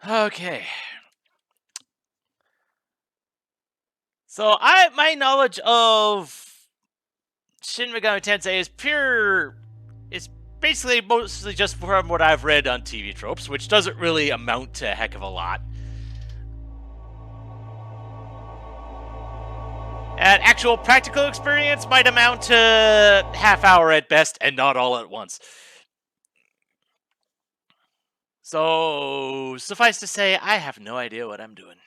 Okay. So my knowledge of Shin Megami Tensei is basically mostly just from what I've read on TV tropes, which doesn't really amount to a heck of a lot. And actual practical experience might amount to half hour at best, and not all at once. So suffice to say, I have no idea what I'm doing.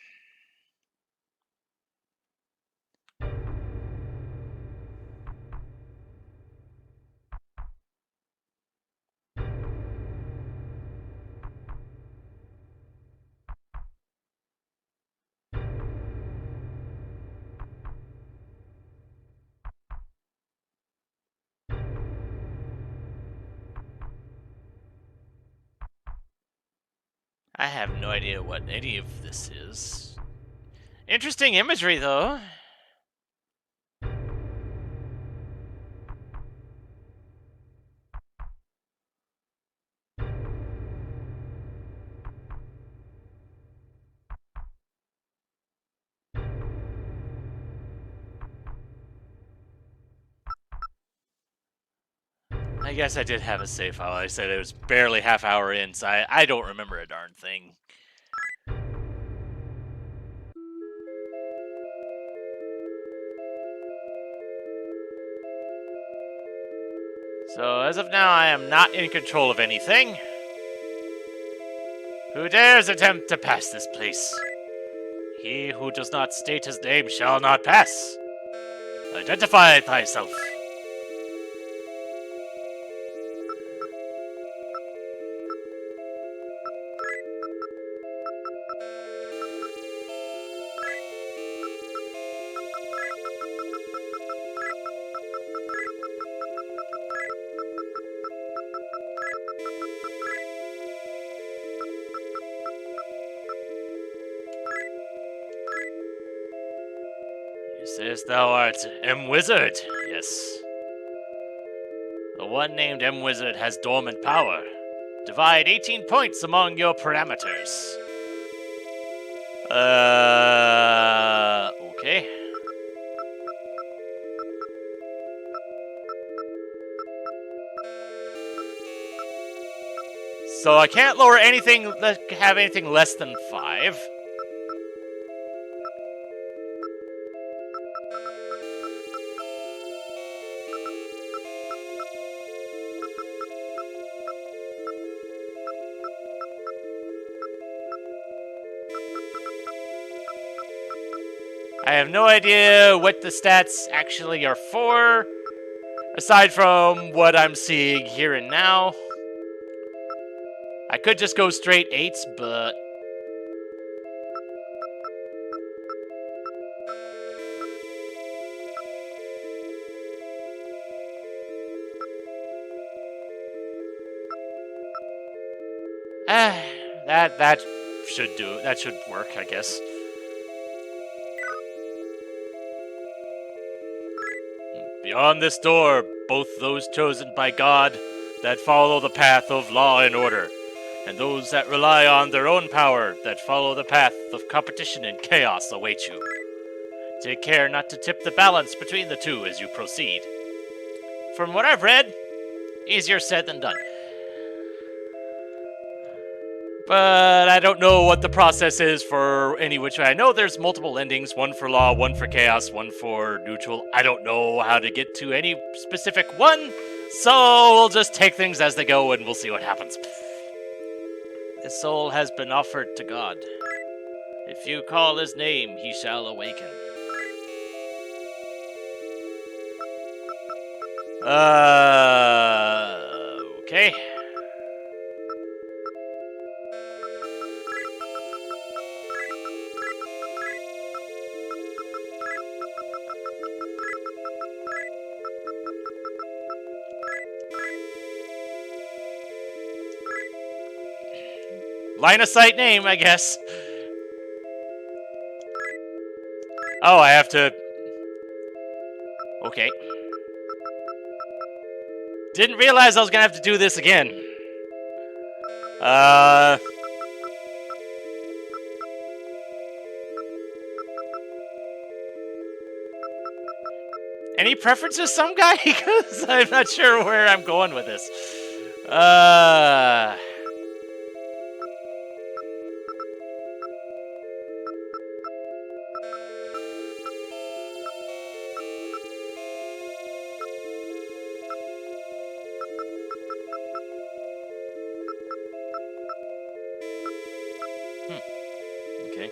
I have no idea what any of this is. Interesting imagery, though. I guess I did have a save file. I said it was barely half hour in, so I don't remember a darn thing. So as of now, I am not in control of anything. Who dares attempt to pass this place? He who does not state his name shall not pass. Identify thyself. You sayest thou art MeleeWizard? Yes. The one named MeleeWizard has dormant power. Divide 18 points among your parameters. Okay. So I can't lower anything that have anything less than 5. I have no idea what the stats actually are for, aside from what I'm seeing here and now. I could just go straight 8s, but that should work, I guess. Beyond this door, both those chosen by God that follow the path of law and order, and those that rely on their own power that follow the path of competition and chaos await you. Take care not to tip the balance between the two as you proceed. From what I've read, easier said than done. But I don't know what the process is for any which way. I know there's multiple endings, one for law, one for chaos, one for neutral. I don't know how to get to any specific one, so we'll just take things as they go and we'll see what happens. This soul has been offered to God. If you call his name, he shall awaken. Okay. Line of sight name, I guess. Oh, I have to... Okay. Didn't realize I was gonna have to do this again. Any preferences, some guy? Because I'm not sure where I'm going with this. Okay.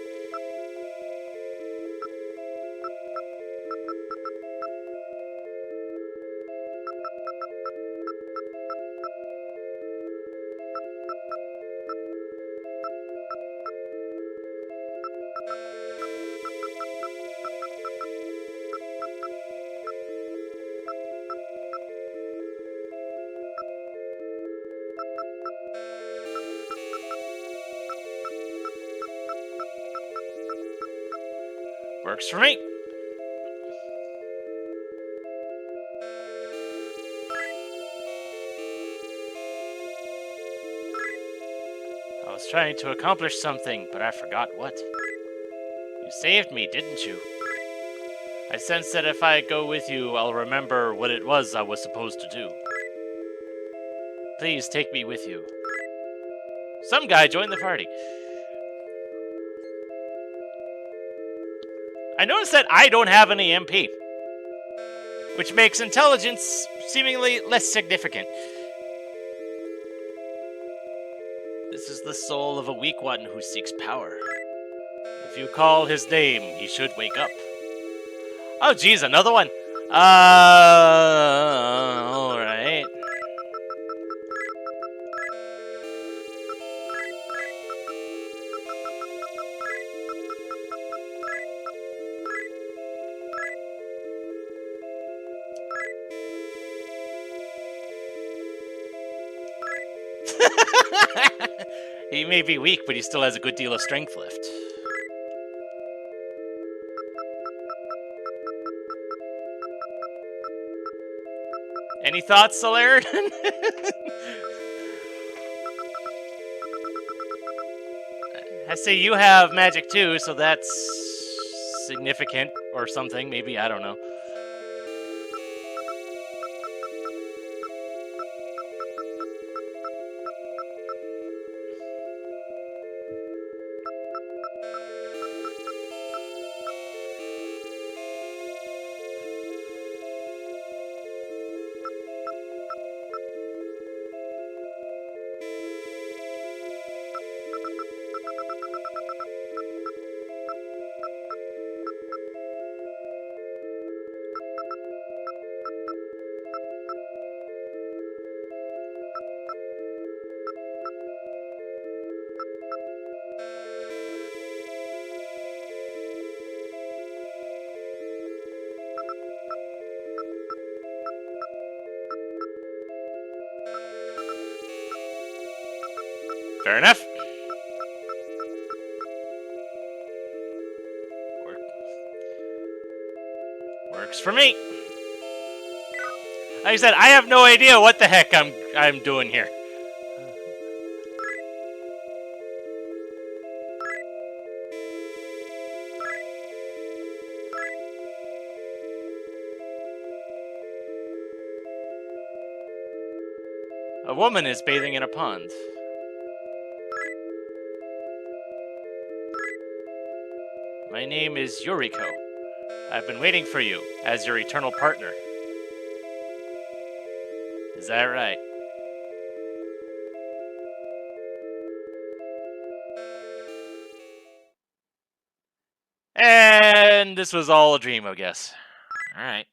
Works for me. I was trying to accomplish something, but I forgot what. You saved me, didn't you? I sense that if I go with you, I'll remember what it was I was supposed to do. Please take me with you. Some guy joined the party. I noticed that I don't have any MP, which makes intelligence seemingly less significant. This is the soul of a weak one who seeks power. If you call his name, he should wake up. Oh, geez, another one. Alright. He may be weak, but he still has a good deal of strength left. Any thoughts, Solaridan? I say you have magic too, so that's significant or something. Maybe, I don't know. Fair enough. Works for me. Like I said, I have no idea what the heck I'm doing here. A woman is bathing in a pond. My name is Yuriko. I've been waiting for you as your eternal partner. Is that right? And this was all a dream, I guess. Alright.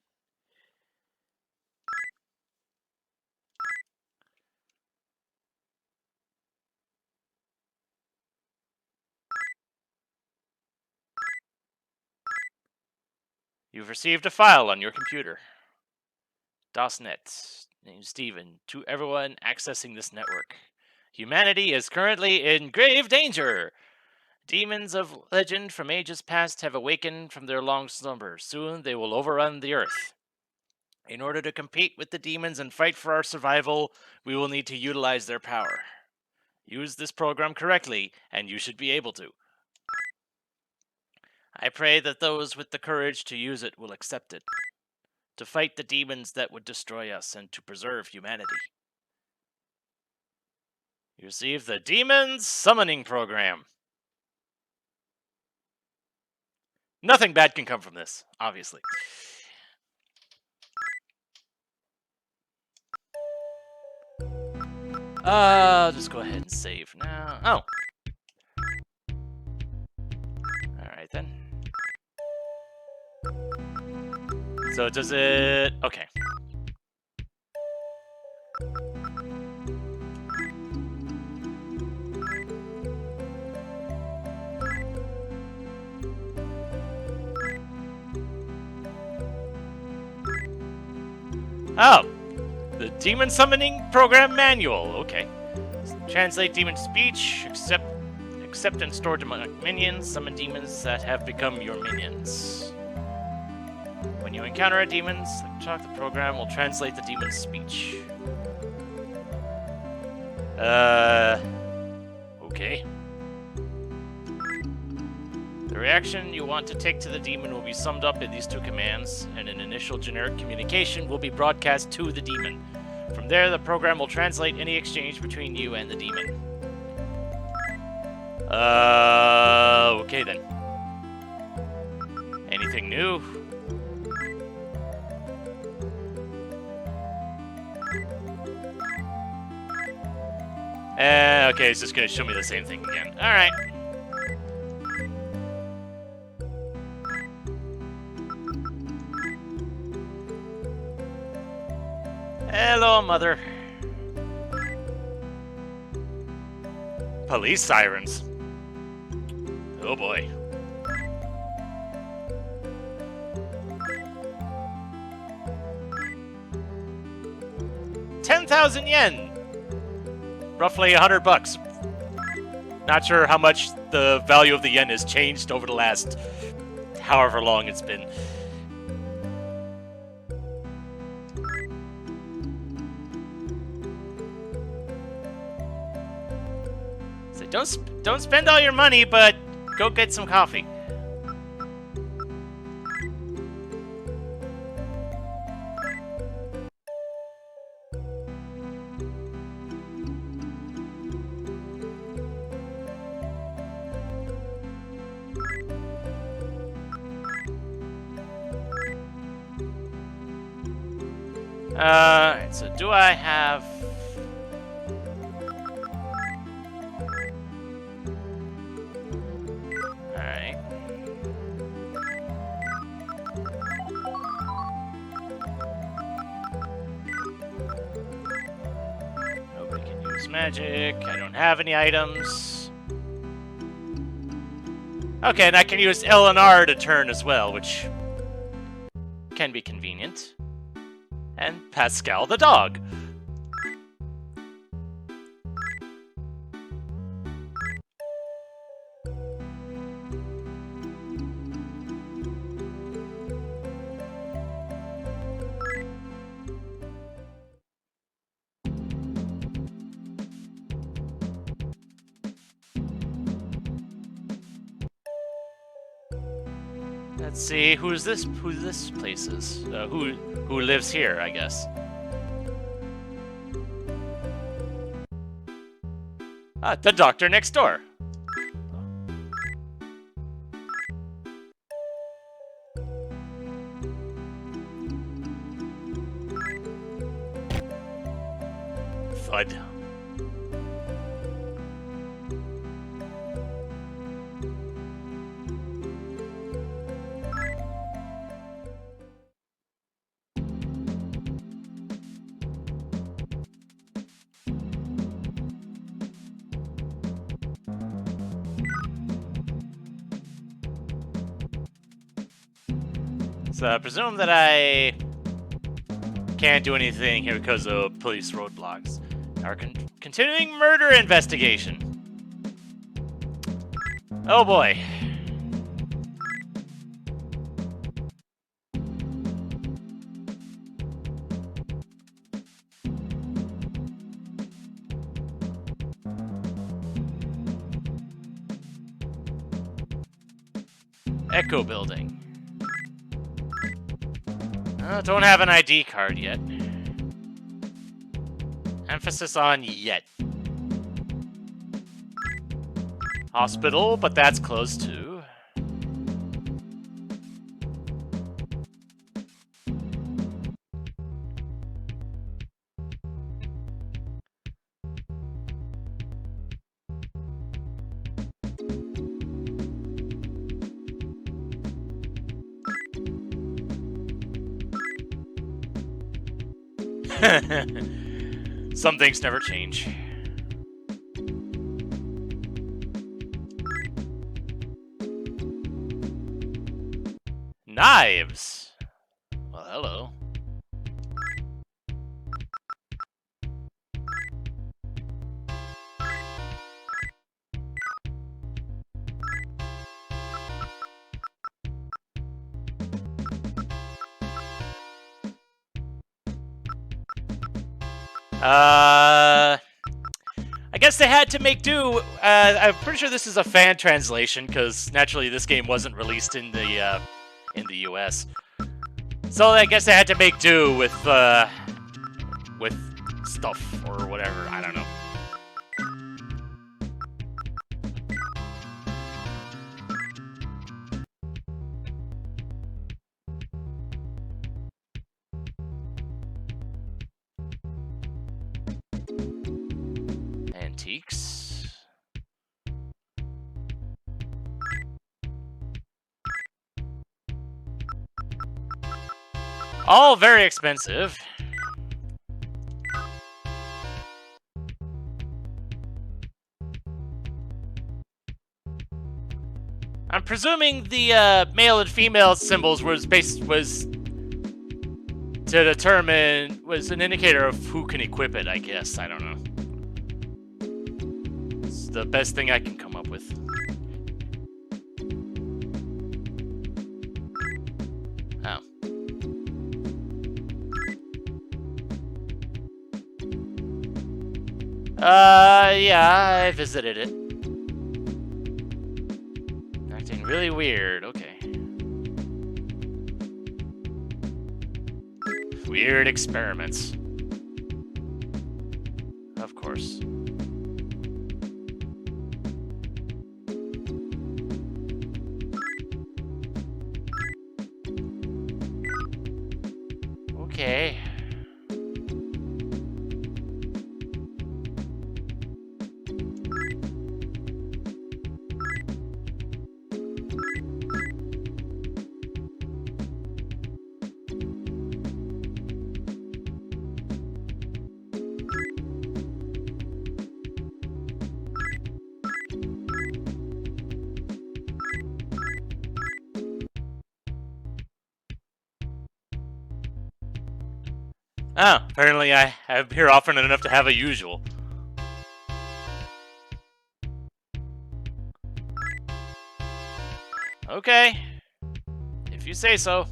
You've received a file on your computer. DOSNet. Named Steven. To everyone accessing this network. Humanity is currently in grave danger. Demons of legend from ages past have awakened from their long slumber. Soon they will overrun the earth. In order to compete with the demons and fight for our survival, we will need to utilize their power. Use this program correctly, and you should be able to. I pray that those with the courage to use it will accept it. to fight the demons that would destroy us and to preserve humanity. You receive the Demon Summoning Program. Nothing bad can come from this, obviously. I'll just go ahead and save now. Oh. Alright then. So does it... Okay. Oh! The Demon Summoning Program Manual. Okay. Translate demon speech, accept and store demonic minions, summon demons that have become your minions. When you encounter a demon, the program will translate the demon's speech. Okay. The reaction you want to take to the demon will be summed up in these two commands, and an initial generic communication will be broadcast to the demon. From there, the program will translate any exchange between you and the demon. Okay then. Anything new? Okay, it's just gonna show me the same thing again. Alright. Hello, Mother. Police sirens. Oh boy. 10,000 yen. Roughly $100. Not sure how much the value of the yen has changed over the last however long it's been. So don't spend all your money, but go get some coffee. Alright, so do I have... Alright. Nobody can use magic. I don't have any items. Okay, and I can use L and R to turn as well, which can be convenient. And Pascal the dog. Let's see, who this place is? Who lives here, I guess. Ah, the doctor next door. Thud. So I presume that I can't do anything here because of police roadblocks. Our continuing murder investigation. Oh boy. Echo building. Don't have an ID card yet. Emphasis on yet. Hospital, but that's closed too. Some things never change. Knives! Well, hello. I guess they had to make do. I'm pretty sure this is a fan translation, because naturally this game wasn't released in the US. So I guess they had to make do with stuff or whatever. I don't know. Antiques. All very expensive. I'm presuming the male and female symbols was an indicator of who can equip it, I guess. I don't know. It's the best thing I can come up with. Oh. Yeah, I visited it. Acting really weird, okay. Weird experiments. Of course. Okay. Oh, apparently I am here often enough to have a usual. Okay. If you say so.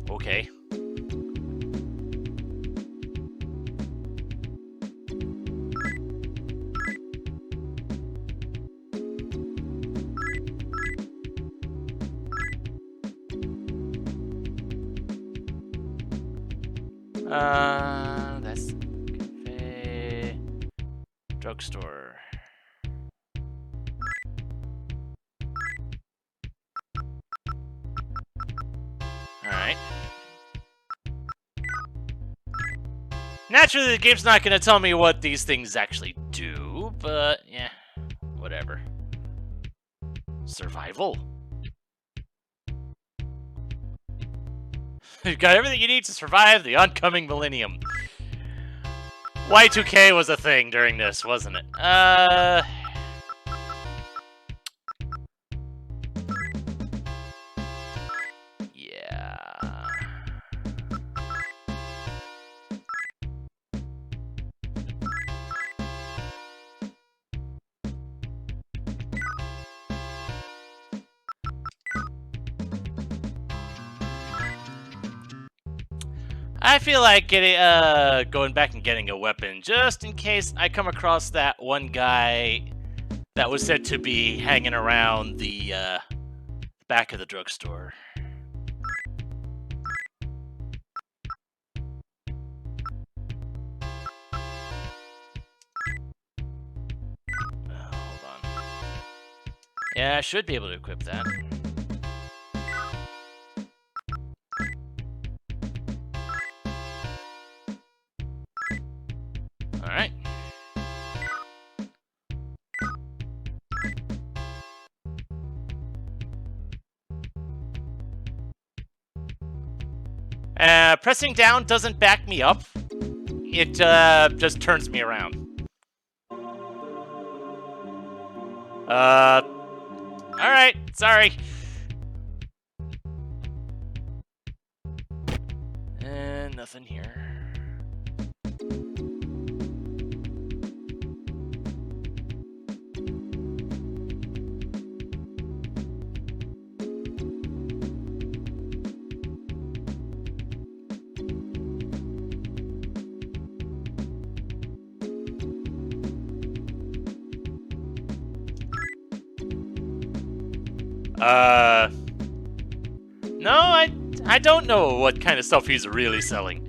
Okay. That's cafe, drugstore. Alright. Naturally, the game's not going to tell me what these things actually do, but yeah, whatever. Survival. You've got everything you need to survive the oncoming millennium. Y2K was a thing during this, wasn't it? Yeah. I feel like going back and getting a weapon, just in case I come across that one guy that was said to be hanging around the back of the drugstore. Hold on. Yeah, I should be able to equip that. Alright. Pressing down doesn't back me up. It just turns me around. Alright, sorry. And nothing here. No, I don't know what kind of stuff he's really selling.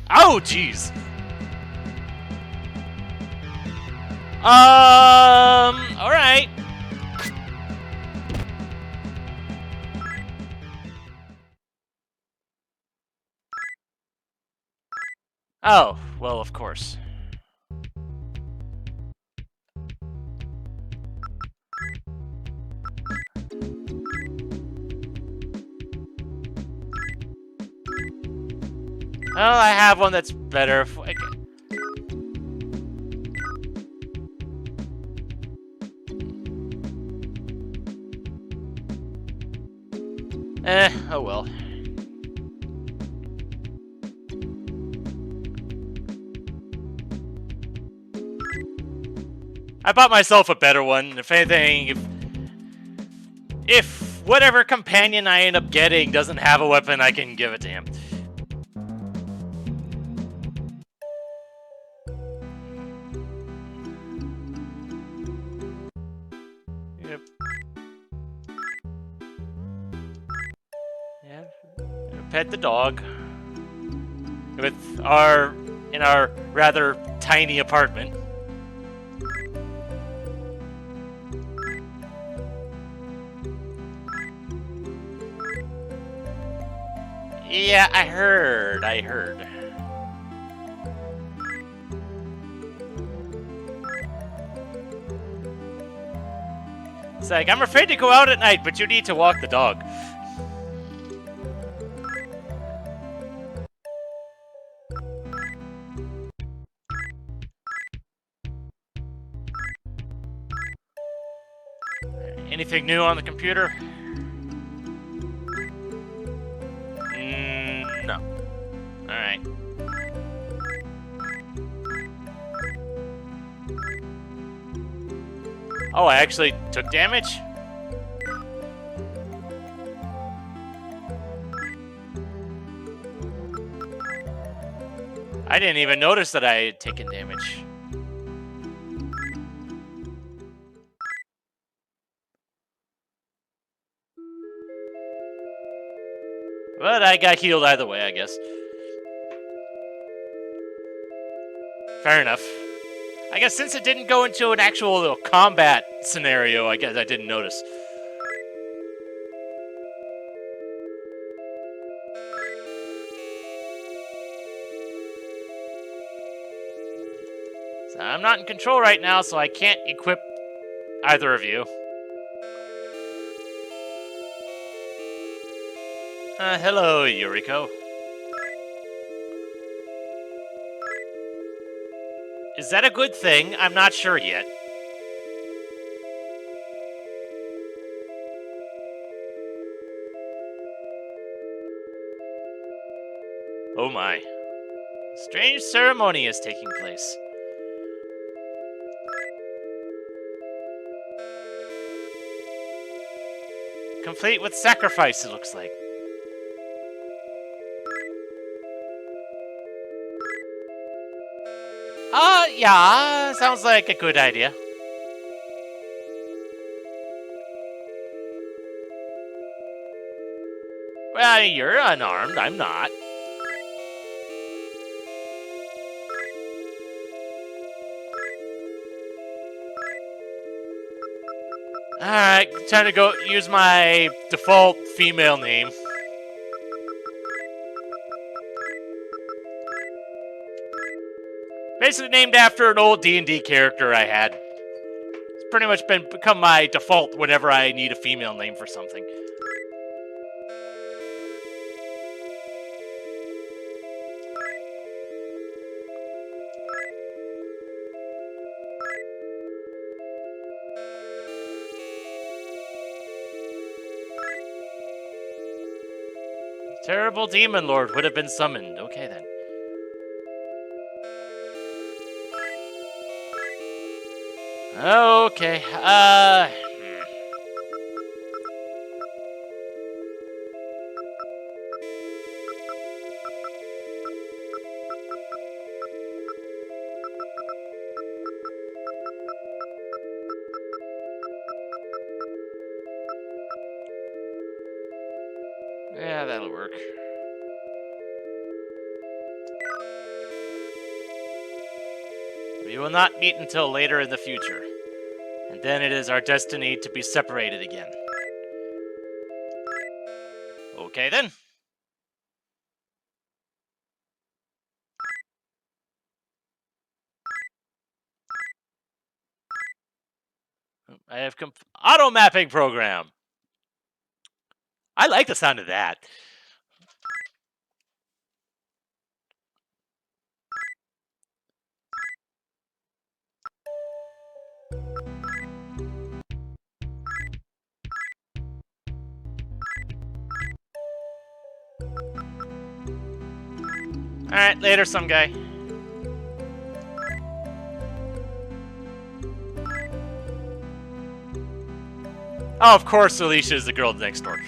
Oh, jeez. All right. Oh, well, of course. Well, I have one that's better. Oh well. I bought myself a better one. If anything, if whatever companion I end up getting doesn't have a weapon, I can give it to him. Yep. Yeah. Pet the dog. In our rather tiny apartment. Yeah, I heard. It's like, I'm afraid to go out at night, but you need to walk the dog. Anything new on the computer? No. Alright. Oh, I actually took damage? I didn't even notice that I had taken damage. But I got healed either way, I guess. Fair enough. I guess since it didn't go into an actual combat scenario, I guess I didn't notice. So I'm not in control right now, so I can't equip either of you. Hello, Yuriko. Is that a good thing? I'm not sure yet. Oh my. Strange ceremony is taking place. Complete with sacrifice, it looks like. Yeah, sounds like a good idea. Well, you're unarmed, I'm not. Alright, time to go use my default female name. Basically named after an old D&D character I had. It's pretty much become my default whenever I need a female name for something. Terrible demon lord would have been summoned. Okay then. Okay, yeah, that'll work. We will not meet until later in the future. And then it is our destiny to be separated again. Okay then. I have auto mapping program. I like the sound of that. Alright, later, some guy. Oh, of course, Alicia is the girl next door.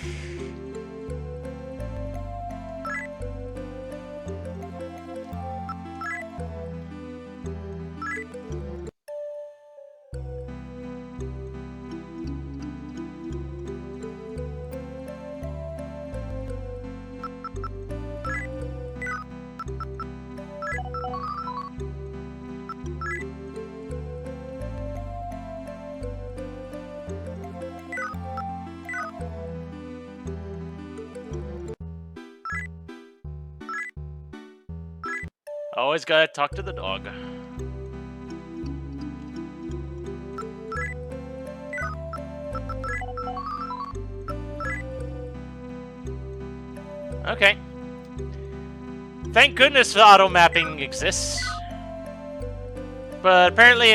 Always gotta talk to the dog. Okay. Thank goodness auto mapping exists. But apparently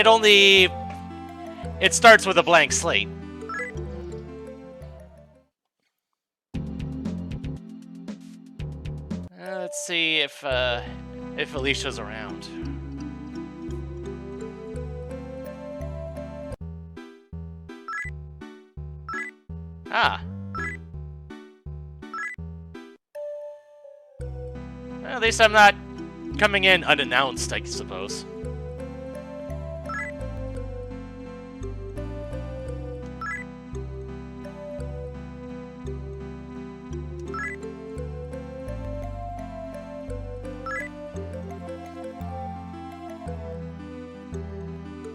it starts with a blank slate. Let's see if Alicia's around. Ah. Well, at least I'm not coming in unannounced, I suppose.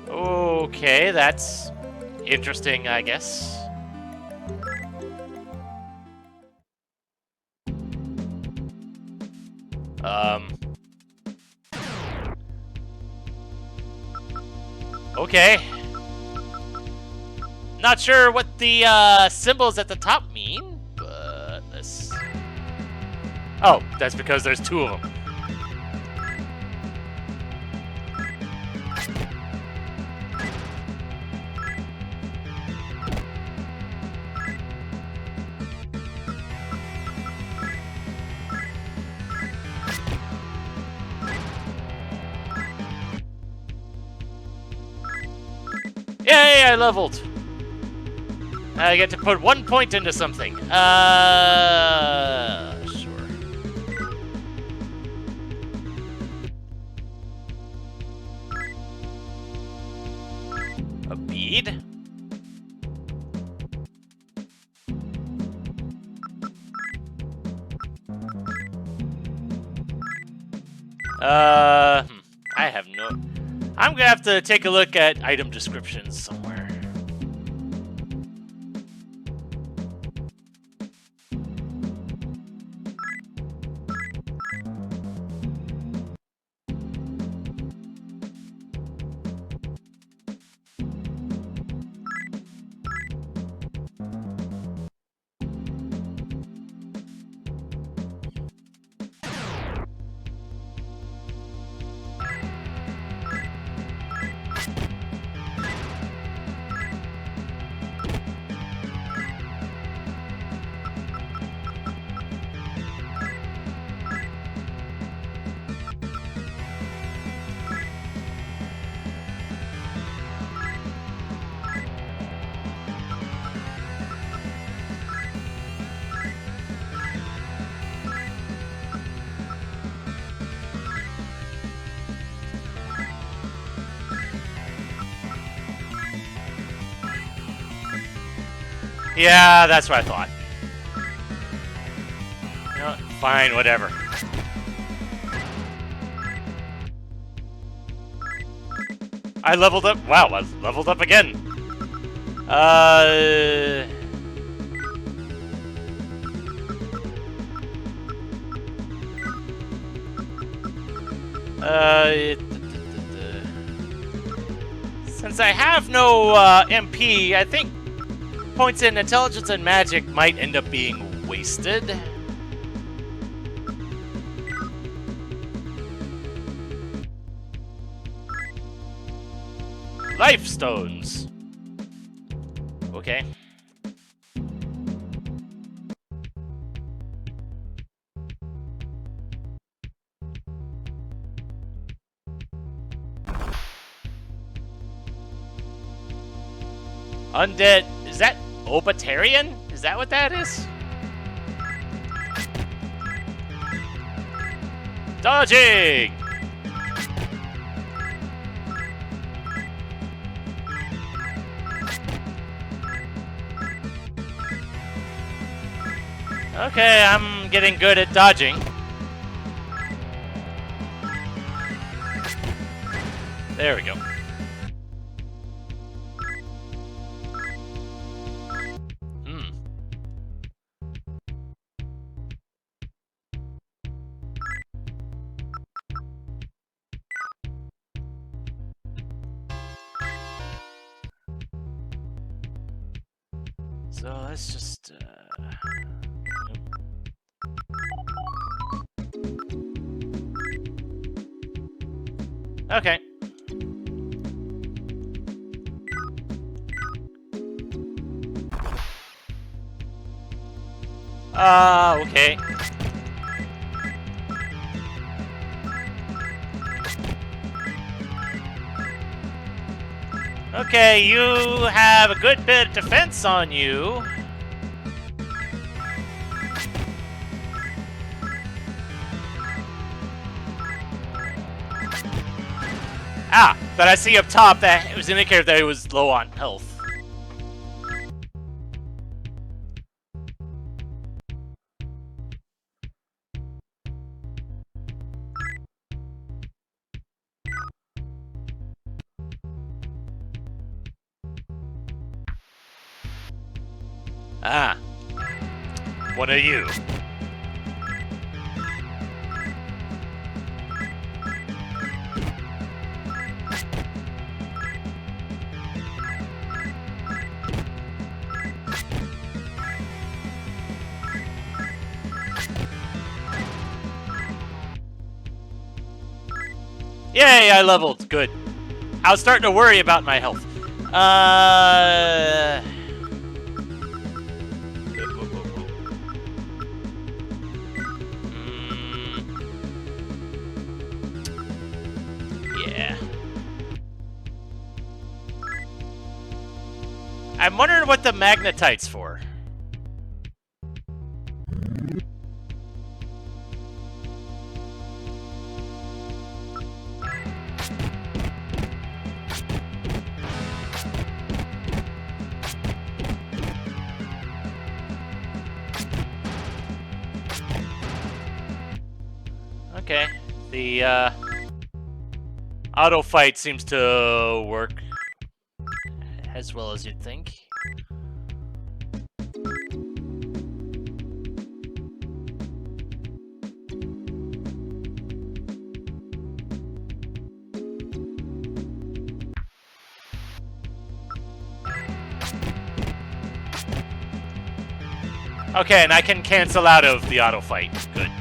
Okay, that's interesting, I guess. Okay. Not sure what the symbols at the top mean, but let's... Oh, that's because there's two of them. Yay, I leveled. I get to put 1 point into something. Sure. A bead? I have no... I'm gonna have to take a look at item descriptions somewhere. Yeah, that's what I thought. You know, fine, whatever. I leveled up. Wow, I leveled up again. Since I have no MP, I think points in intelligence and magic might end up being wasted. Life stones. Okay. Undead. Is that Obitarian? Is that what that is? Dodging! Okay, I'm getting good at dodging. There we go. So let's just okay. Okay. Okay, you have a good bit of defense on you. Ah, but I see up top that it was indicated that it was low on health. Ah. What are you? Yay, I leveled. Good. I was starting to worry about my health. Yeah. I'm wondering what the magnetite's for. Okay, the auto fight seems to work as well as you'd think. Okay, and I can cancel out of the auto fight. Good.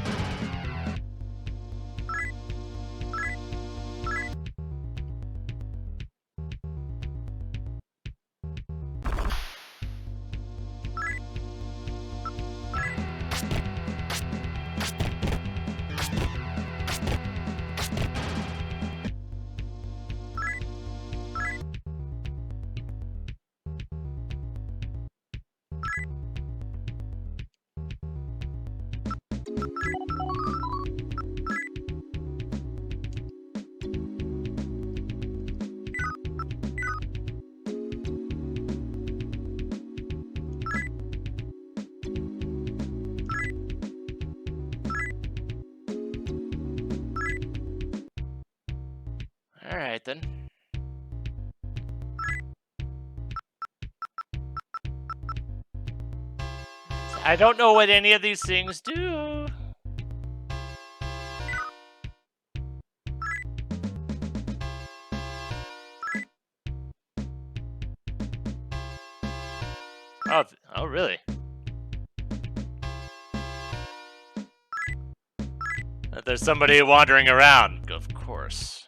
Alright then. I don't know what any of these things do. Oh, really? There's somebody wandering around, of course.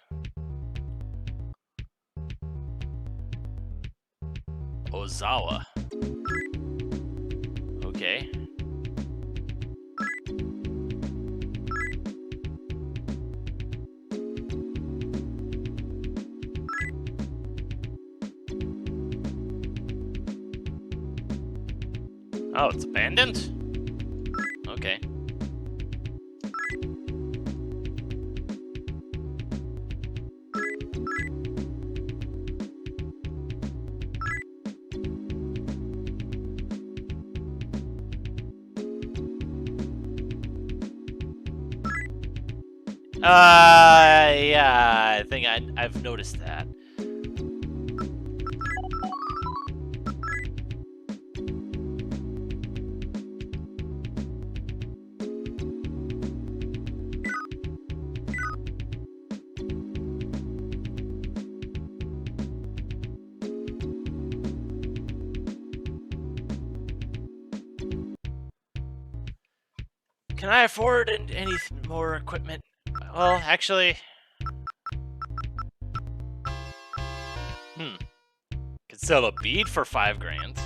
Ozawa. Okay. Oh, it's abandoned? Okay. Yeah, I think I've noticed that. Can I afford any more equipment? Well, actually... Could sell a bead for 5 grand.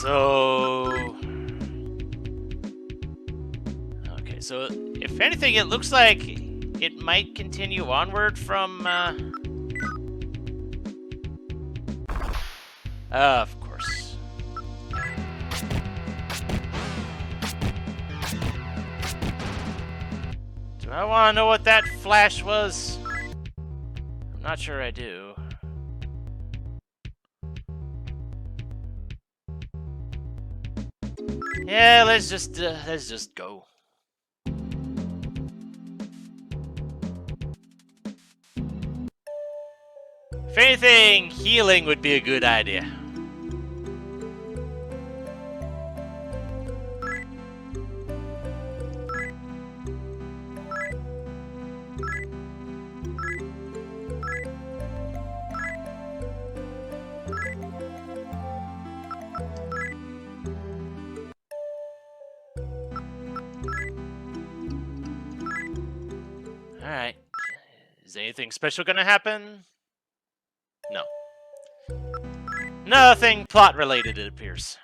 So... Okay, so if anything, it looks like it might continue onward from... of course. Do I want to know what that flash was? I'm not sure I do. Yeah, let's just go. If anything, healing would be a good idea. Alright. Is anything special gonna happen? No. Nothing plot-related, it appears.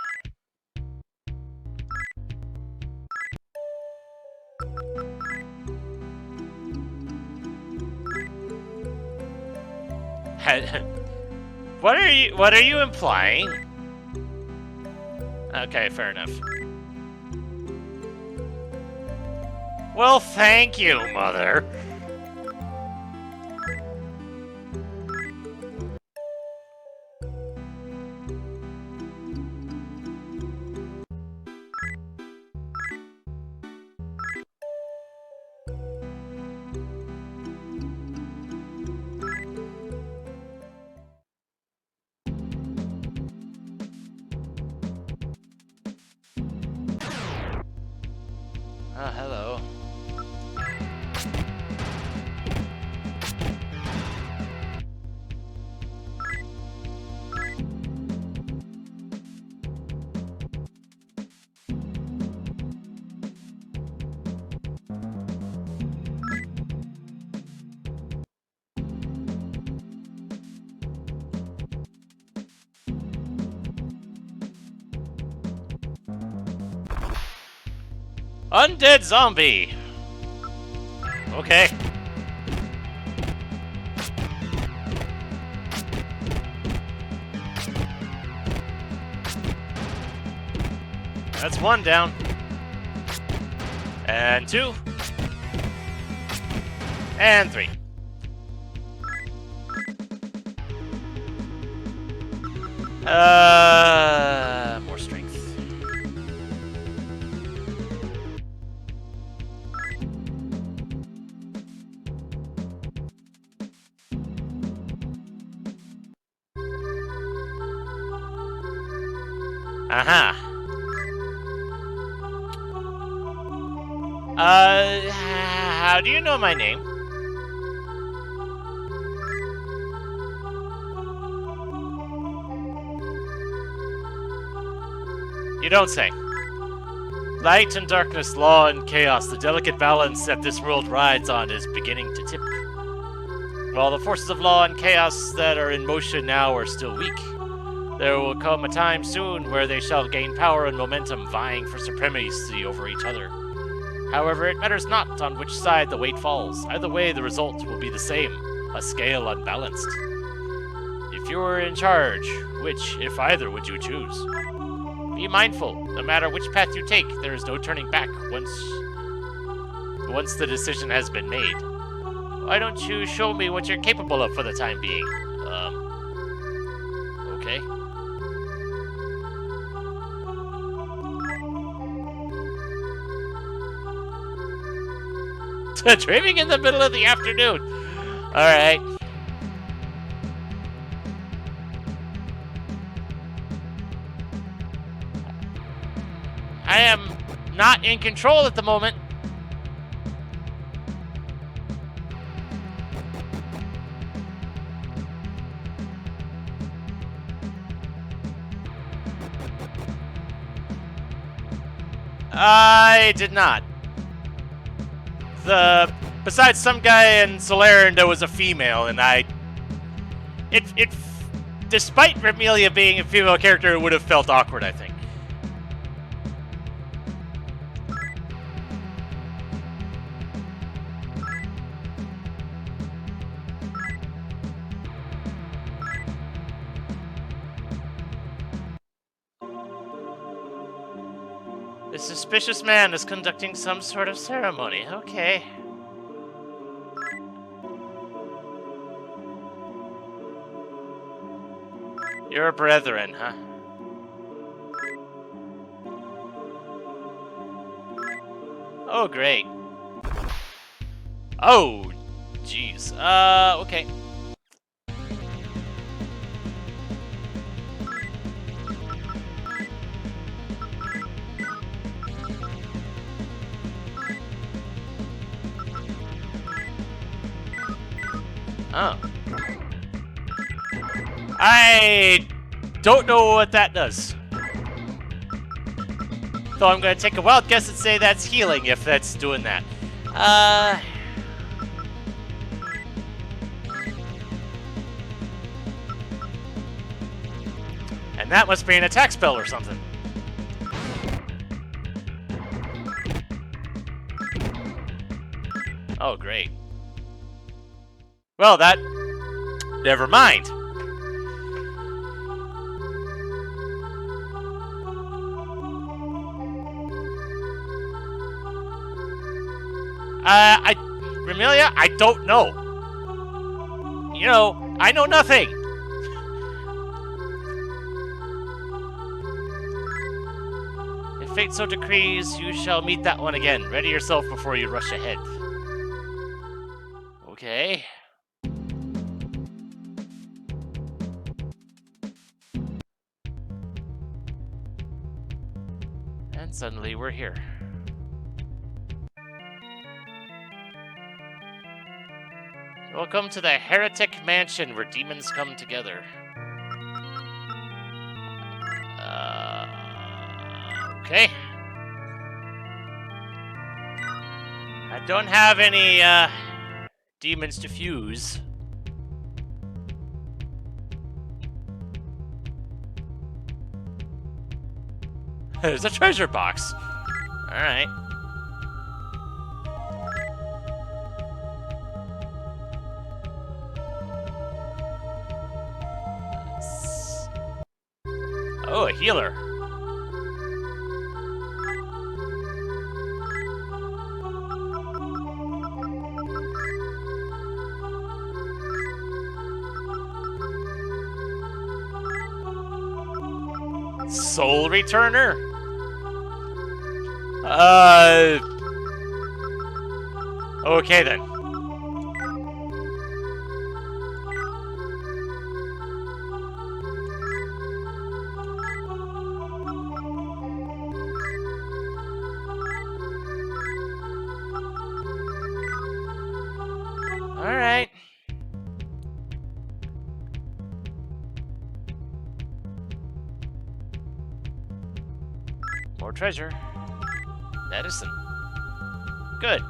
What are you implying? Okay, fair enough. Well, thank you, Mother. Oh, hello. Undead zombie! Okay. That's one down. And two. And three. More strength. Aha. How do you know my name? You don't say. Light and darkness, law and chaos, the delicate balance that this world rides on is beginning to tip. While the forces of law and chaos that are in motion now are still weak, there will come a time soon where they shall gain power and momentum, vying for supremacy over each other. However, it matters not on which side the weight falls. Either way, the result will be the same, a scale unbalanced. If you were in charge, which, if either, would you choose? Be mindful, no matter which path you take, there is no turning back once the decision has been made. Why don't you show me what you're capable of for the time being? Okay. Dreaming in the middle of the afternoon. Alright. I am not in control at the moment. I did not. Besides some guy in Solarian, there was a female, and despite Remelia being a female character, it would have felt awkward, I think. The suspicious man is conducting some sort of ceremony. Okay. Your brethren, huh? Oh, great. Oh, jeez. Okay. Oh. I don't know what that does. So I'm going to take a wild guess and say that's healing if that's doing that. And that must be an attack spell or something. Oh, great. Well, that... Never mind. Remelia, I don't know. You know, I know nothing. If fate so decrees, you shall meet that one again. Ready yourself before you rush ahead. Okay. And suddenly we're here. Welcome to the Heretic Mansion, where demons come together. Okay. I don't have any, demons to fuse. There's a treasure box. Alright. Oh, a healer. Soul Returner? Okay then. Alright. More treasure. Medicine. Good.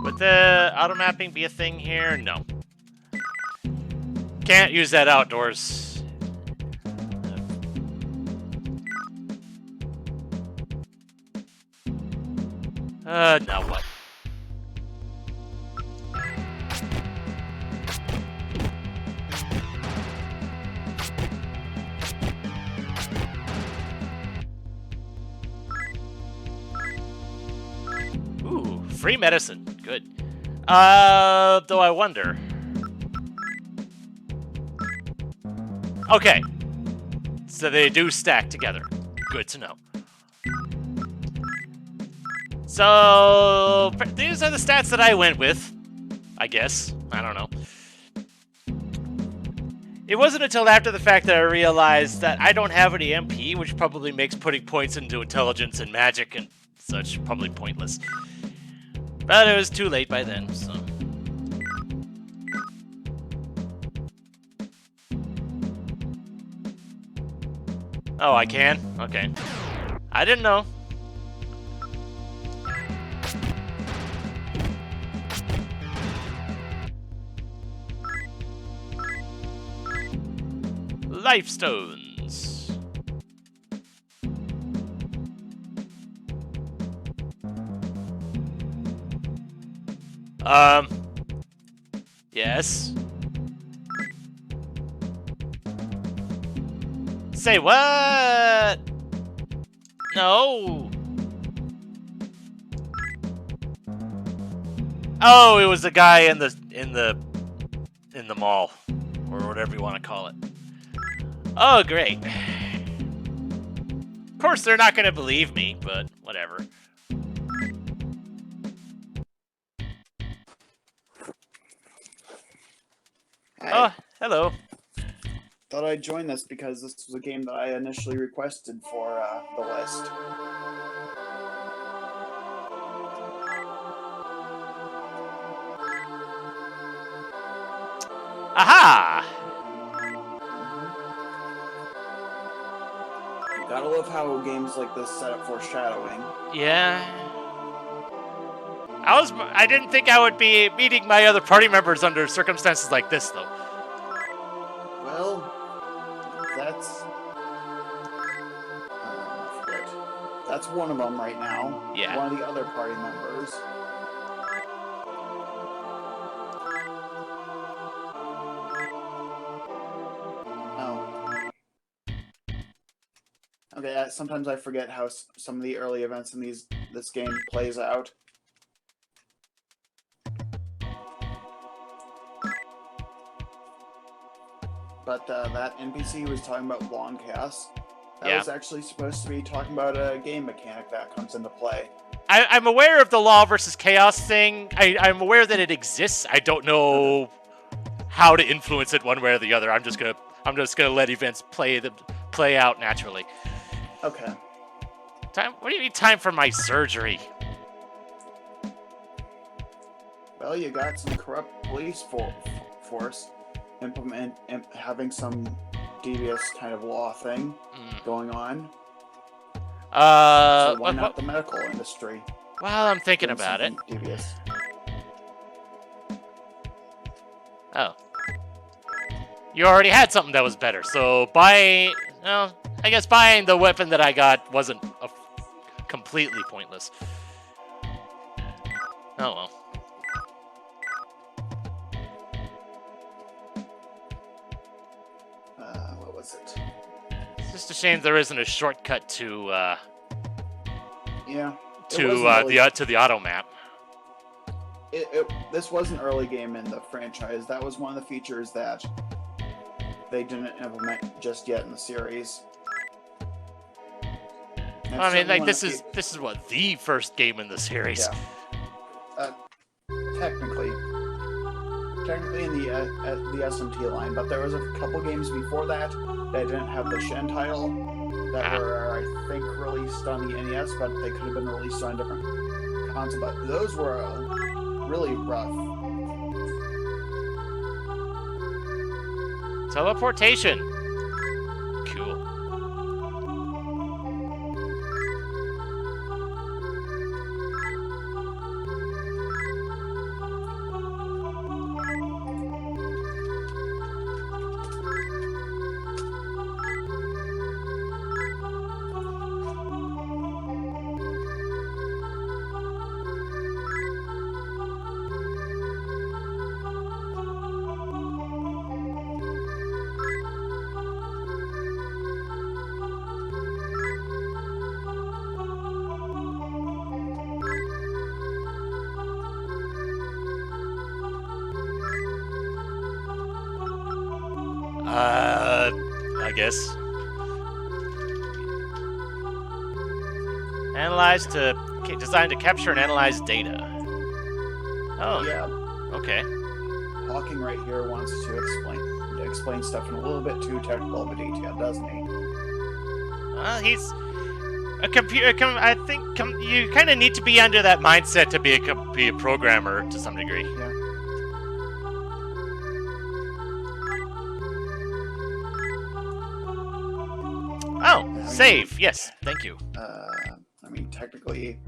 Would the auto mapping be a thing here? No. Can't use that outdoors. Now what? Ooh, free medicine. Good. Though I wonder. Okay. So they do stack together. Good to know. So, these are the stats that I went with. I guess. I don't know. It wasn't until after the fact that I realized that I don't have any MP, which probably makes putting points into intelligence and magic and such probably pointless. But it was too late by then, so... Oh, I can? Okay. I didn't know. Life stones. Yes. Say what? No. Oh, it was the guy in the mall, or whatever you want to call it. Oh, great. Of course, they're not going to believe me, but whatever. Hi. Oh, hello. Thought I'd join this because this was a game that I initially requested for the list. Aha! You gotta love how games like this set up foreshadowing. Yeah. I didn't think I would be meeting my other party members under circumstances like this, though. Well, that's... I forget. That's one of them right now. Yeah. One of the other party members. Oh. Okay, sometimes I forget how some of the early events in this game plays out. But that NPC was talking about lawn chaos. That was actually supposed to be talking about a game mechanic that comes into play. I'm aware of the law versus chaos thing. I'm aware that it exists. I don't know how to influence it one way or the other. I'm just gonna let events play out naturally. Okay. Time? What do you mean time for my surgery? Well, you got some corrupt police force having some devious kind of law thing going on. So why not the medical industry? Well, I'm thinking about it. Devious. Oh. You already had something that was better, so I guess buying the weapon that I got wasn't completely pointless. Oh well. What was it? It's just a shame there isn't a shortcut to yeah. To the auto map. This was an early game in the franchise. That was one of the features that they didn't implement just yet in the series. Well, I mean, like this is what the first game in the series. Yeah. Technically in the SMT line, but there was a couple games before that didn't have the Shin title that were, I think, released on the NES, but they could have been released on a different console. But those were really rough. Teleportation. Cool. I guess. Designed to capture and analyze data. Oh. Yeah. Okay. Hawking right here wants to explain stuff in a little bit too technical of a detail, doesn't he? He's a computer. I think you kind of need to be under that mindset to be a programmer to some degree. Yeah. Oh, save. Yes, thank you. I mean, technically,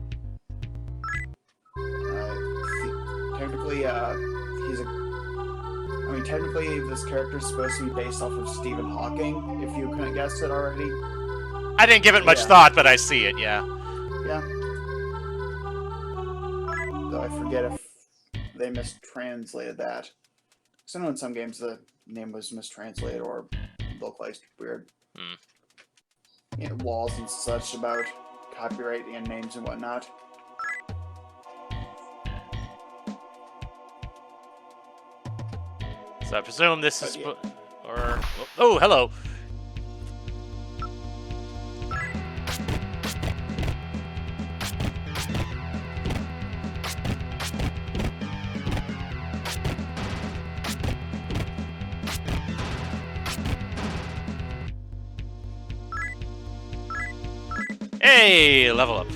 technically, this character is supposed to be based off of Stephen Hawking. If you couldn't guess it already. I didn't give it much thought, but I see it. Yeah. Yeah. Though I forget if they mistranslated that. Because I know in some games the name was mistranslated or localized weird. You know, laws and such about copyright and names and whatnot. So I presume this is... Oh, hello. Hey, level up.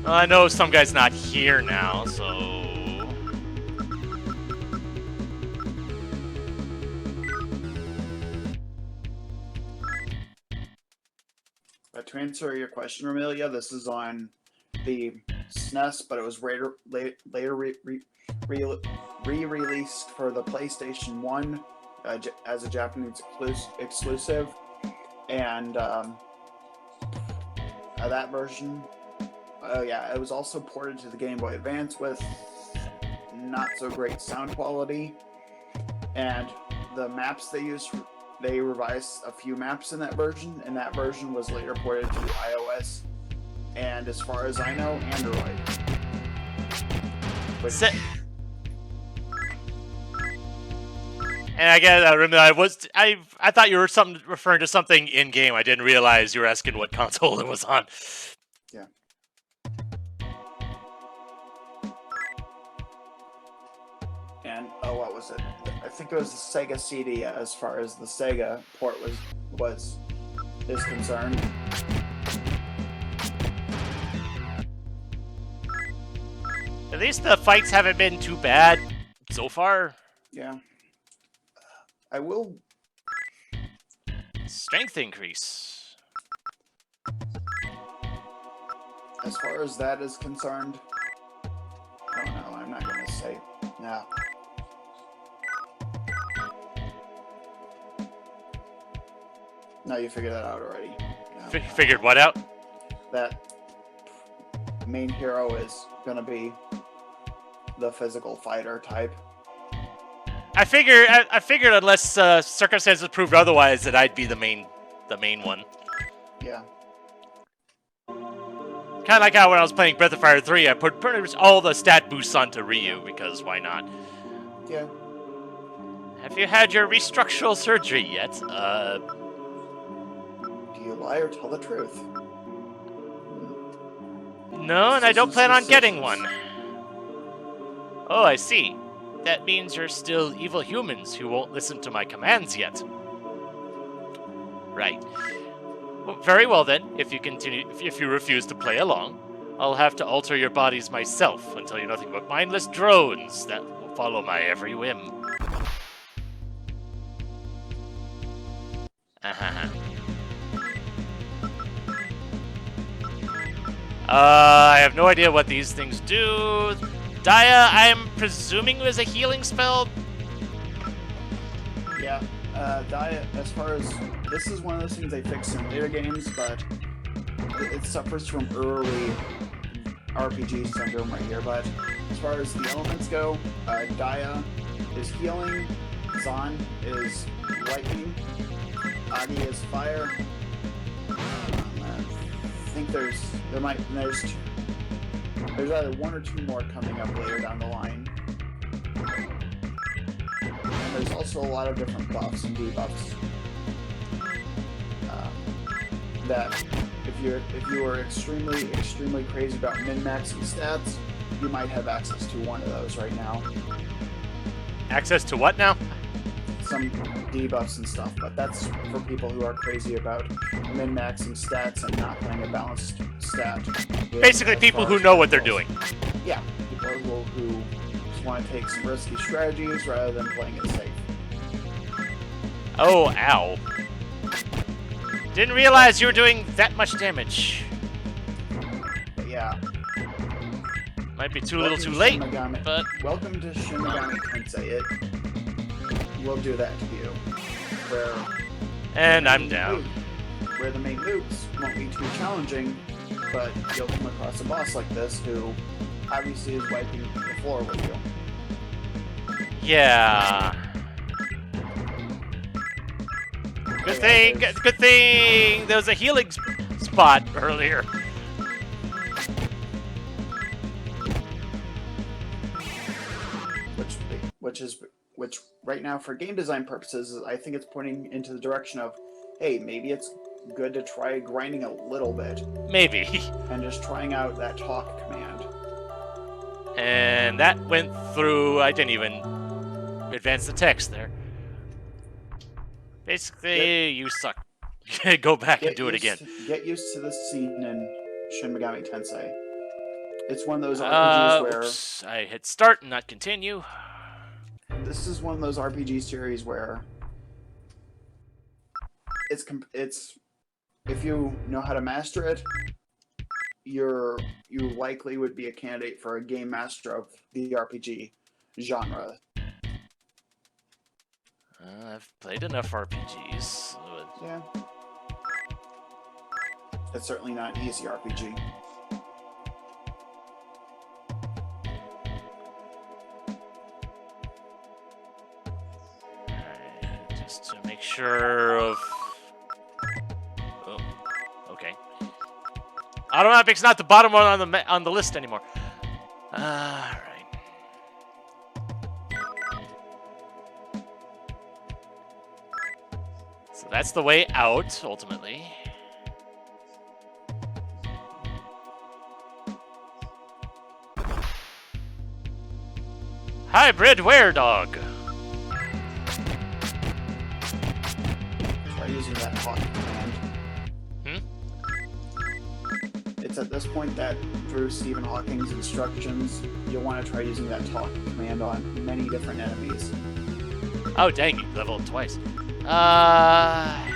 Well, I know some guy's not here now, so But to answer your question, Amelia, this is on the SNES, but it was later re-released for the PlayStation 1 as a Japanese exclusive. And that version, it was also ported to the Game Boy Advance with not so great sound quality. And the maps they used, they revised a few maps in that version, and that version was later ported to iOS, and as far as I know, Android. And again, I thought you were referring to something in game. I didn't realize you were asking what console it was on. Yeah. And what was it? I think it was the Sega CD, as far as the Sega port is concerned. At least the fights haven't been too bad so far. Yeah. I will... Strength increase. As far as that is concerned, I don't know, I'm not going to say... No. No, you figured that out already. No. Figured what out? That main hero is going to be the physical fighter type. I figured unless circumstances proved otherwise that I'd be the main one. Yeah. Kind of like how when I was playing Breath of Fire 3, I put pretty much all the stat boosts onto Ryu, because why not? Yeah. Have you had your restructural surgery yet? Do you lie or tell the truth? No, and I don't plan on getting one. Oh, I see. That means you're still evil humans who won't listen to my commands yet. Right. Well, very well then. If you refuse to play along, I'll have to alter your bodies myself until you're nothing but mindless drones that will follow my every whim. I have no idea what these things do. Dia, I'm presuming was a healing spell. Yeah, Dia, as far as... This is one of those things they fix in later games, but it suffers from early RPG syndrome right here. But as far as the elements go, Dia is healing, Zan is lightning, Adi is fire. I think there's either one or two more coming up later down the line. And there's also a lot of different buffs and debuffs that if you are extremely crazy about min-maxing stats, you might have access to one of those right now. Access to what now? Some debuffs and stuff, but that's for people who are crazy about min-maxing stats and not playing a balanced stat. Basically, people who know what they're doing. Yeah, people who just want to take some risky strategies rather than playing it safe. Oh, ow. Didn't realize you were doing that much damage. But yeah. Might be too little too late, but... Welcome to Shin Megami Tensei. It will do that to you. And I'm down. Where the main moves won't be too challenging, but you'll come across a boss like this who obviously is wiping the floor with you. Yeah. Good thing there was a healing spot earlier. Which right now, for game design purposes, I think it's pointing into the direction of, hey, maybe it's good to try grinding a little bit. Maybe. And just trying out that talk command. And that went through... I didn't even advance the text there. Basically, you suck. Go back and do it again. Get used to this scene in Shin Megami Tensei. It's one of those RPGs where... Oops, I hit start and not continue. This is one of those RPG series where it's if if you know how to master it, you likely would be a candidate for a game master of the RPG genre. I've played enough RPGs. Yeah. It's certainly not an easy RPG. Alright, just to make sure of... Oh, okay. Automapic's not the bottom one on the list anymore. Alright. So that's the way out, ultimately. Hybrid Were-Dog. Try using that hawk command. It's at this point that through Stephen Hawking's instructions, you'll want to try using that talk command on many different enemies. Oh, dang, you leveled twice. Yeah.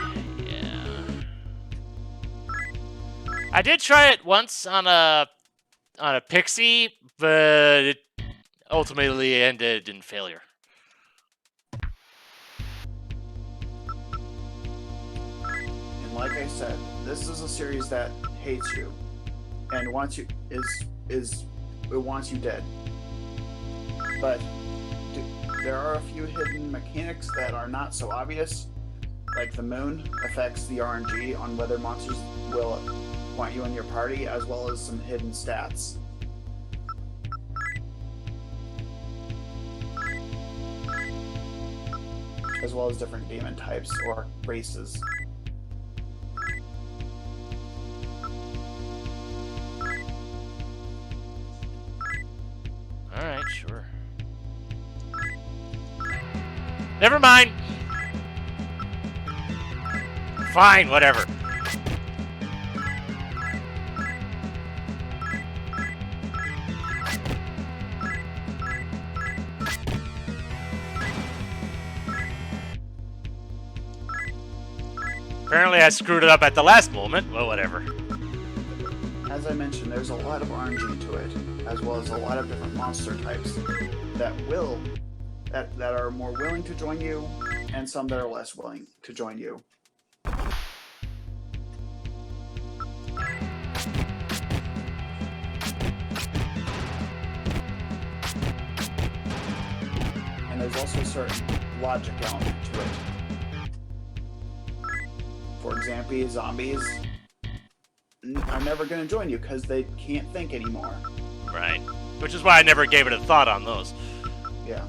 I did try it once on a pixie, but it ultimately ended in failure. And like I said, this is a series that hates you and wants you it wants you dead. But there are a few hidden mechanics that are not so obvious, like the moon affects the RNG on whether monsters will want you in your party, as well as some hidden stats. As well as different demon types or races. Alright, sure. Never mind. Fine, whatever. Apparently I screwed it up at the last moment. Well, whatever. As I mentioned, there's a lot of RNG to it, as well as a lot of different monster types that are more willing to join you, and some that are less willing to join you. And there's also a certain logic element to it. For example, zombies are never going to join you because they can't think anymore. Right. Which is why I never gave it a thought on those. Yeah.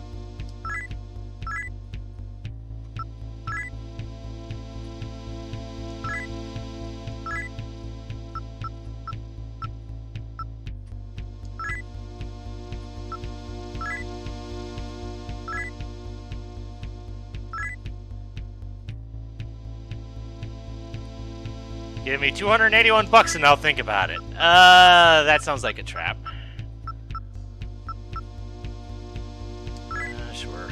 Give me $281 and I'll think about it. That sounds like a trap. Sure.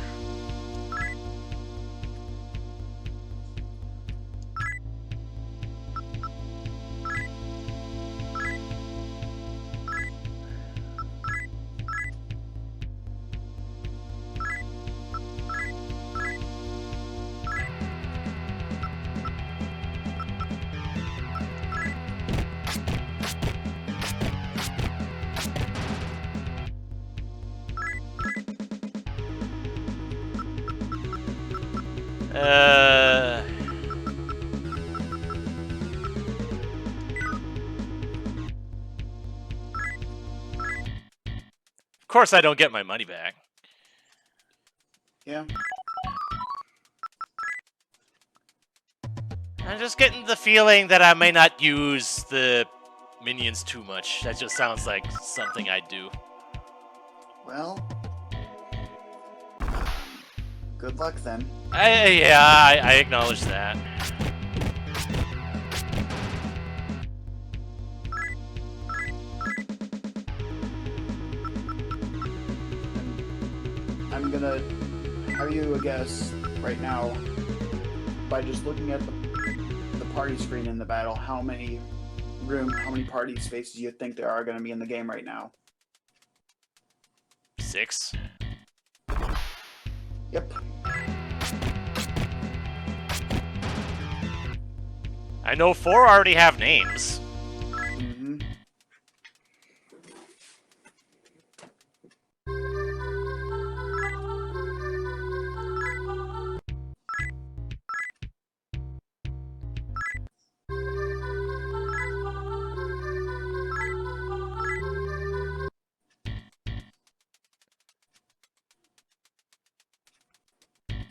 Of course I don't get my money back. Yeah. I'm just getting the feeling that I may not use the minions too much. That just sounds like something I'd do. Well, good luck then. I acknowledge that. I'm gonna have you guess right now by just looking at the party screen in the battle, how many party spaces do you think there are going to be in the game right now? 6. Yep. I know 4 already have names. Mm-hmm.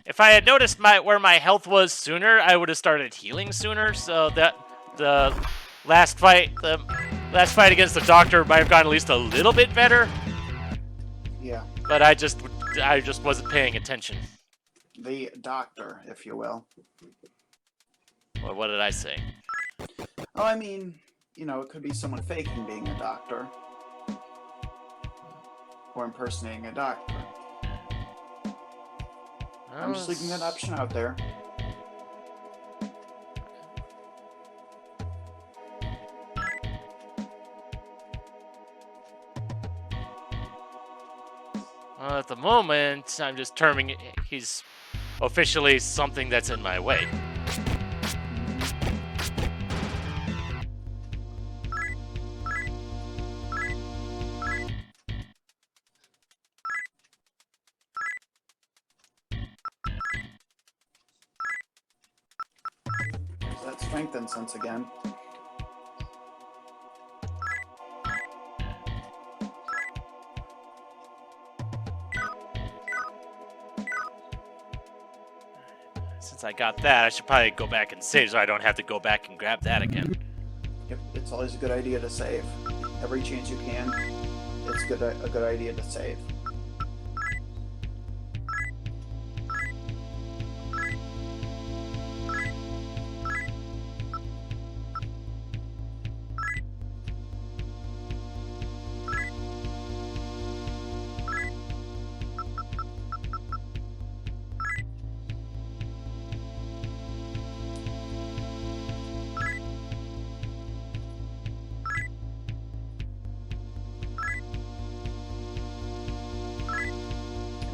If I had noticed where my health was sooner, I would have started healing sooner. So that the last fight against the doctor might have gotten at least a little bit better. Yeah. But I just wasn't paying attention. The doctor, if you will. Well, what did I say? Oh, I mean, you know, it could be someone faking being a doctor. Or impersonating a doctor. I'm just leaving that option out there. Well, at the moment, I'm just terming he's officially something that's in my way. There's that strength incense again. Since I got that, I should probably go back and save so I don't have to go back and grab that again. Yep, it's always a good idea to save. Every chance you can, it's a good idea to save.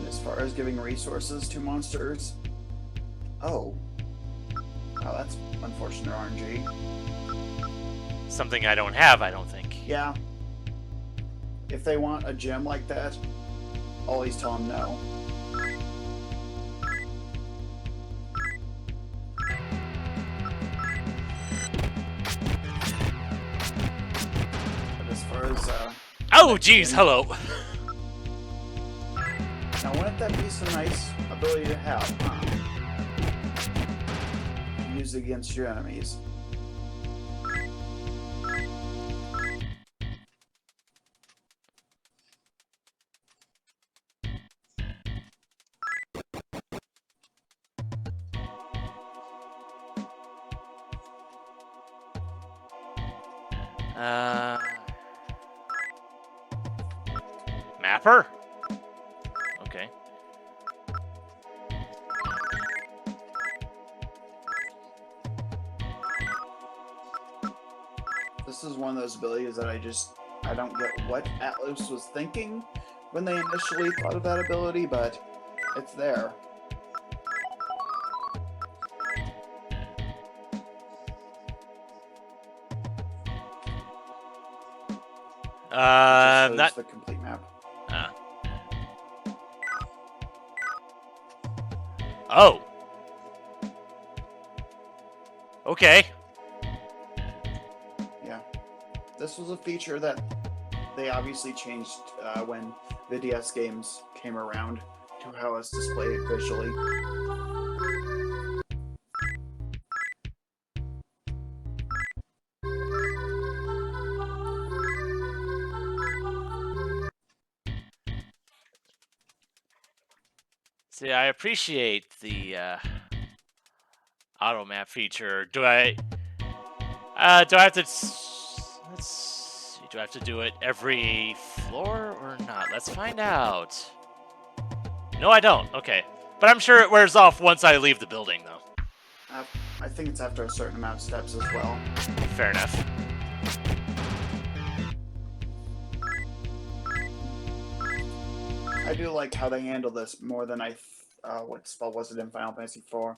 As far as giving resources to monsters, oh, that's unfortunate RNG. Something I don't have, I don't think. Yeah. If they want a gem like that, always tell them no. But as far as oh, geez, hello. Now, wouldn't that be some nice ability to have, huh? Use against your enemies. Mapper? Okay. This is one of those abilities that I don't get what Atlas was thinking when they initially thought of that ability, but it's there. Not the complete map. Oh. Okay. Yeah. This was a feature that they obviously changed when the DS games came around to how it's displayed visually. See, I appreciate the auto map feature. Do I have to? Let's see. Do I have to do it every floor or not? Let's find out. No, I don't. Okay, but I'm sure it wears off once I leave the building, though. I think it's after a certain amount of steps as well. Fair enough. I do like how they handle this more than what spell was it in Final Fantasy IV?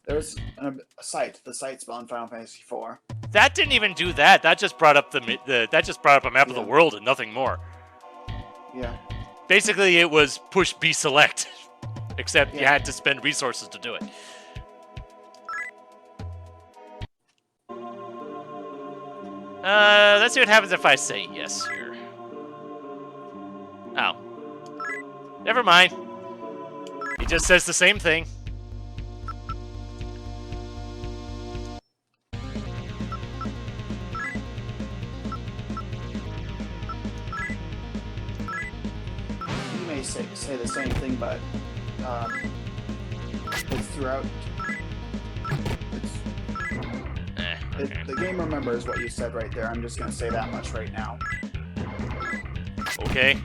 There's a sight, the sight spell in Final Fantasy IV. That didn't even do that. That just brought up that just brought up a map of the world and nothing more. Yeah. Basically, it was push B select, except you had to spend resources to do it. Let's see what happens if I say yes here. Oh. Never mind. He just says the same thing. You may say the same thing, but it's throughout. Okay. The game remembers what you said right there. I'm just going to say that much right now. Okay.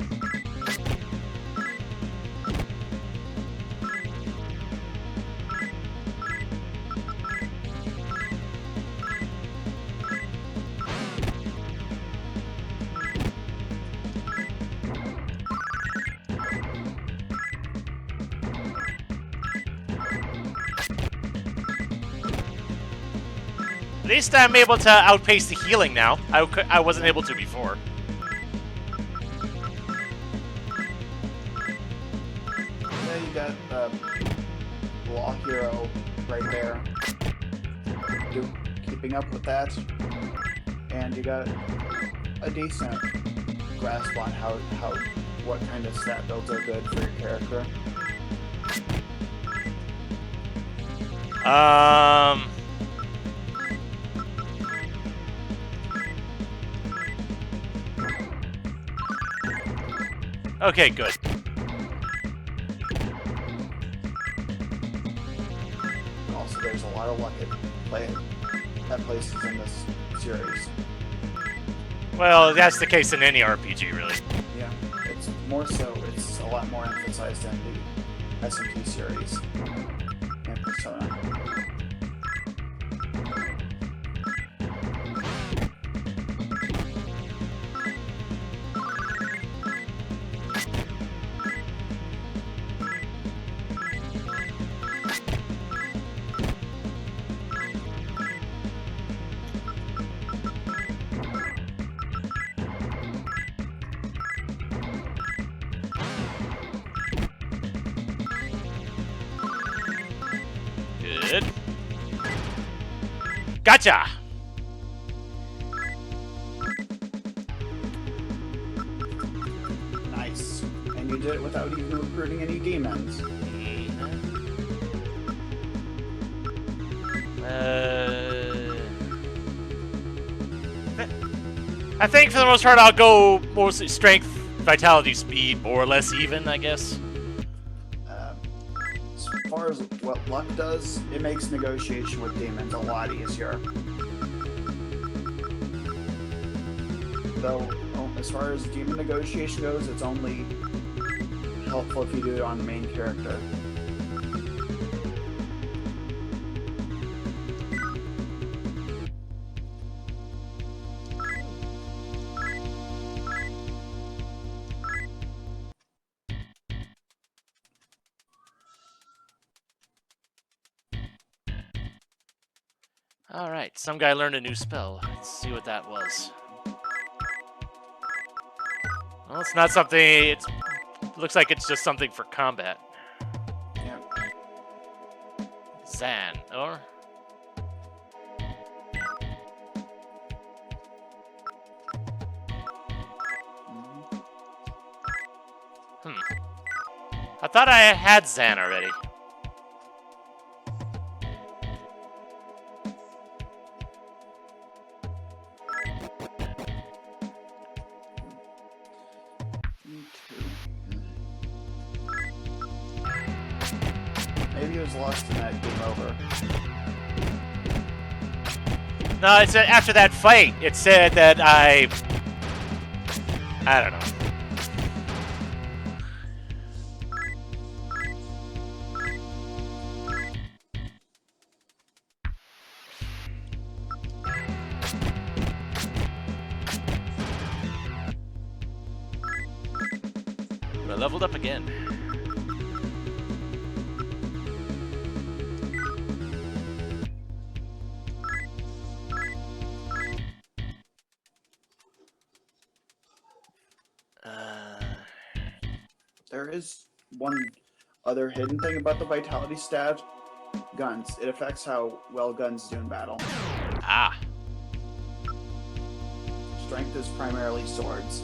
At least I'm able to outpace the healing now. I wasn't able to before. Yeah, you got Law Hero right there. You're keeping up with that. And you got a decent grasp on what kind of stat builds are good for your character. Okay, good. Also, there's a lot of luck at places in this series. Well, that's the case in any RPG, really. Yeah, it's more so. It's a lot more emphasized in the SMP series and Persona. Good. Gotcha! Nice. And you did it without even recruiting any demons. I think for the most part I'll go mostly strength, vitality, speed, more or less even, I guess. As far as what luck does, it makes negotiation with demons a lot easier. Though, as far as demon negotiation goes, it's only helpful if you do it on the main character. Alright, some guy learned a new spell. Let's see what that was. Well, it's not something... It looks like it's just something for combat. Yeah. Zan, or... I thought I had Zan already. Maybe it was lost in that game over. No, it said after that fight, it said that I don't know. I leveled up again. There is one other hidden thing about the vitality stat. Guns. It affects how well guns do in battle. Ah. Strength is primarily swords.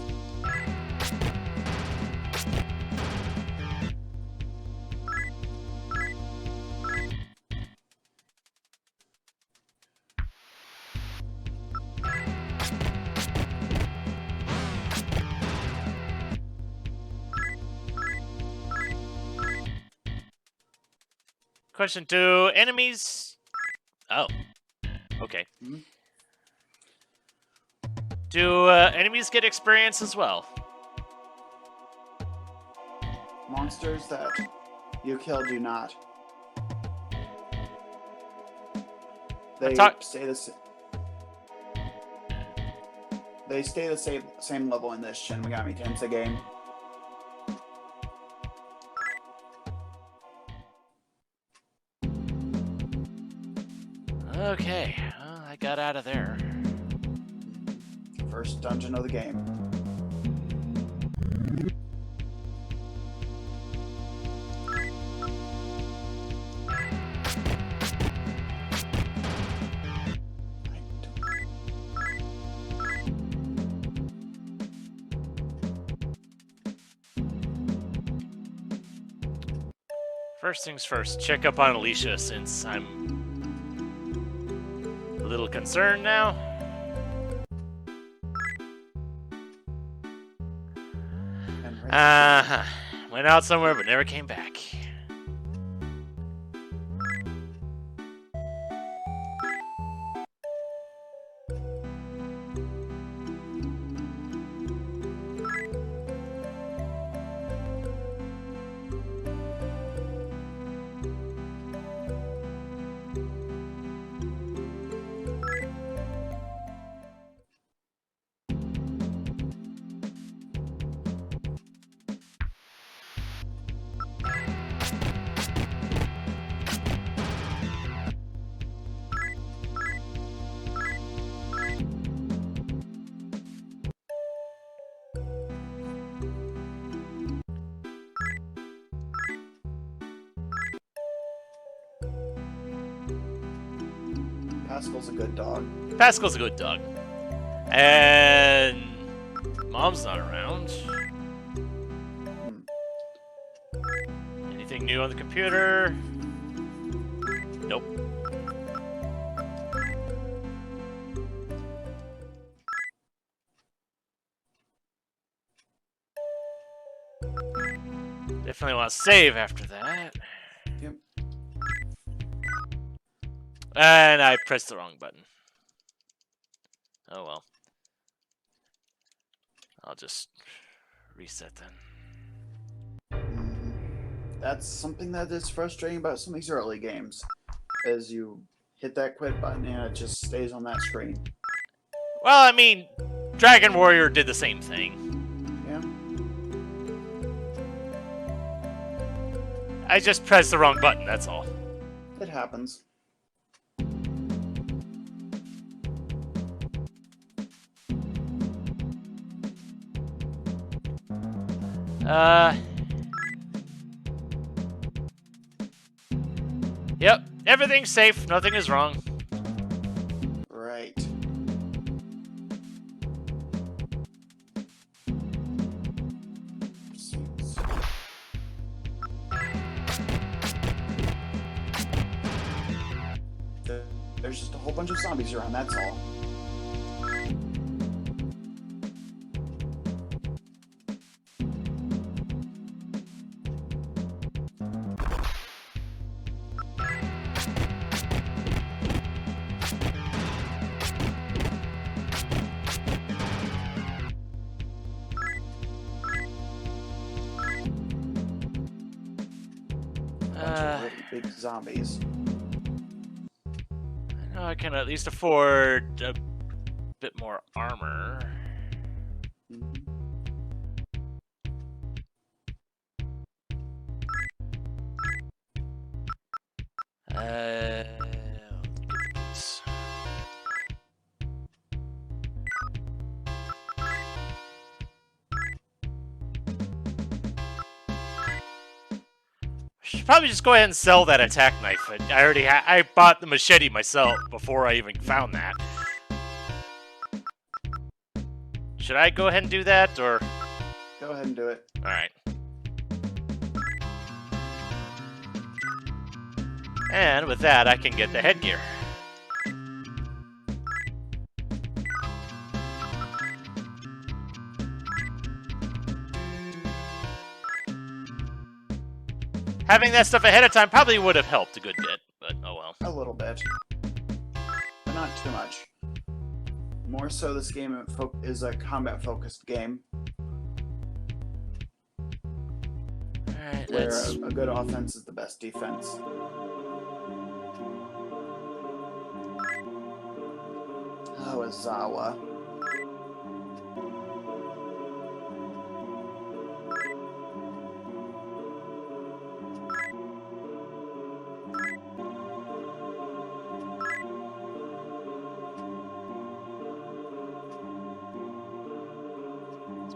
Question 2. Enemies... Oh. Okay. Hmm? Do enemies get experience as well? Monsters that you kill do not. They stay the same. They stay the same level in this Shin Megami Tensei game. Okay, well, I got out of there. First dungeon of the game. First things first, check up on Alicia since I'm a little concerned now. Went out somewhere but never came back. Pascal's a good dog. Pascal's a good dog. And Mom's not around. Anything new on the computer? Nope. Definitely want to save after that. Yep. And I pressed the wrong button. Oh well. I'll just reset then. That's something that is frustrating about some of these early games, is you hit that quit button and it just stays on that screen. Well, I mean, Dragon Warrior did the same thing. Yeah. I just pressed the wrong button, that's all. It happens. Yep, everything's safe, nothing is wrong. Right. There's just a whole bunch of zombies around, that's all. Really big zombies. I know I can at least afford a bit more armor. Should probably just go ahead and sell that attack knife. I already I bought the machete myself before I even found that. Should I go ahead and do that, or? Go ahead and do it. Alright. And with that, I can get the headgear. Having that stuff ahead of time probably would have helped a good bit, but oh well. A little bit. But not too much. More so, this game is a combat-focused game. Alright, where let's... a good offense is the best defense. Oh, Azawa.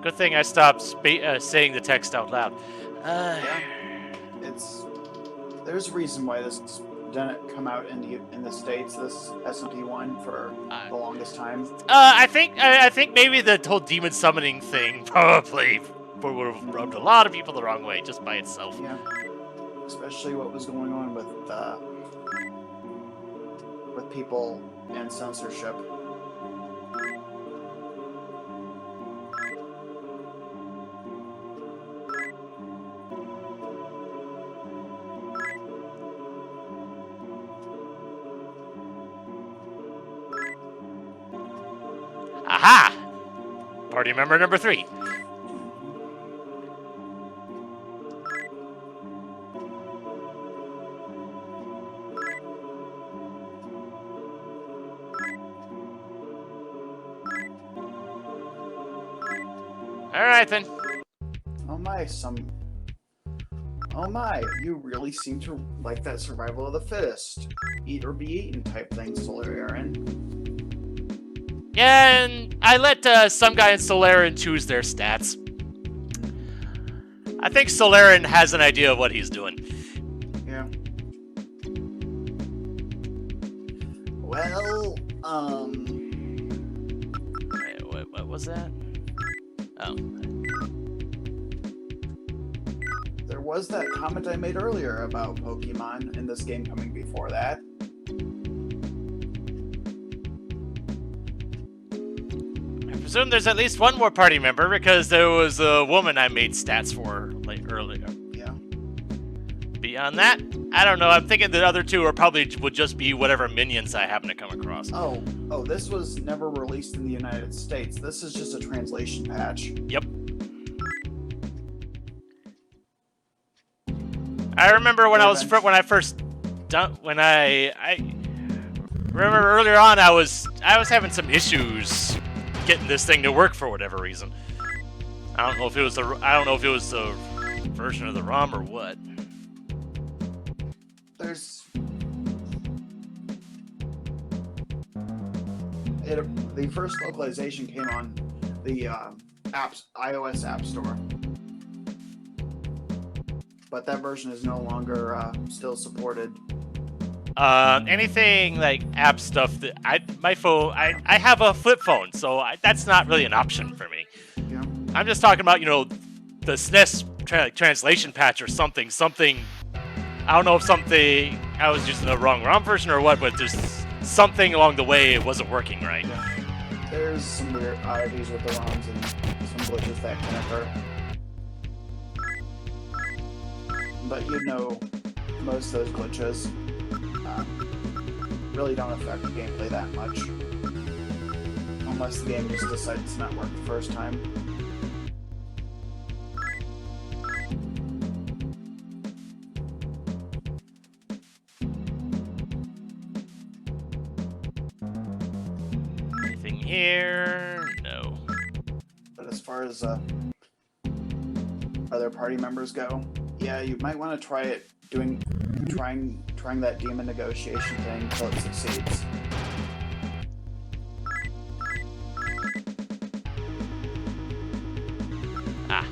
Good thing I stopped saying the text out loud. Yeah. There's a reason why this didn't come out in the States, this SMT one, for the longest time. I think maybe the whole demon summoning thing probably would have rubbed a lot of people the wrong way just by itself. Yeah. Especially what was going on with people and censorship. Aha! Party member number 3. Alright then. Oh my, you really seem to like that survival of the fittest. Eat or be eaten type thing, Solarian. Yeah, and I let some guy in Solarian choose their stats. I think Solarian has an idea of what he's doing. Yeah. Well, Wait, what was that? Oh. There was that comment I made earlier about Pokemon in this game coming before that. I presume there's at least one more party member because there was a woman I made stats for earlier. Yeah. Beyond that, I don't know. I'm thinking the other two are probably would just be whatever minions I happen to come across. Oh, this was never released in the United States. This is just a translation patch. Yep. I remember when I remember earlier on I was having some issues getting this thing to work for whatever reason. I don't know if it was the version of the ROM or what. The first localization came on the iOS App Store, but that version is no longer still supported. Anything like app stuff that I have a flip phone, so that's not really an option for me. Yeah. I'm just talking about, the SNES translation patch or something. I don't know if I was using the wrong ROM version or what, but there's something along the way it wasn't working right. Yeah. There's some weird oddities with the ROMs and some glitches that can occur. But most of those glitches really don't affect the gameplay that much. Unless the game just decides to not work the first time. Anything here? No. But as far as other party members go, yeah, you might want to try trying that demon negotiation thing until it succeeds. Ah.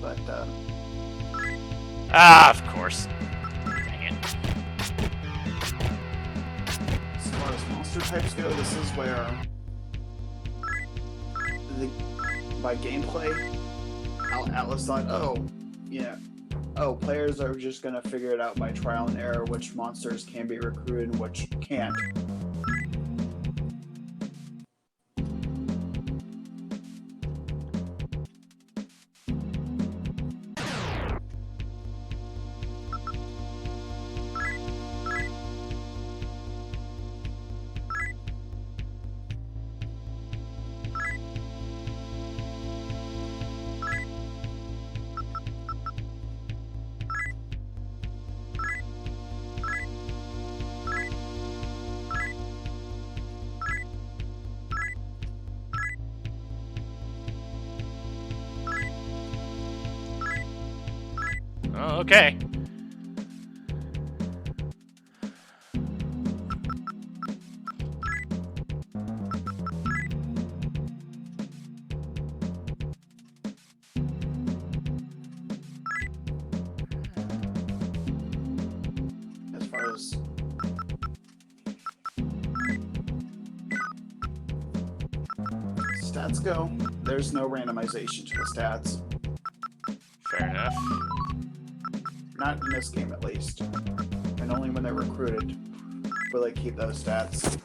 But Of course. Dang it. as far as monster types go, this is where by gameplay, Atlas thought, players are just gonna figure it out by trial and error which monsters can be recruited and which can't. Oh, okay. As far as stats go, there's no randomization to the stats. Fair enough. Not in this game, at least. And only when they're recruited will they keep those stats.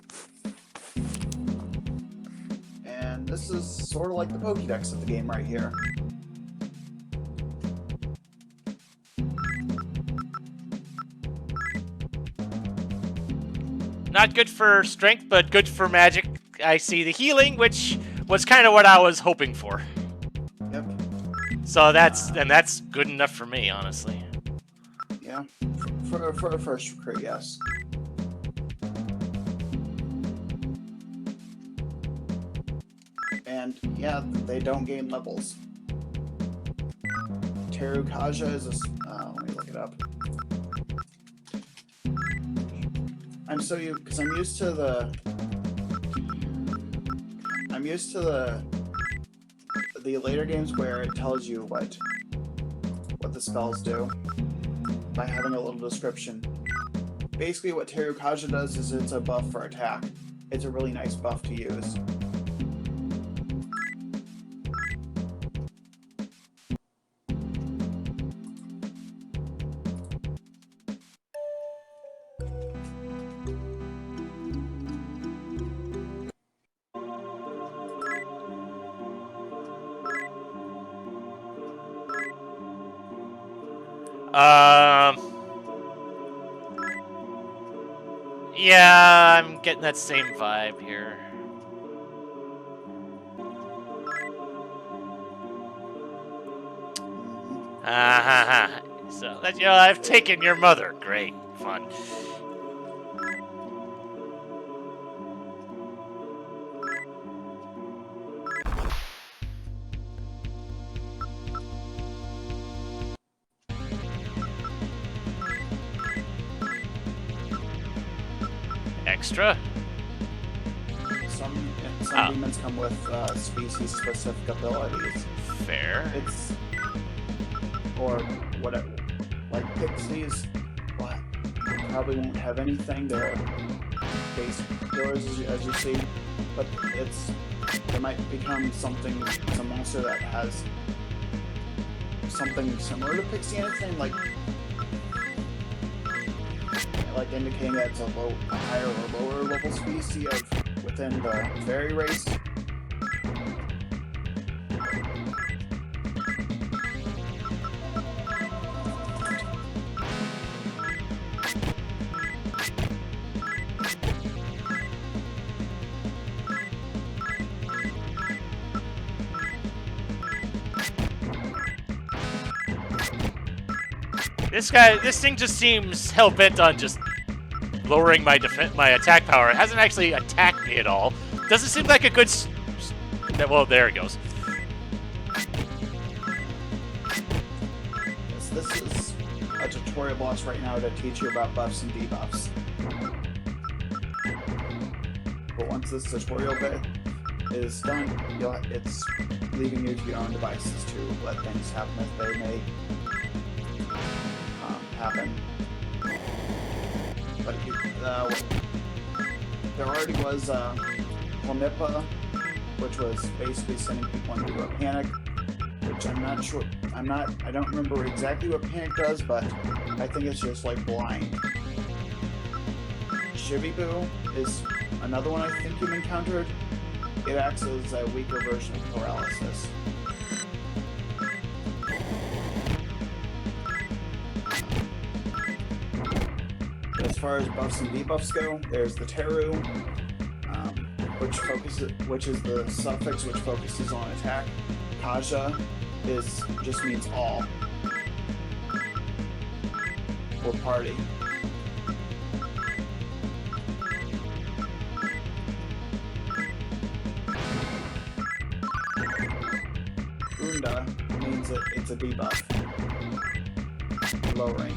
And this is sort of like the Pokédex of the game right here. Not good for strength, but good for magic. I see the healing, which was kind of what I was hoping for. Yep. So that's good enough for me, honestly. Yeah. For the first recruit, yes. And yeah, they don't gain levels. Terukaja is a. Let me look it up. I'm used to the later games where it tells you what the spells do by having a little description. Basically, what Terukaja does is it's a buff for attack. It's a really nice buff to use. Yeah, I'm getting that same vibe here. So that I've taken your mother. Great, fun. Extra. Some demons come with species-specific abilities. Fair. Or whatever. Like pixies, probably won't have anything. They're base killers, as you see, but they might become some monster that has something similar to pixie anything, like indicating that it's a higher or lower level species within the fairy race. This thing just seems hell bent on just lowering my attack power. It hasn't actually attacked me at all. Doesn't seem like a good. Well, there it goes. This is a tutorial boss right now to teach you about buffs and debuffs. But once this tutorial bit is done, it's leaving you to your own devices to let things happen as they may happen. But there already was Planipa, which was basically sending people into a panic, which I'm not sure. I don't remember exactly what panic does, but I think it's just like blind. Shibibu is another one I think you've encountered. It acts as a weaker version of paralysis. As far as buffs and debuffs go, there's the Teru, which is the suffix which focuses on attack. Kaja just means all or party. Unda means it's a debuff, lowering.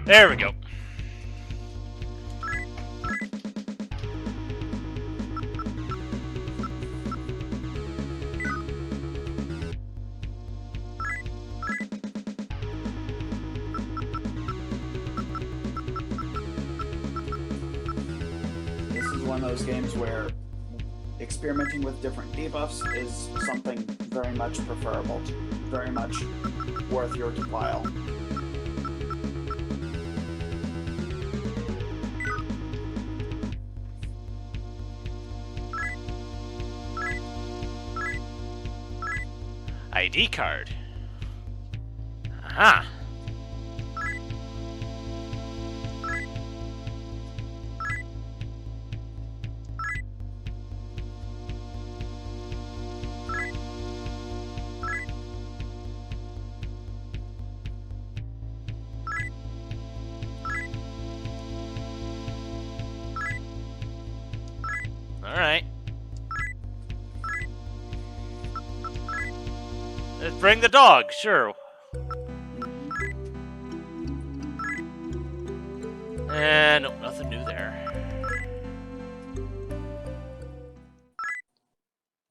There we go. This is one of those games where experimenting with different debuffs is something very much preferable, very much worth your while. ID card. Aha. All right. Let's bring the dog, sure. And nothing new there.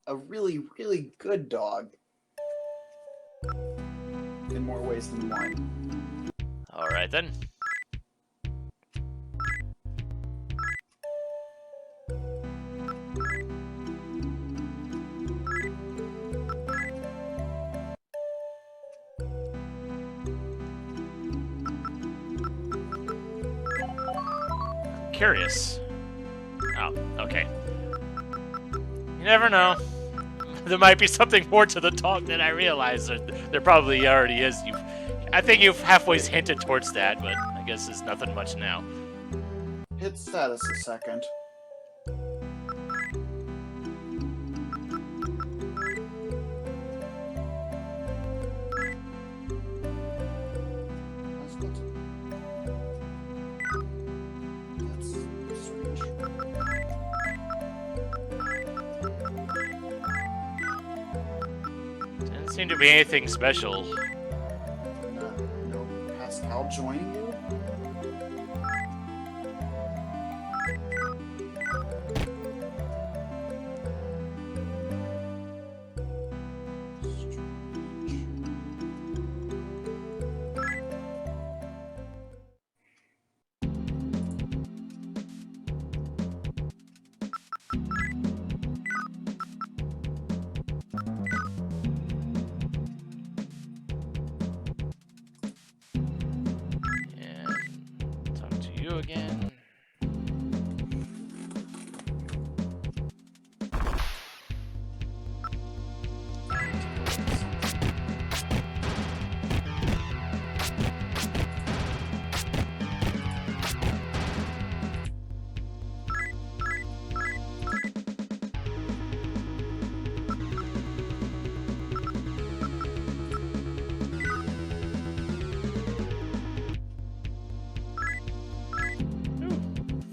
A really, really good dog. In more ways than one. All right then. Curious. Oh, okay. You never know. There might be something more to the talk than I realized. There probably already is. I think you've halfway hinted towards that, but I guess there's nothing much now. Hit status a second. Didn't seem to be anything special. No Pascal joining you? Again.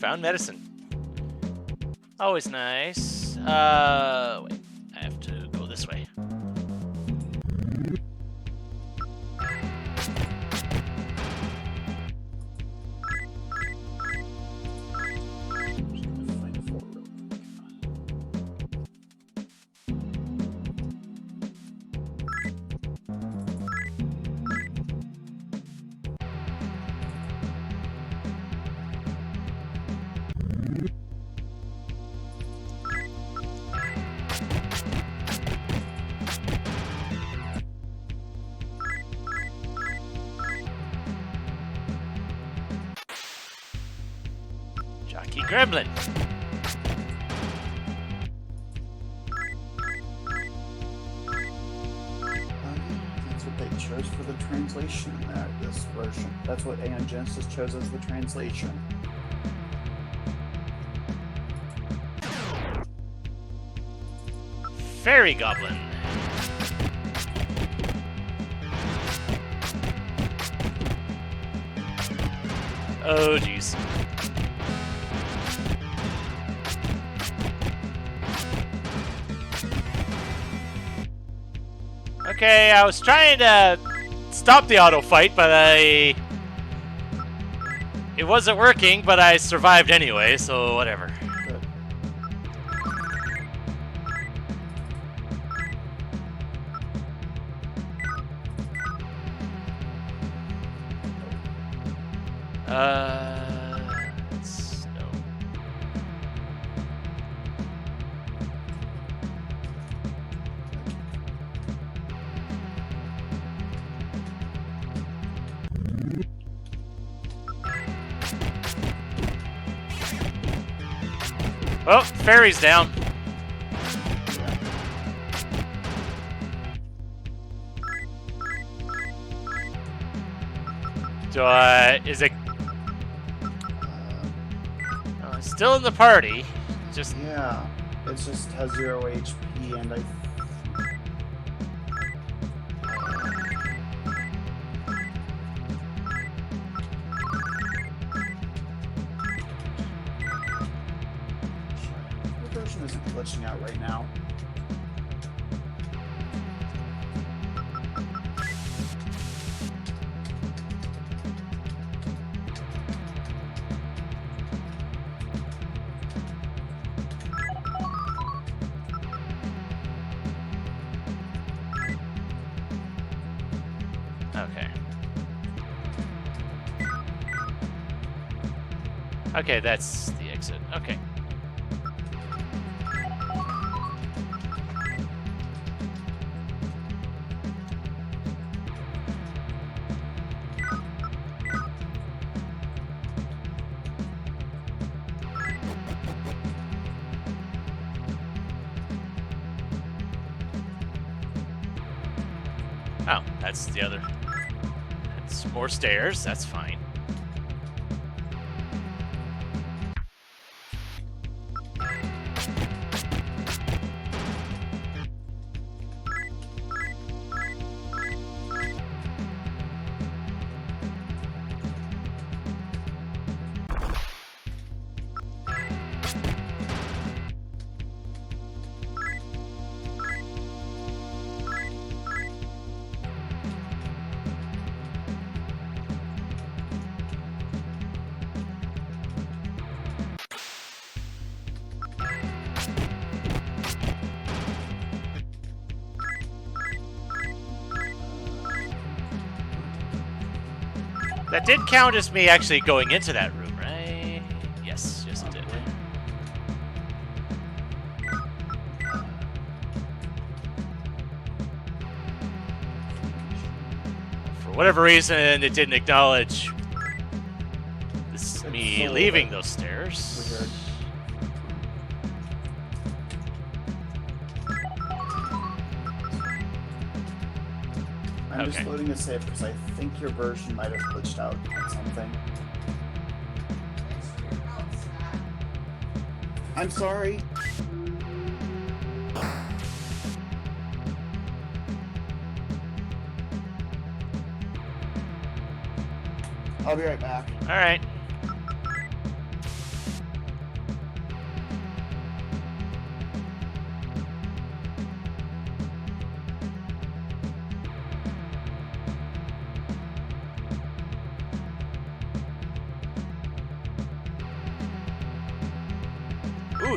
found medicine. Always nice. Wait. I have to go this way. Jockey Gremlin. That's what they chose for the translation in this version. That's what Aeon Genesis chose as the translation. Fairy Goblin. Oh, jeez. Okay, I was trying to stop the auto fight, but it wasn't working, but I survived anyway, so whatever. Good. No. Oh, fairy's down. Is it still in the party? Just Yeah, it just has 0 HP, and I. The version isn't glitching out right now. okay. Okay, that's the exit. Okay. Oh, that's the other. That's more stairs. That's fine. That did count as me actually going into that room, right? Yes, yes it did. For whatever reason, it didn't acknowledge this me leaving those stairs. Weird. I'm just loading a save because I think your version might have glitched out on something. I'm sorry. I'll be right back. All right.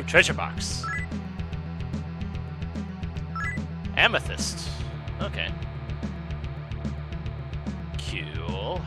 Ooh, treasure box. Amethyst. Okay. Cool.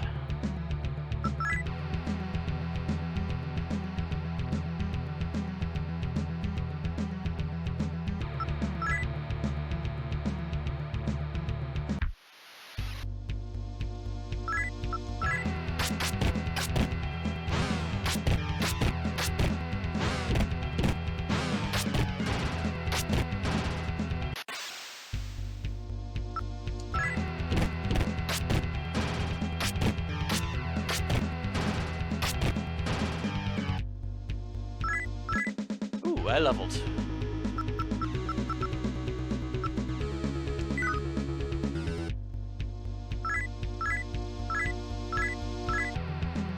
Ooh, I leveled.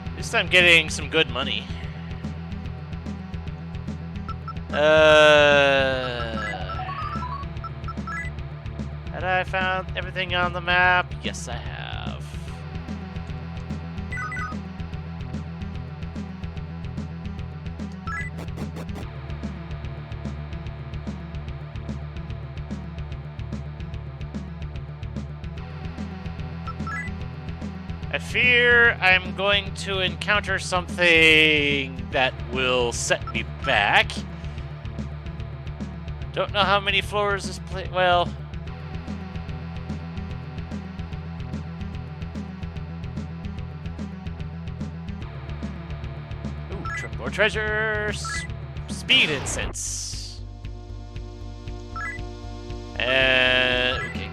At least I'm getting some good money. Had I found everything on the map? Yes, I have. I fear I'm going to encounter something that will set me back. Don't know how many floors this place. Well, ooh, more treasures. Speed incense. Okay.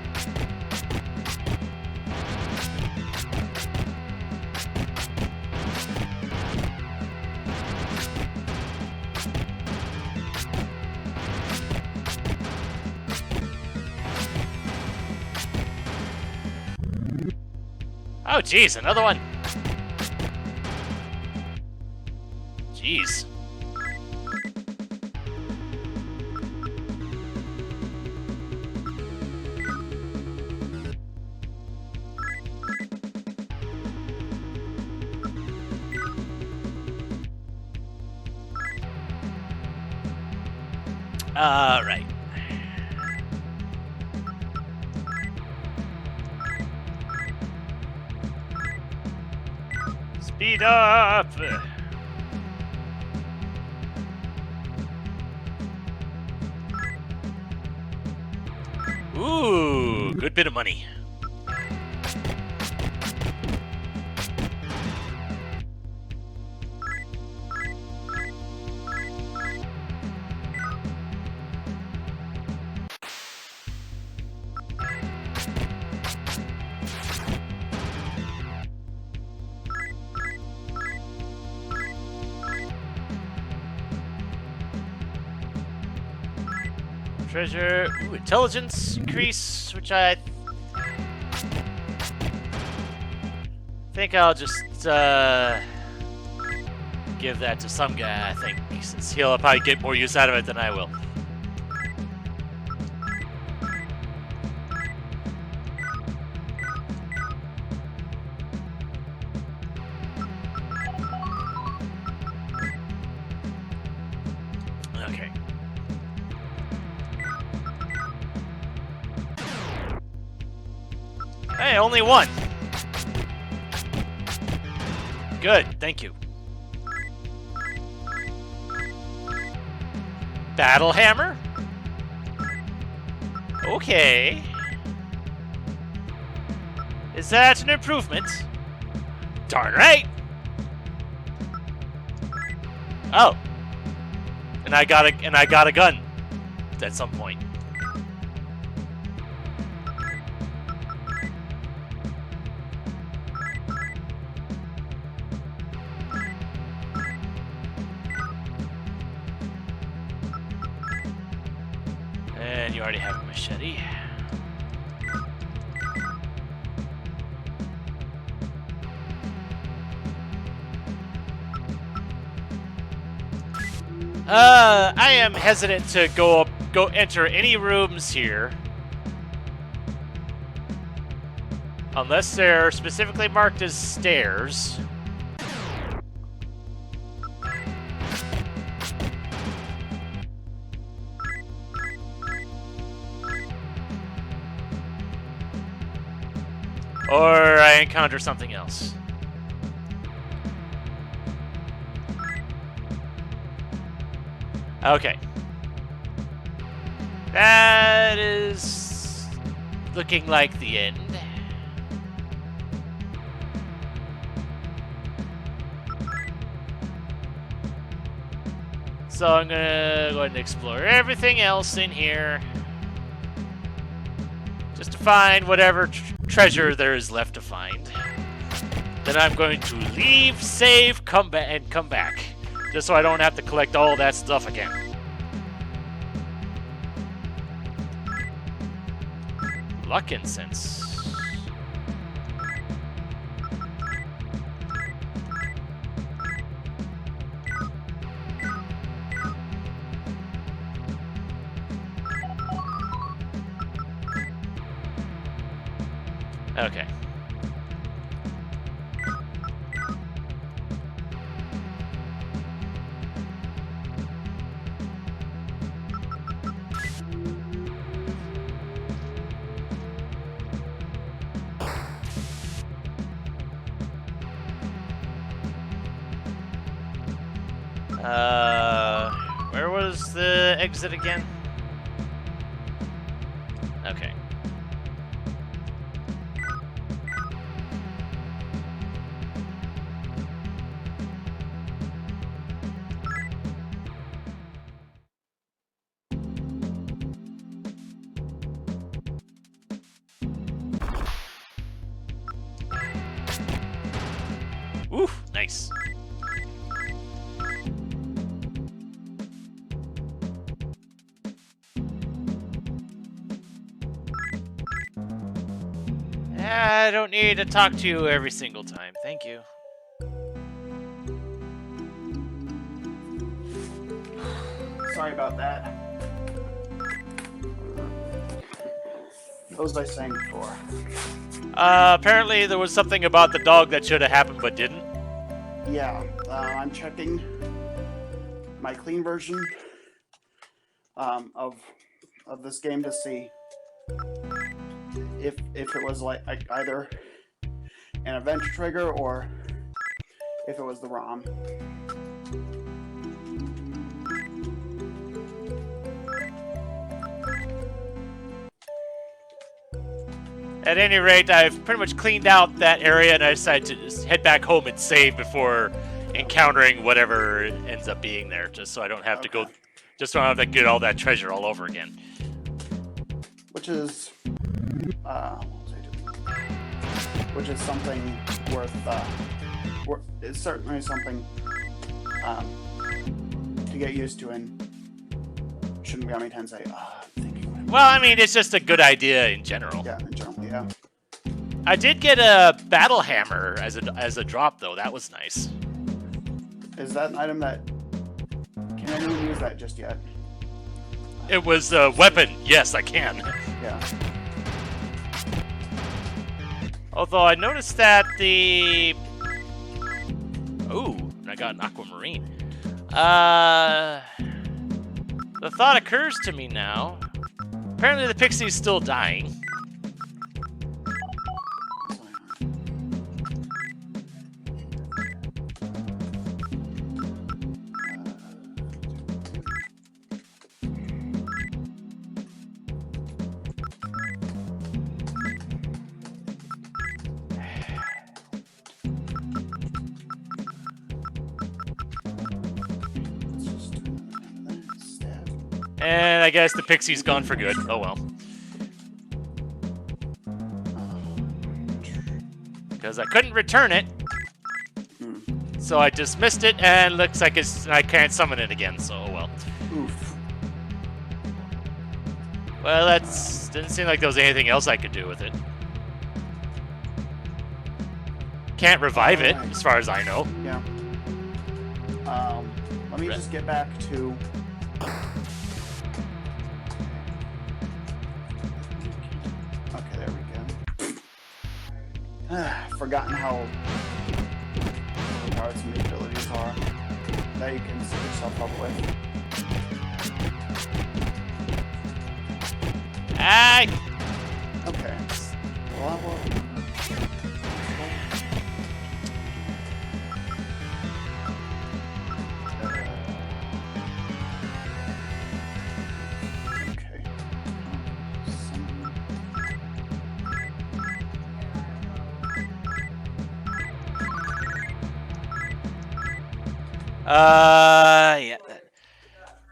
Oh, jeez, another one. Jeez. Right. Speed up! Ooh, good bit of money. Treasure. Ooh, intelligence increase, which I think I'll just give that to some guy, I think, since he'll probably get more use out of it than I will. Okay. Hey, only one. Good, thank you. Battle hammer? Okay. Is that an improvement? Darn right. Oh. And I got a gun at some point. And you already have a machete. I am hesitant to go enter any rooms here. Unless they're specifically marked as stairs. Or I encounter something else. Okay. That is looking like the end. So I'm gonna go ahead and explore everything else in here. Just to find whatever treasure there is left to find. Then I'm going to leave, save, come back. Just so I don't have to collect all that stuff again. Luck incense. Okay. Where was the exit again? Okay. Ooh, nice. I don't need to talk to you every single time. Thank you. Sorry about that. What was I saying before? Apparently there was something about the dog that should have happened but didn't. Yeah, I'm checking my clean version of this game to see if it was like either an event trigger or if it was the ROM. At any rate, I've pretty much cleaned out that area, and I decided to just head back home and save before encountering whatever ends up being there, just so I don't have to go, just so I don't have to get all that treasure all over again. Which is, which is something worth. It's certainly something to get used to in Shin Megami Tensei. Well, I mean, it's just a good idea in general. Yeah, in general, yeah. I did get a battle hammer as a drop, though. That was nice. Is that an item that... Can anyone use that just yet? It was a weapon. Yes, I can. Yeah. Although I noticed that the... Ooh, I got an aquamarine. The thought occurs to me now. Apparently the pixie's still dying. And I guess the pixie's gone for good. Oh well. Because I couldn't return it. So I dismissed it, and looks like I can't summon it again, so oh well. Oof. Well, didn't seem like there was anything else I could do with it. Can't revive it, as far as I know. Yeah. Let me just get back to... Okay, there we go. Forgotten how hard some of the abilities are that you can set yourself up with. Okay. Well, Yeah.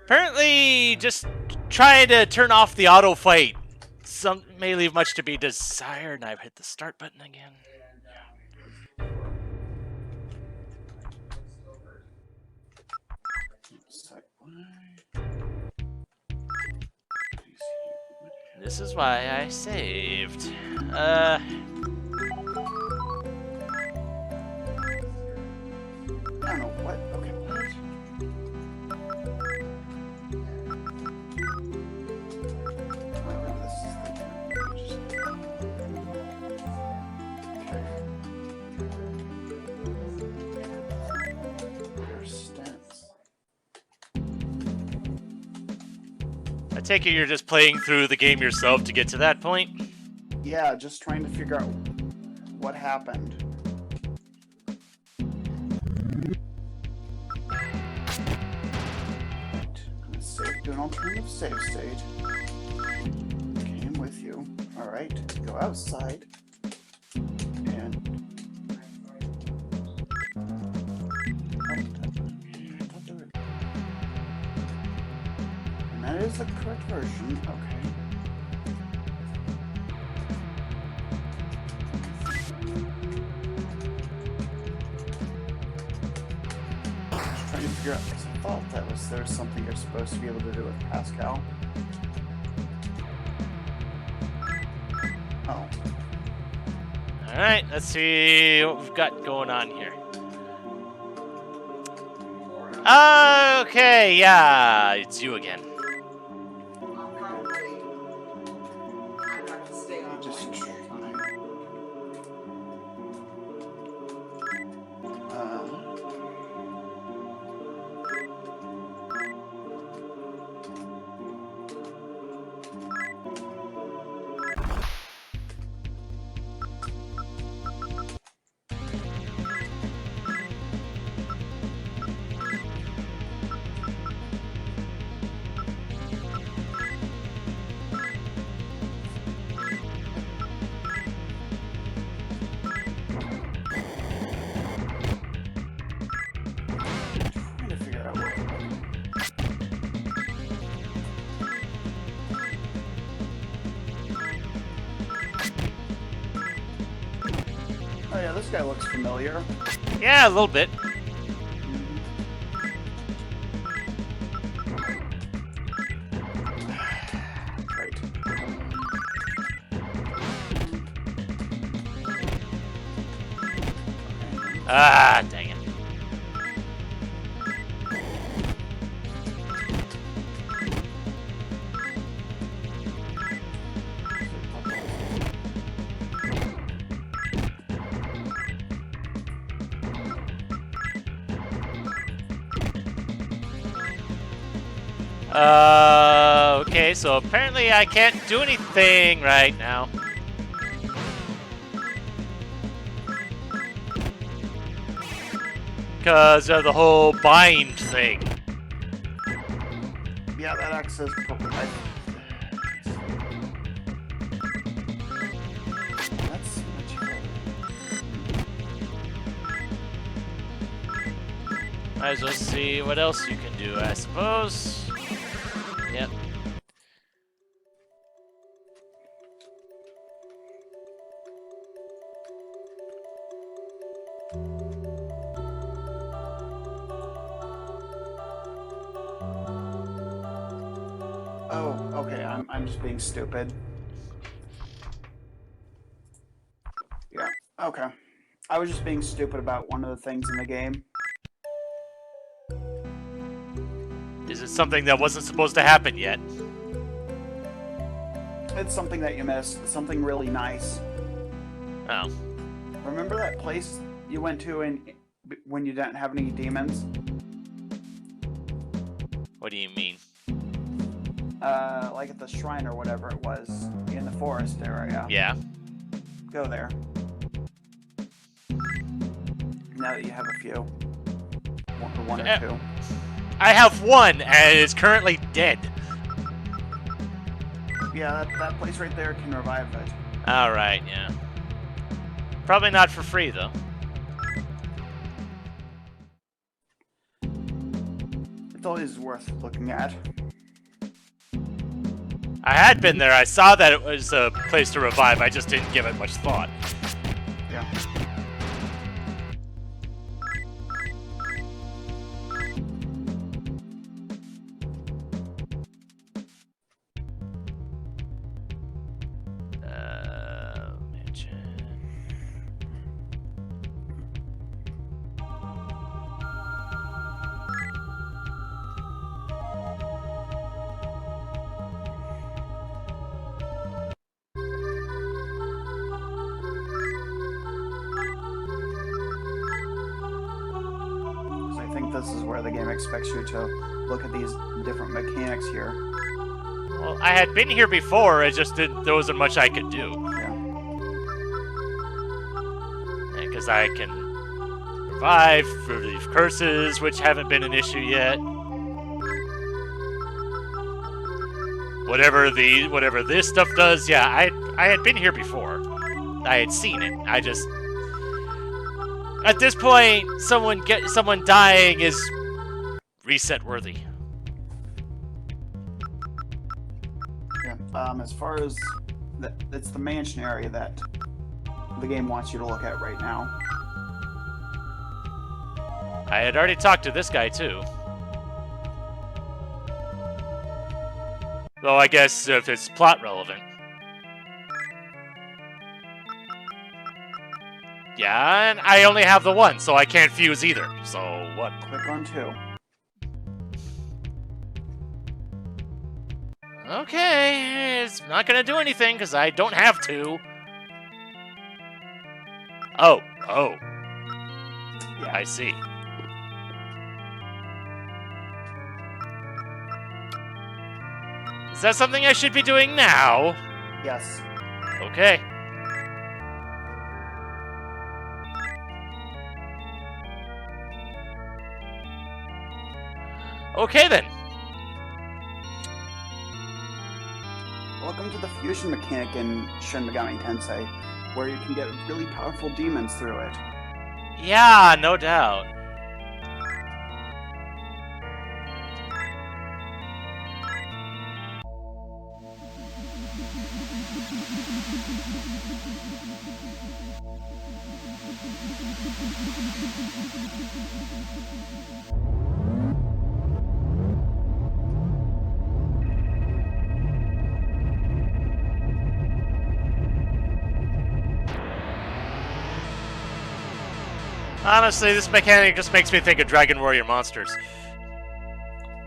Apparently, just try to turn off the auto fight. Some may leave much to be desired, and I've hit the start button again. This is why I saved. I don't know what. Okay, what? Oh, this is the okay. There's stats. I take it you're just playing through the game yourself to get to that point? Yeah, just trying to figure out what happened. Do an alternative save state. Okay, I'm with you. Alright, go outside. And... And that is the correct version. Okay. Trying to figure out, because I thought there's something you're supposed to be able to do with Pascal. Oh. Alright, let's see what we've got going on here. Okay, yeah, it's you again. Just trying. Oh yeah, this guy looks familiar. Yeah, a little bit. Right. Ah, dang it. Okay, so apparently I can't do anything right now. Because of the whole bind thing. Yeah, that access. That's much better. Might as well see what else you can do, I suppose. Yep. Oh, okay. I'm just being stupid. Yeah. Okay. I was just being stupid about one of the things in the game. Is it something that wasn't supposed to happen yet? It's something that you missed. Something really nice. Oh. Remember that place you went to when you didn't have any demons? What do you mean? Like at the shrine or whatever it was in the forest area. Yeah. Go there. Now that you have a few. One or two. I have one, and it's currently dead. Yeah, that place right there can revive it. Alright, yeah. Probably not for free, though. It's always worth looking at. I had been there. I saw that it was a place to revive. I just didn't give it much thought. Yeah. Mansion. So I think this is where the game expects you to look at these different mechanics here. Well, I had been here before. It just didn't. There wasn't much I could do. Yeah. Because I can revive, relieve curses, which haven't been an issue yet. Whatever this stuff does, yeah, I had been here before. I had seen it. I just at this point, someone dying is reset worthy. Yeah. As far as it's the mansion area that the game wants you to look at right now. I had already talked to this guy too. Though I guess if it's plot relevant. Yeah, and I only have the one, so I can't fuse either. So what? Click on 2. Okay, it's not gonna do anything because I don't have to. Oh, Yeah. I see. Is that something I should be doing now? Yes. Okay. Okay then. Welcome to the fusion mechanic in Shin Megami Tensei, where you can get really powerful demons through it. Yeah, no doubt. Honestly, this mechanic just makes me think of Dragon Warrior Monsters.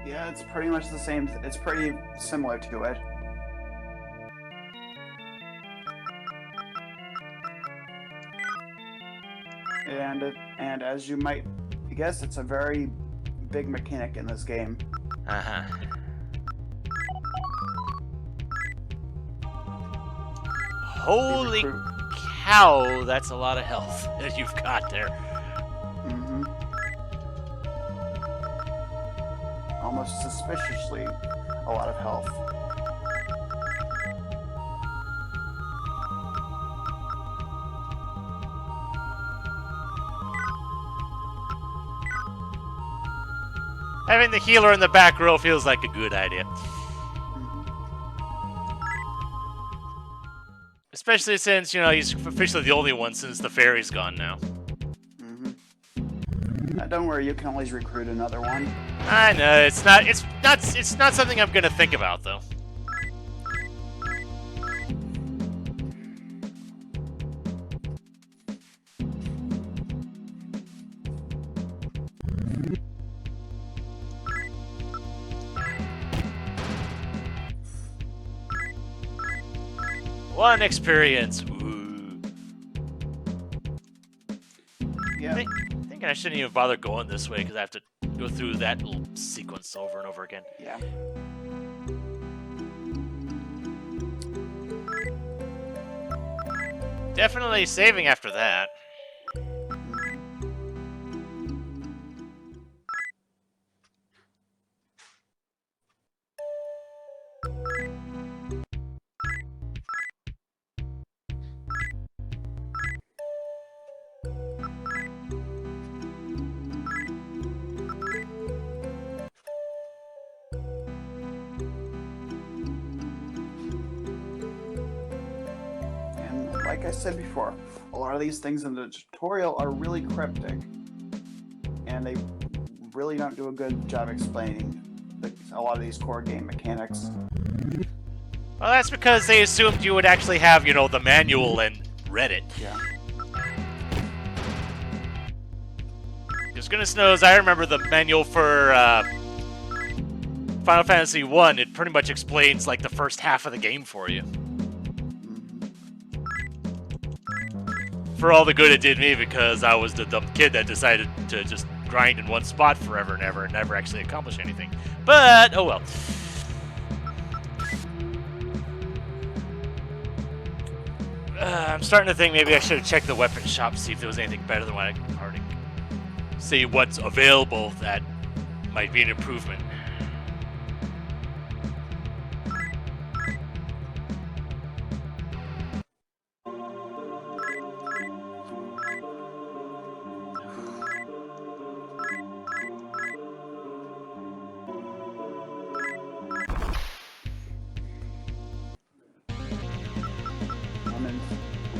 Yeah, it's pretty much the same. It's pretty similar to it. And as you might guess, it's a very big mechanic in this game. Uh-huh. Holy cow, that's a lot of health that you've got there. Mm-hmm. Almost suspiciously a lot of health. Having the healer in the back row feels like a good idea. Especially since, you know, he's officially the only one since the fairy's gone now. Don't worry, you can always recruit another one. I know, it's not something I'm gonna think about though. One experience. Ooh. Yeah. I think I shouldn't even bother going this way because I have to go through that little sequence over and over again. Yeah. Definitely saving after that. like I said before, a lot of these things in the tutorial are really cryptic, and they really don't do a good job explaining a lot of these core game mechanics. Well, that's because they assumed you would actually have, you know, the manual and read it. Yeah. Because goodness knows, I remember the manual for Final Fantasy 1. It pretty much explains, like, the first half of the game for you. For all the good it did me, because I was the dumb kid that decided to just grind in one spot forever and ever and never actually accomplish anything. But, oh well. I'm starting to think maybe I should have checked the weapon shop to see if there was anything better than what I already see what's available that might be an improvement.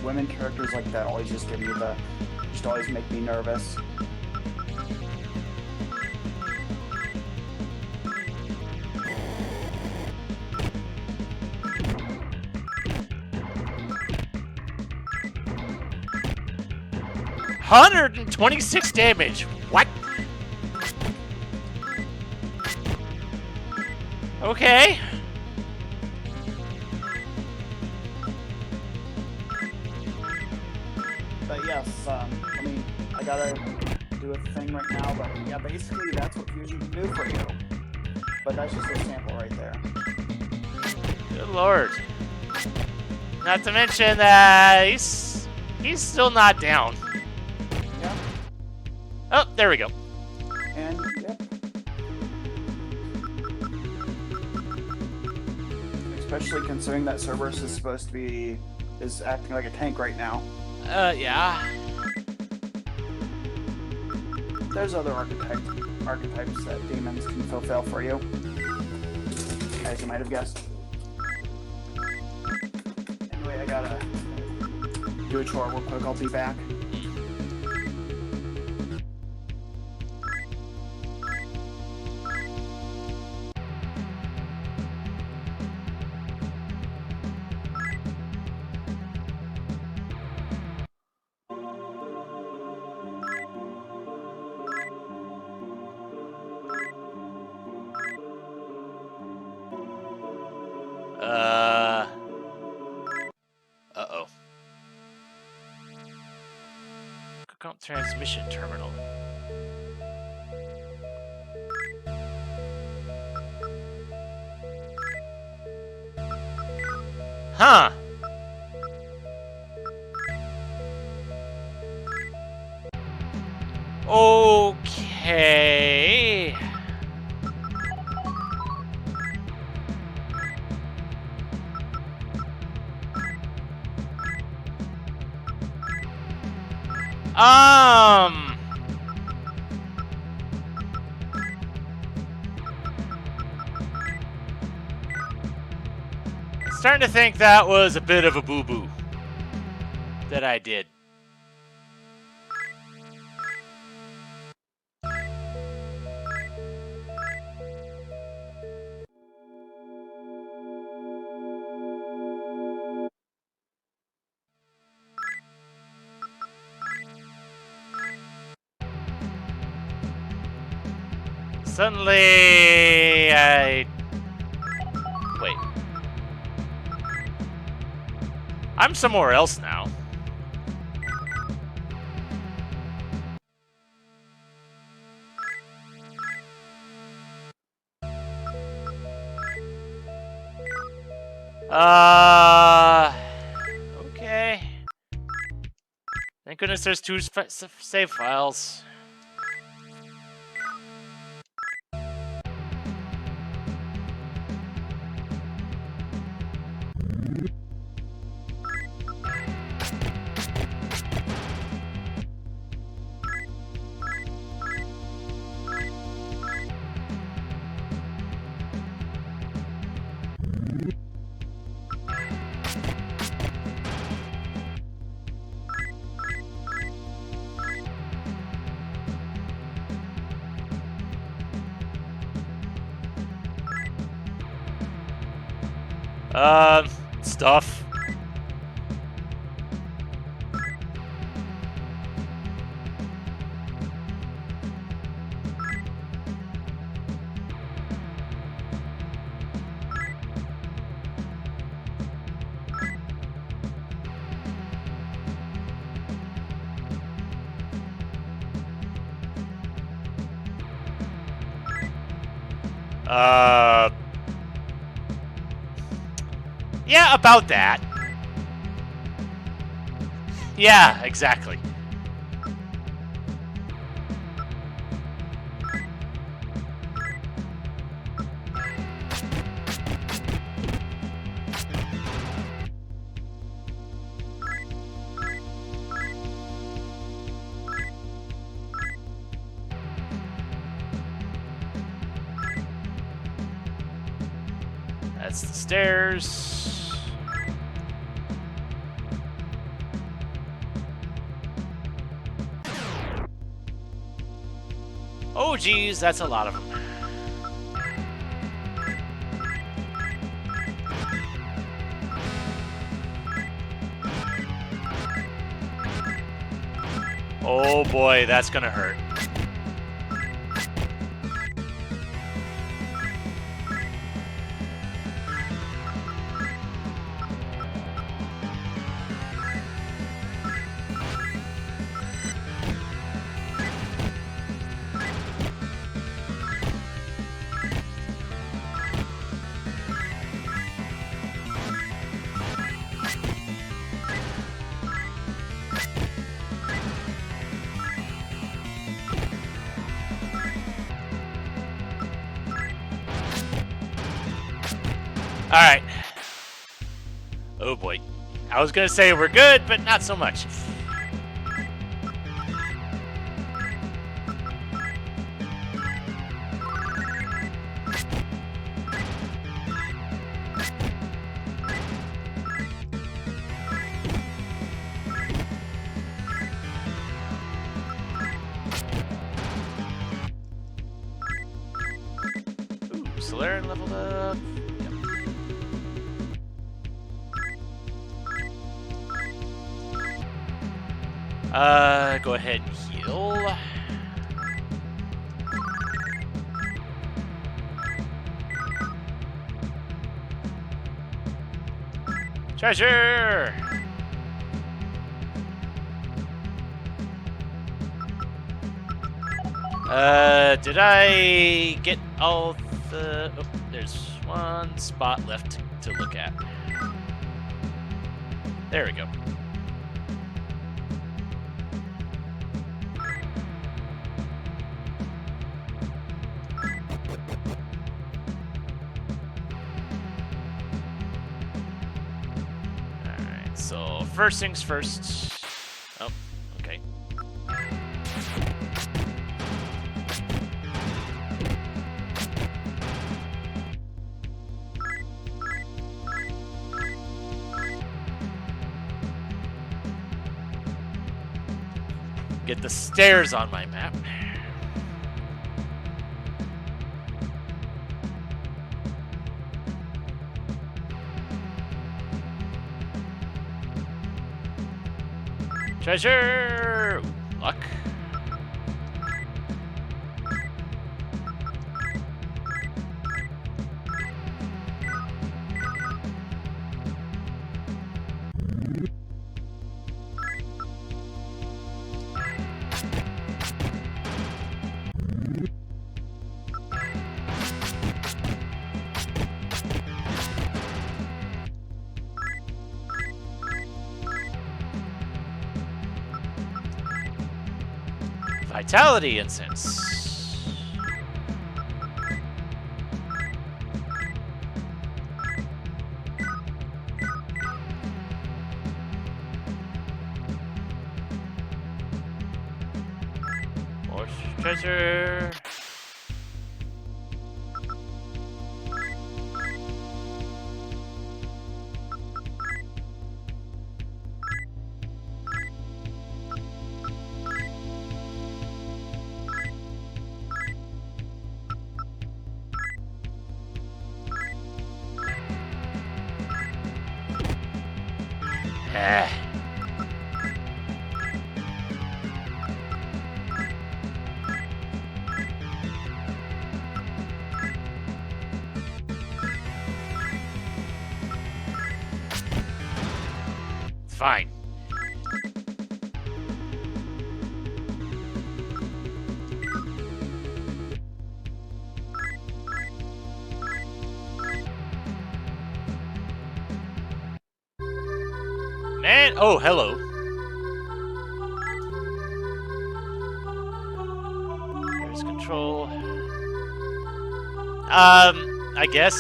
Women characters like that always just give me just always make me nervous. $126 damage. What? Okay. But yes, I mean, I gotta do a thing right now, but yeah, basically that's what Fusion can do for you. But that's just a sample right there. Good lord. Not to mention that he's still not down. Yeah. Oh, there we go. And, yep. Especially considering that Cerberus is supposed to be, is acting like a tank right now. Yeah. There's other archetypes that demons can fulfill for you, as you might have guessed. Anyway, I gotta do a chore real quick. I'll be back. Uh-oh. Account transmission terminal. Huh. Okay. Starting to think that was a bit of a boo-boo that I did. Suddenly, wait. I'm somewhere else now. Okay. Thank goodness there's two save files. Stuff. Yeah, about that. Yeah, exactly. That's the stairs. Oh, geez, that's a lot of them. Oh boy, that's gonna hurt. Alright. Oh boy. I was gonna say we're good, but not so much. Ooh, Solarian leveled up. Go ahead and heal. Treasure! Did I get all the... Oh, there's one spot left to look at. There we go. Alright, so first things first. Oh, okay. Get the stairs on my map. Treasure! Ooh, luck. Vitality incense. More treasure. Eh. It's fine. Man, oh, hello. There's control. I guess.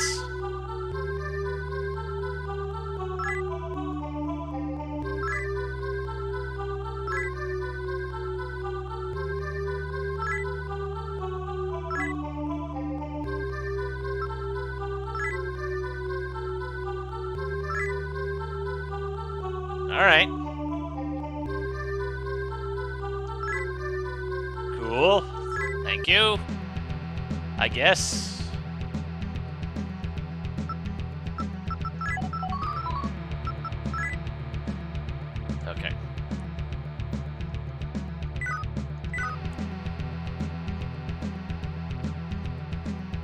All right. Cool. Thank you. I guess. Okay.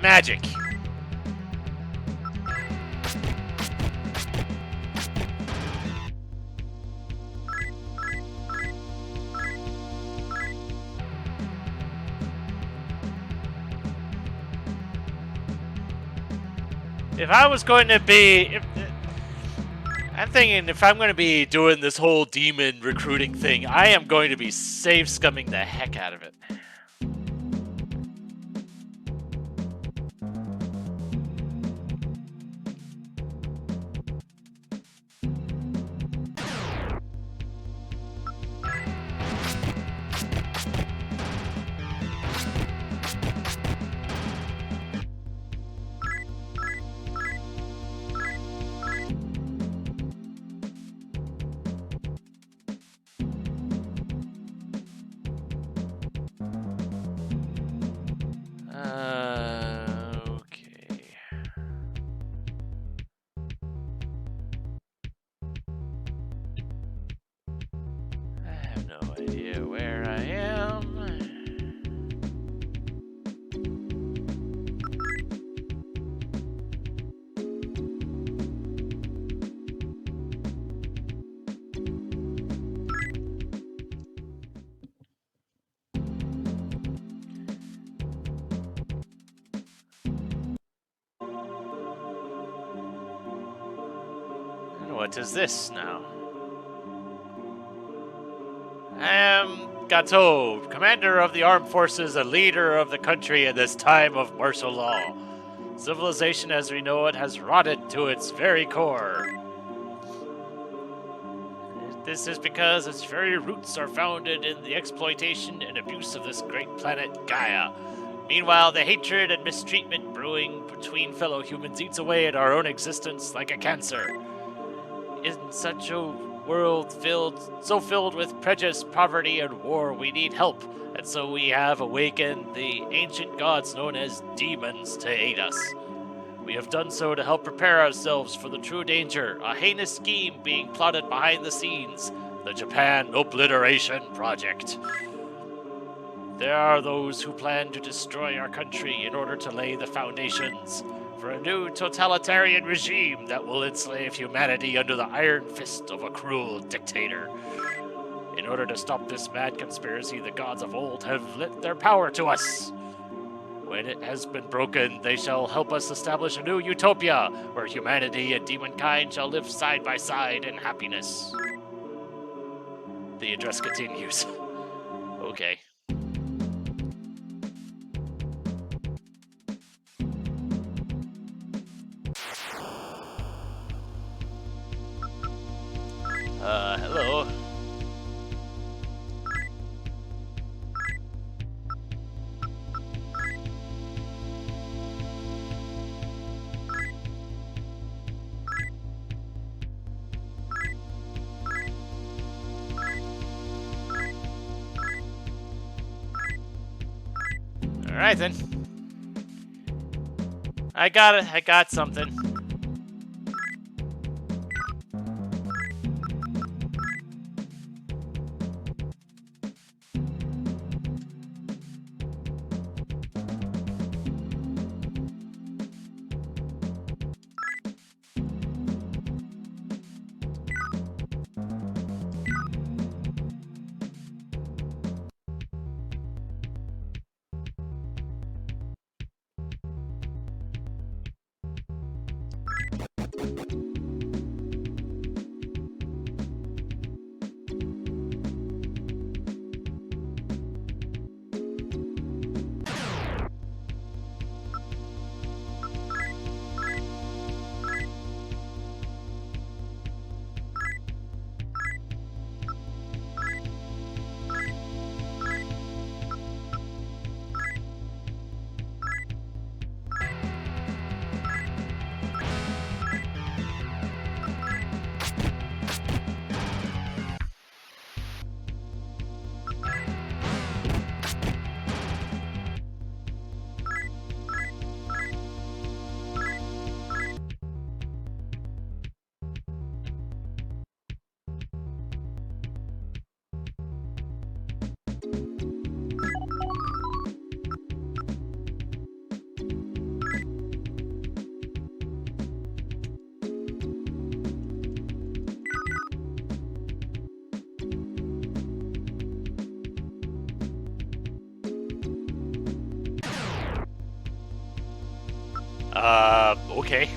Magic. If I was going to be... I'm thinking if I'm going to be doing this whole demon recruiting thing, I am going to be save scumming the heck out of it. Okay. I have no idea where I am. And what is this now? I am Gato, commander of the armed forces, a leader of the country in this time of martial law. Civilization as we know it has rotted to its very core. This is because its very roots are founded in the exploitation and abuse of this great planet Gaia. Meanwhile, the hatred and mistreatment brewing between fellow humans eats away at our own existence like a cancer. In such a world so filled with prejudice, poverty, and war, we need help, and so we have awakened the ancient gods known as demons to aid us. We have done so to help prepare ourselves for the true danger, a heinous scheme being plotted behind the scenes, the Japan Obliteration Project. There are those who plan to destroy our country in order to lay the foundations for a new totalitarian regime that will enslave humanity under the iron fist of a cruel dictator. In order to stop this mad conspiracy, the gods of old have lent their power to us. When it has been broken, they shall help us establish a new utopia where humanity and demonkind shall live side by side in happiness. The address continues. Okay. Hello. Alright then. I got it. I got something. Okay.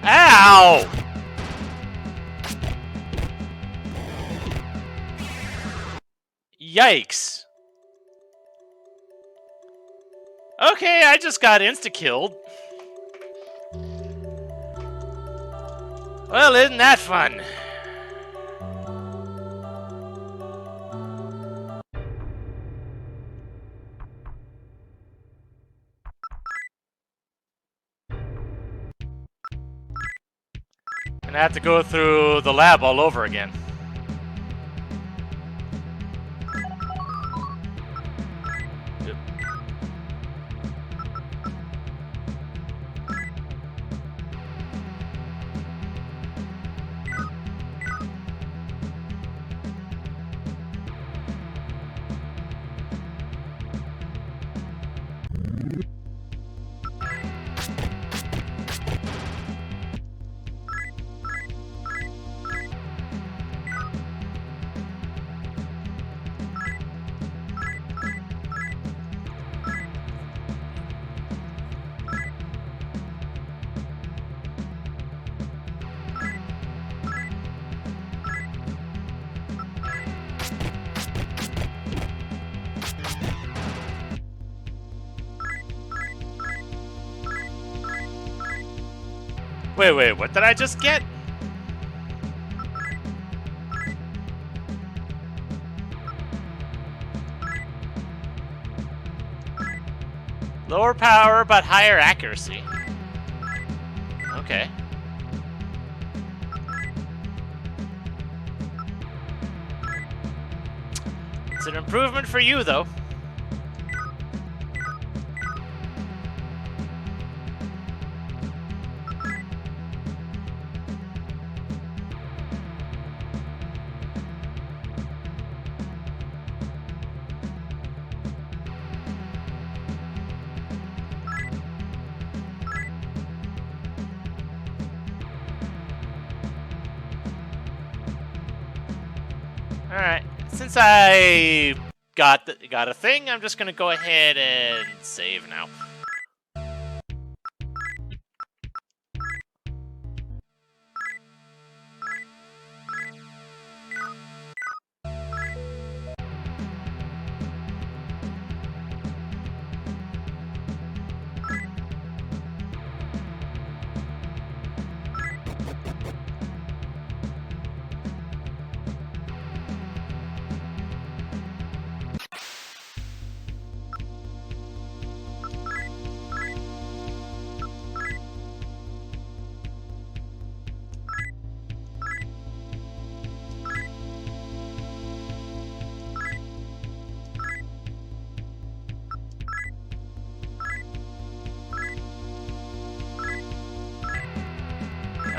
Ow! Yikes. Okay, I just got insta-killed. Well, isn't that fun? And I have to go through the lab all over again. Yep. Wait, what did I just get? Lower power, but higher accuracy. Okay. It's an improvement for you, though. Alright, since I got a thing, I'm just gonna go ahead and save now.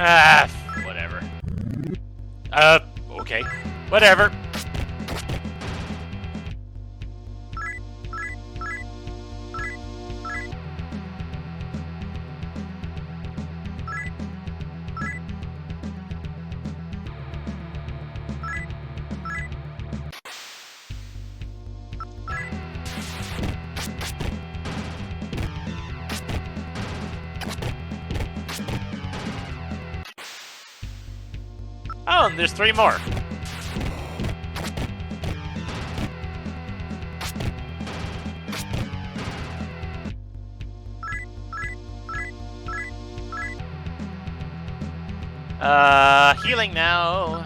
Ah, whatever. Okay. Whatever. Oh, and there's 3 more. Healing now.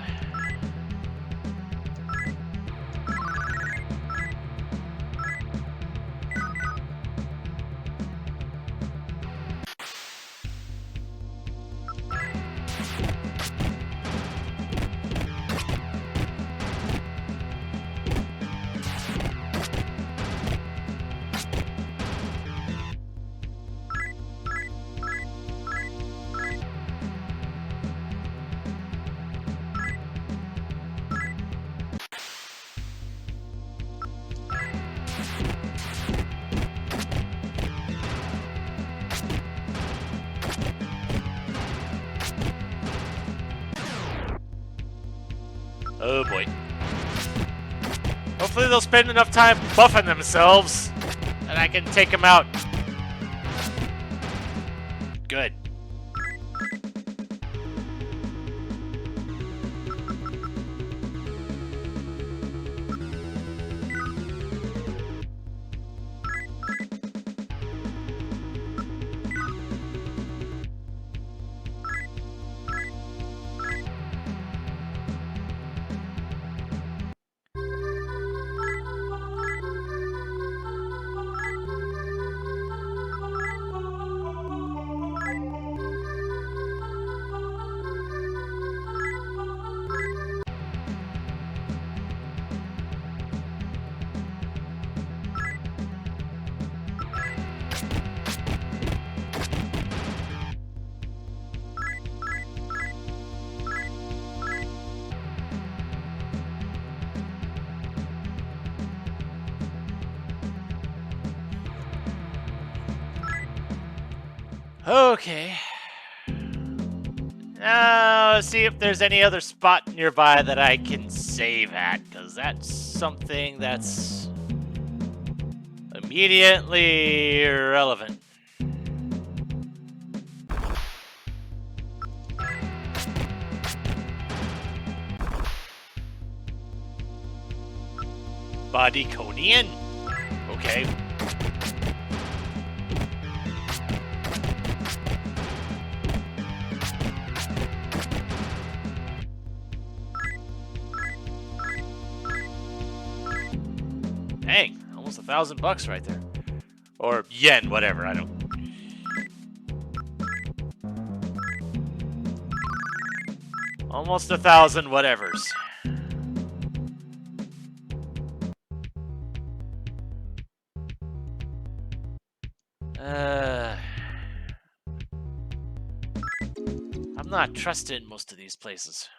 Oh boy. hopefully they'll spend enough time buffing themselves and I can take them out. Good. Okay. Now, let's see if there's any other spot nearby that I can save at, because that's something that's immediately irrelevant. Bodyconian? Okay. Dang, almost $1,000 right there. Or yen, whatever, I don't. Almost 1,000 whatevers. I'm not trusted in most of these places.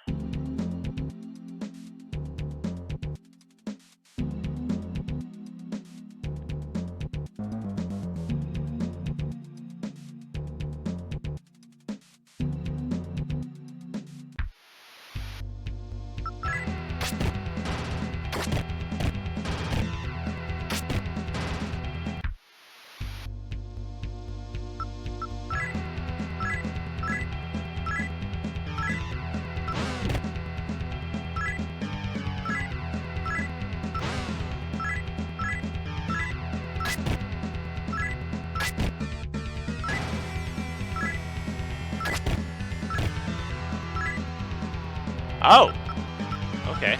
Oh, okay.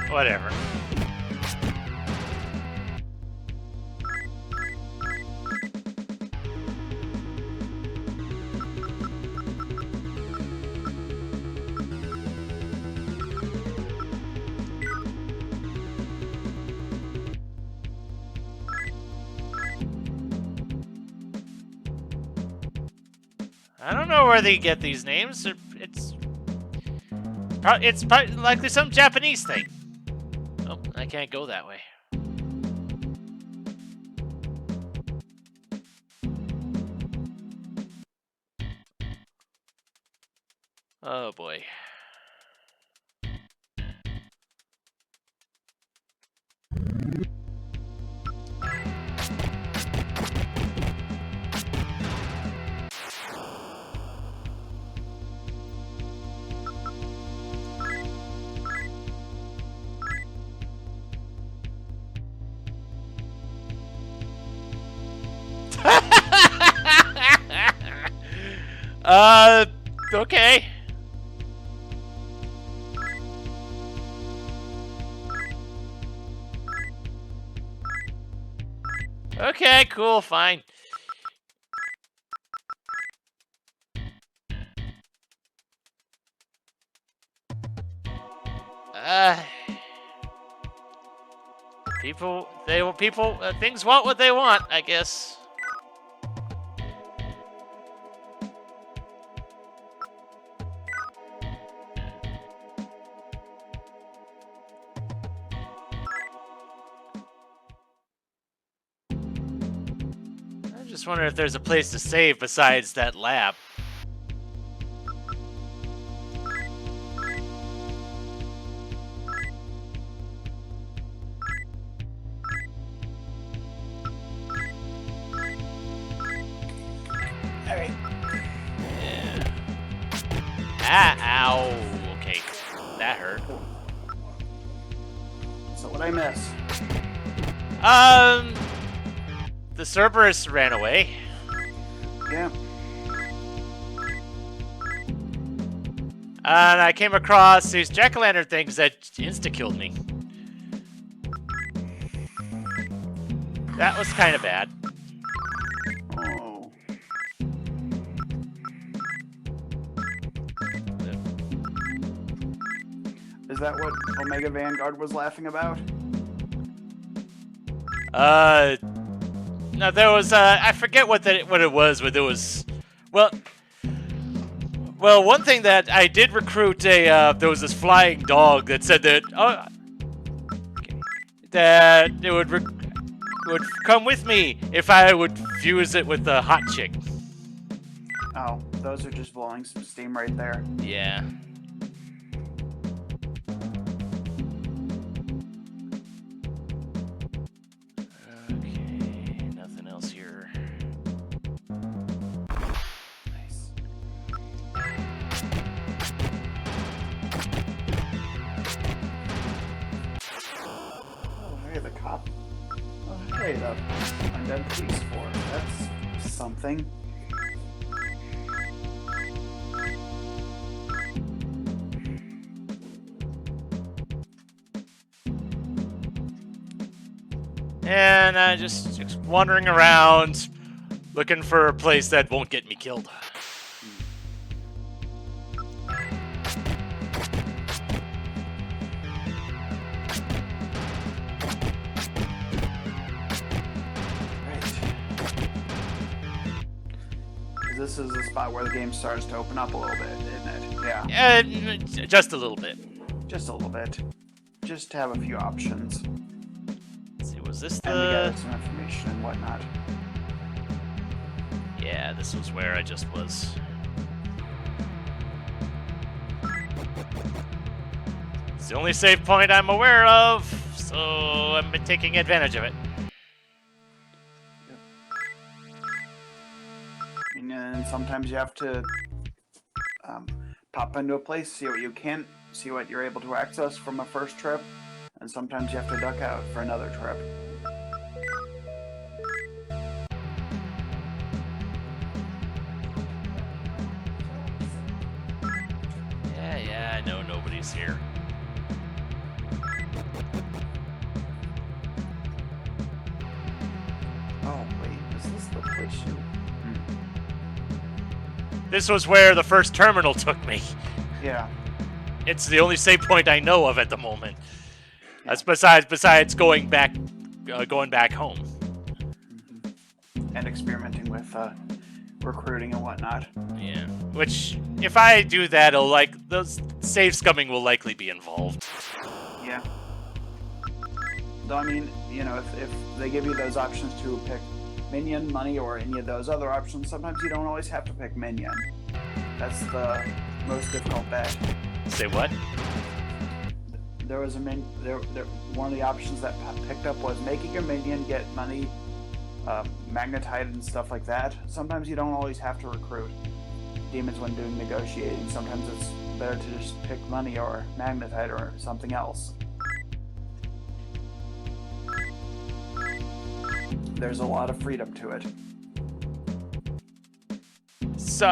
Whatever. I don't know where they get these names. It's probably likely some Japanese thing. Oh, I can't go that way. Oh boy. Okay. Okay, cool, fine. things want what they want, I guess. I just wonder if there's a place to save besides that lab. Alright. Yeah. Ah, ow. Okay, that hurt. So what I miss? The Cerberus ran away. Yeah. And I came across these jack-o'-lantern things that insta-killed me. That was kind of bad. Oh. Is that what Omega Vanguard was laughing about? No, there was, I forget what it was, but there was, well, one thing that I did recruit there was this flying dog that said that, that it would come with me if I would fuse it with the hot chick. Oh, those are just blowing some steam right there. Yeah. Okay, nothing else here. Nice. Oh, hey, the cop. Oh, hey, the undead police force. That's something. And just wandering around, looking for a place that won't get me killed. This is the spot where the game starts to open up a little bit, isn't it? Yeah. Just a little bit. Just a little bit. Just to have a few options. Let's see, was this And to the... gather some information and whatnot. Yeah, this was where I just was. It's the only save point I'm aware of, so I'm taking advantage of it. And sometimes you have to pop into a place, see what you can't, see what you're able to access from a first trip, and sometimes you have to duck out for another trip. Yeah, I know nobody's here. Oh, wait, is this the place you... This was where the first terminal took me. Yeah. It's the only save point I know of at the moment. That's besides going back home. Mm-hmm. And experimenting with recruiting and whatnot. Yeah. Which, if I do that, those save scumming will likely be involved. Yeah. Though, I mean, you know, if they give you those options to pick minion, money, or any of those other options, sometimes you don't always have to pick minion. That's the most difficult bet. Say what? There was one of the options that picked up was making a minion, get money, magnetite and stuff like that. Sometimes you don't always have to recruit demons when doing negotiating. Sometimes it's better to just pick money or magnetite or something else. There's a lot of freedom to it. So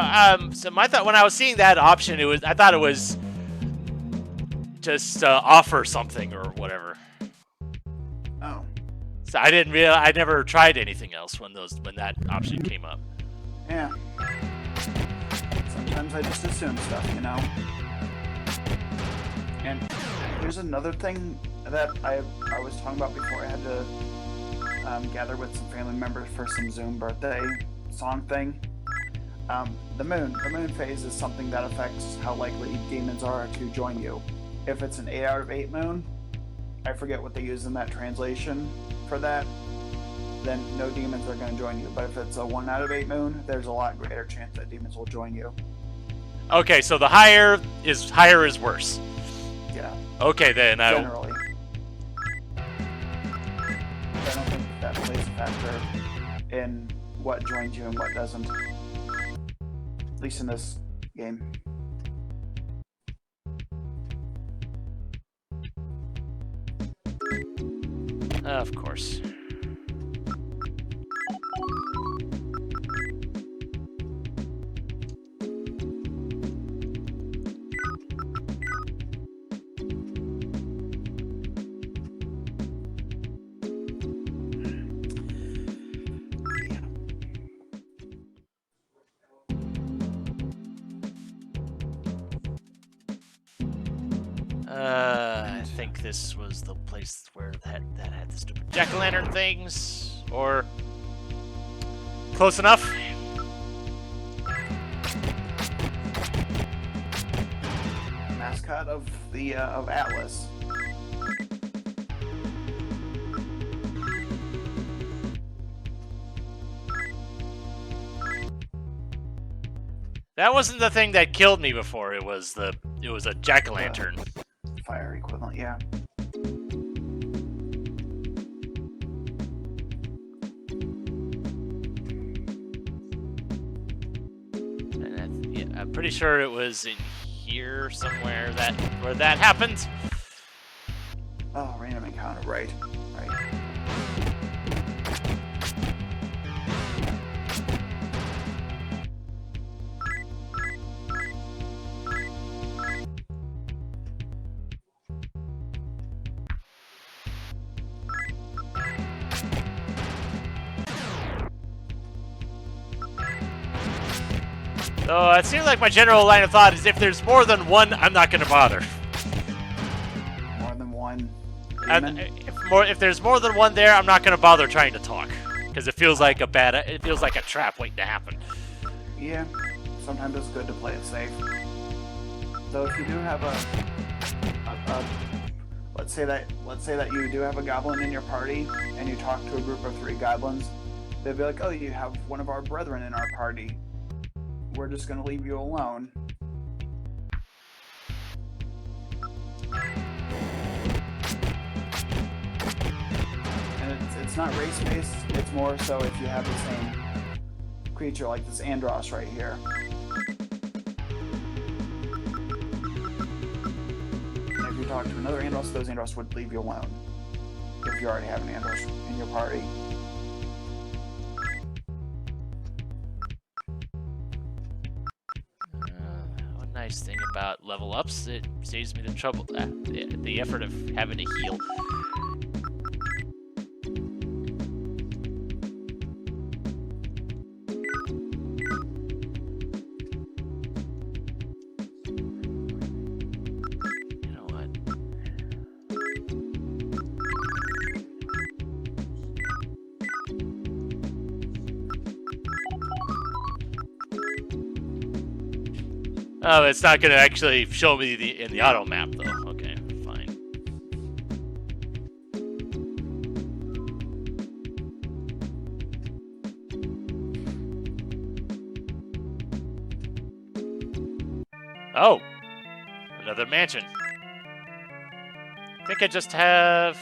my thought when I was seeing that option, I thought it was just offer something or whatever. Oh. So I never tried anything else when that option came up. Yeah. Sometimes I just assume stuff, you know? And here's another thing that that I was talking about before. I had to gather with some family members for some Zoom birthday song thing. The moon phase is something that affects how likely demons are to join you. If it's an 8 out of 8 moon, I forget what they use in that translation for that, then no demons are going to join you. But if it's a 1 out of 8 moon, there's a lot greater chance that demons will join you. Okay, so the higher is worse. Yeah. Okay, then. Generally. I don't think that plays a factor in what joins you and what doesn't. At least in this game. Of course. I think this was the place where that had the stupid jack-o'-lantern things, or close enough. Mascot of the of Atlas. That wasn't the thing that killed me before. It was a jack-o'-lantern. Fire equivalent, yeah. And yeah, I'm pretty sure it was in here somewhere where that happened. Oh, random encounter, right. So it seems like my general line of thought is if there's more than one, I'm not going to bother. More than one. And if there's more than one there, I'm not going to bother trying to talk because it feels like a trap waiting to happen. Yeah, sometimes it's good to play it safe. So if you do have let's say that you do have a goblin in your party and you talk to a group of 3 goblins, they'll be like, "Oh, you have one of our brethren in our party. We're just going to leave you alone." And it's not race-based, it's more so if you have the same creature like this Andros right here. And if you talk to another Andros, those Andros would leave you alone if you already have an Andros in your party. One nice thing about level ups, it saves me the trouble, the effort of having to heal. Oh, it's not going to actually show me in the auto map, though. Okay, fine. Oh, another mansion. I think I just have.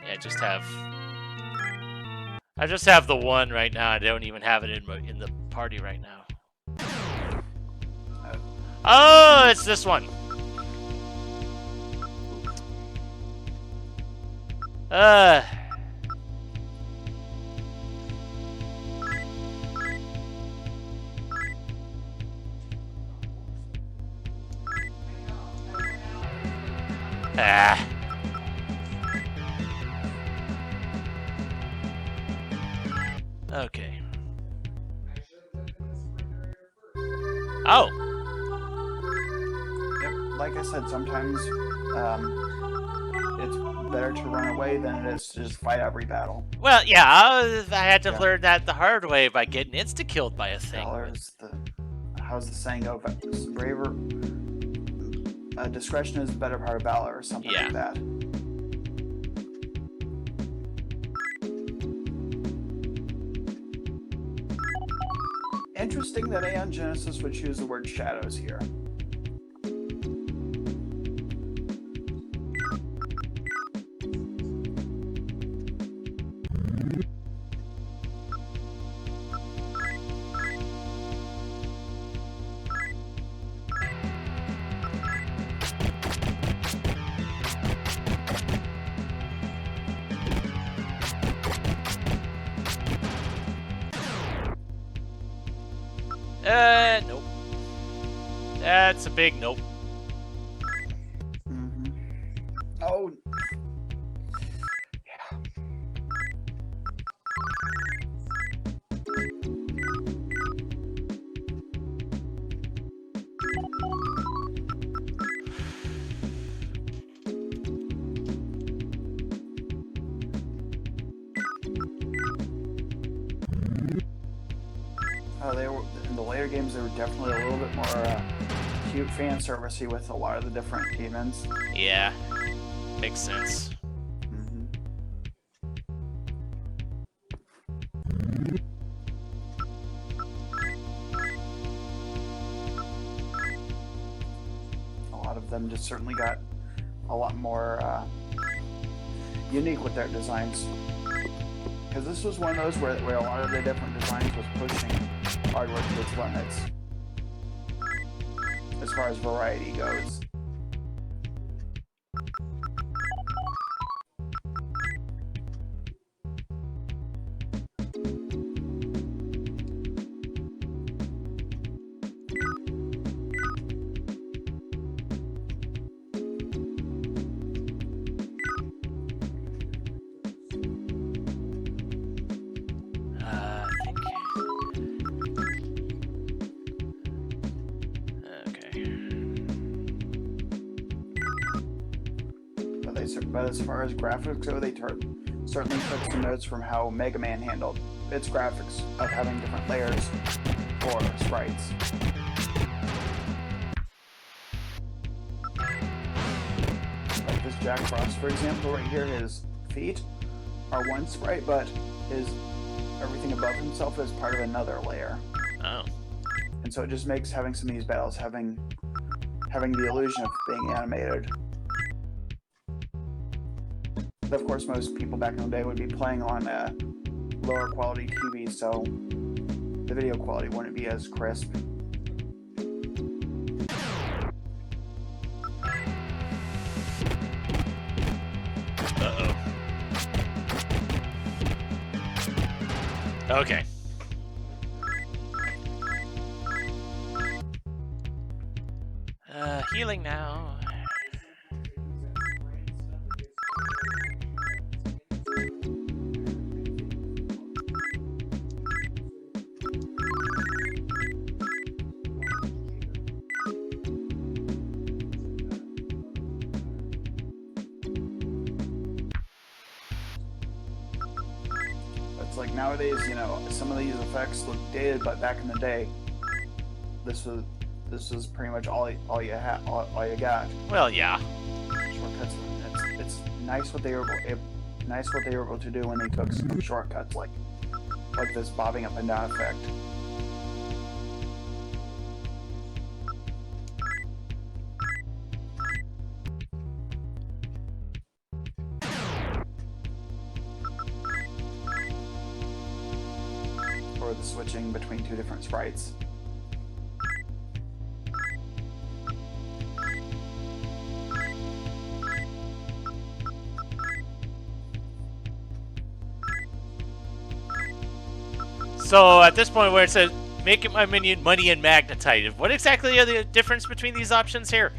Yeah, I just have the one right now. I don't even have it in the party right now. Oh, it's this one. Okay. Oh. Yep, like I said, sometimes it's better to run away than it is to just fight every battle. Well, yeah, I had to Yeah. learn that the hard way by getting insta-killed by a thing. How's the saying go? Braver, discretion is the better part of valor, or something like that. Interesting that Aeon Genesis would choose the word shadows here. Nope. That's a big nope. Oh. They were in the later games. They were definitely a little bit more cute fan servicey with a lot of the different demons. Yeah, makes sense. A lot of them just certainly got a lot more unique with their designs. Because this was one of those where a lot of the different designs was pushing hardware to its limits as far as variety goes. But as far as graphics go, they certainly took some notes from how Mega Man handled its graphics of having different layers for sprites. Like this Jack Frost, for example, right here, his feet are one sprite, but everything above himself is part of another layer. Oh. And so it just makes having some of these battles having the illusion of being animated. But of course, most people back in the day would be playing on a lower quality TV, so the video quality wouldn't be as crisp. Uh-oh. Okay. Healing now. Like nowadays, you know, some of these effects look dated, but back in the day, this was pretty much all you got. Well, yeah. Shortcuts. It's nice what they were able to do when they took some shortcuts, like this bobbing up and down effect. Or the switching between two different sprites. So at this point where it says, make my minion money and magnetite, what exactly are the difference between these options here?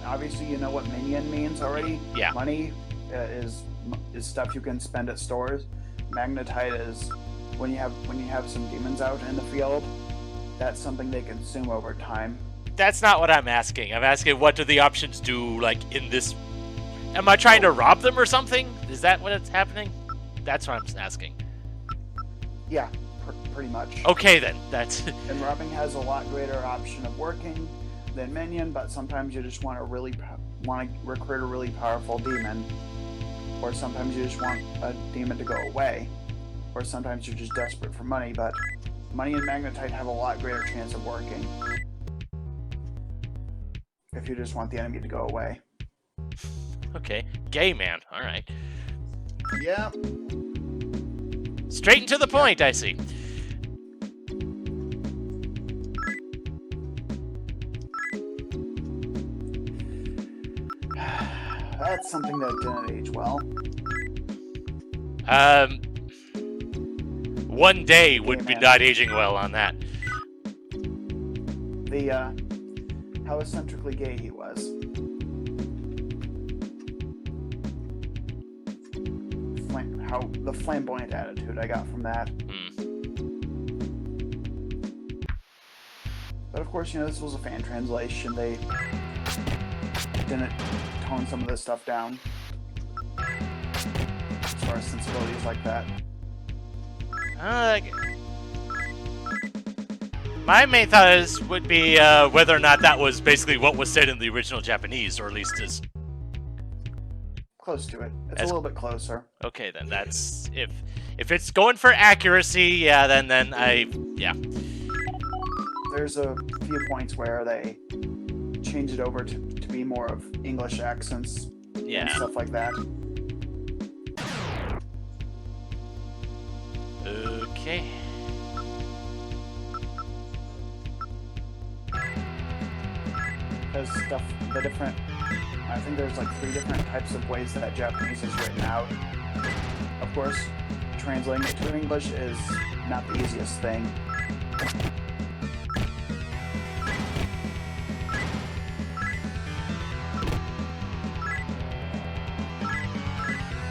Obviously you know what minion means already. Yeah. Money is stuff you can spend at stores. Magnetite is when you have some demons out in the field, that's something they consume over time. That's not what I'm asking. I'm asking what do the options do, like, in this Am I trying to rob them or something? Is that what it's happening? That's what I'm asking. Yeah, pretty much. Okay then, that's... And robbing has a lot greater option of working than minion, but sometimes you just want to recruit a really powerful demon, or sometimes you just want a demon to go away, or sometimes you're just desperate for money. But money and magnetite have a lot greater chance of working if you just want the enemy to go away. Okay, gay man. All right. Yeah. Straight and to the point, I see. That's something that didn't age well. One day would Gay be man. not aging well on that. How eccentrically gay he was. How the flamboyant attitude I got from that. But of course, this was a fan translation. They didn't tone some of this stuff down as far as sensibilities like that. My main thought would be whether or not that was basically what was said in the original Japanese, or at least is Close to it. It's a little bit closer. okay. Then that's if it's going for accuracy, yeah. Then yeah. There's a few points where they change it over to be more of English accents and stuff like that. Okay. Because I think there's like 3 different types of ways that Japanese is written out. Of course, translating it to English is not the easiest thing.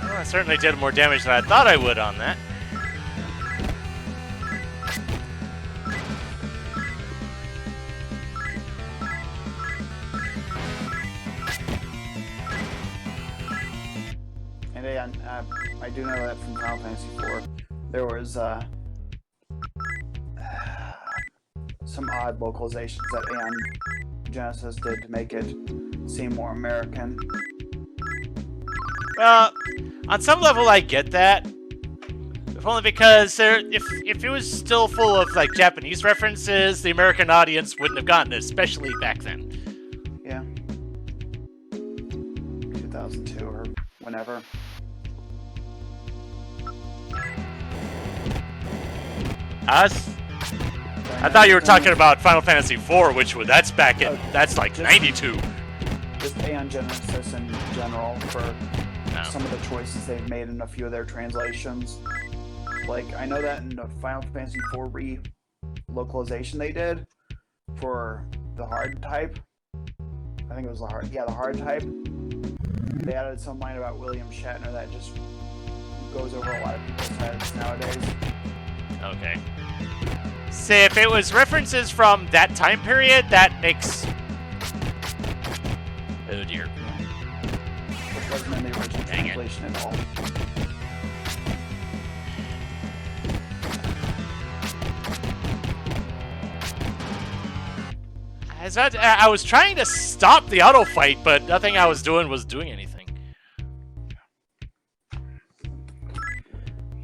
Well, I certainly did more damage than I thought I would on that. And I do know that from Final Fantasy IV, there was some odd localizations that Aeon Genesis did to make it seem more American. Well, on some level, I get that. If only because if it was still full of like Japanese references, the American audience wouldn't have gotten it, especially back then. Yeah. 2002 or whenever. I thought you were talking about Final Fantasy IV, that's back in that's like Just- 92. Just Aeon Genesis in general for some of the choices they've made in a few of their translations. Like, I know that in the Final Fantasy IV re-localization they did for the hard type. I think it was the hard type. They added some line about William Shatner that just goes over a lot of people's heads nowadays. Okay. See, if it was references from that time period, that makes... Oh dear. Which wasn't in the original Dang it. translation at all. I was trying to stop the auto fight, but nothing I was doing was doing anything.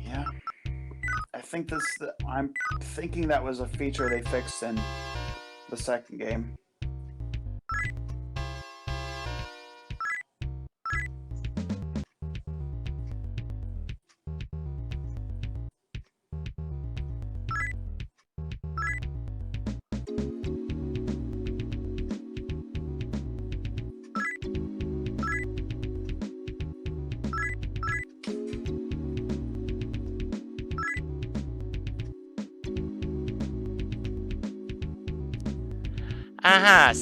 Yeah. I'm thinking that was a feature they fixed in the second game. Aha,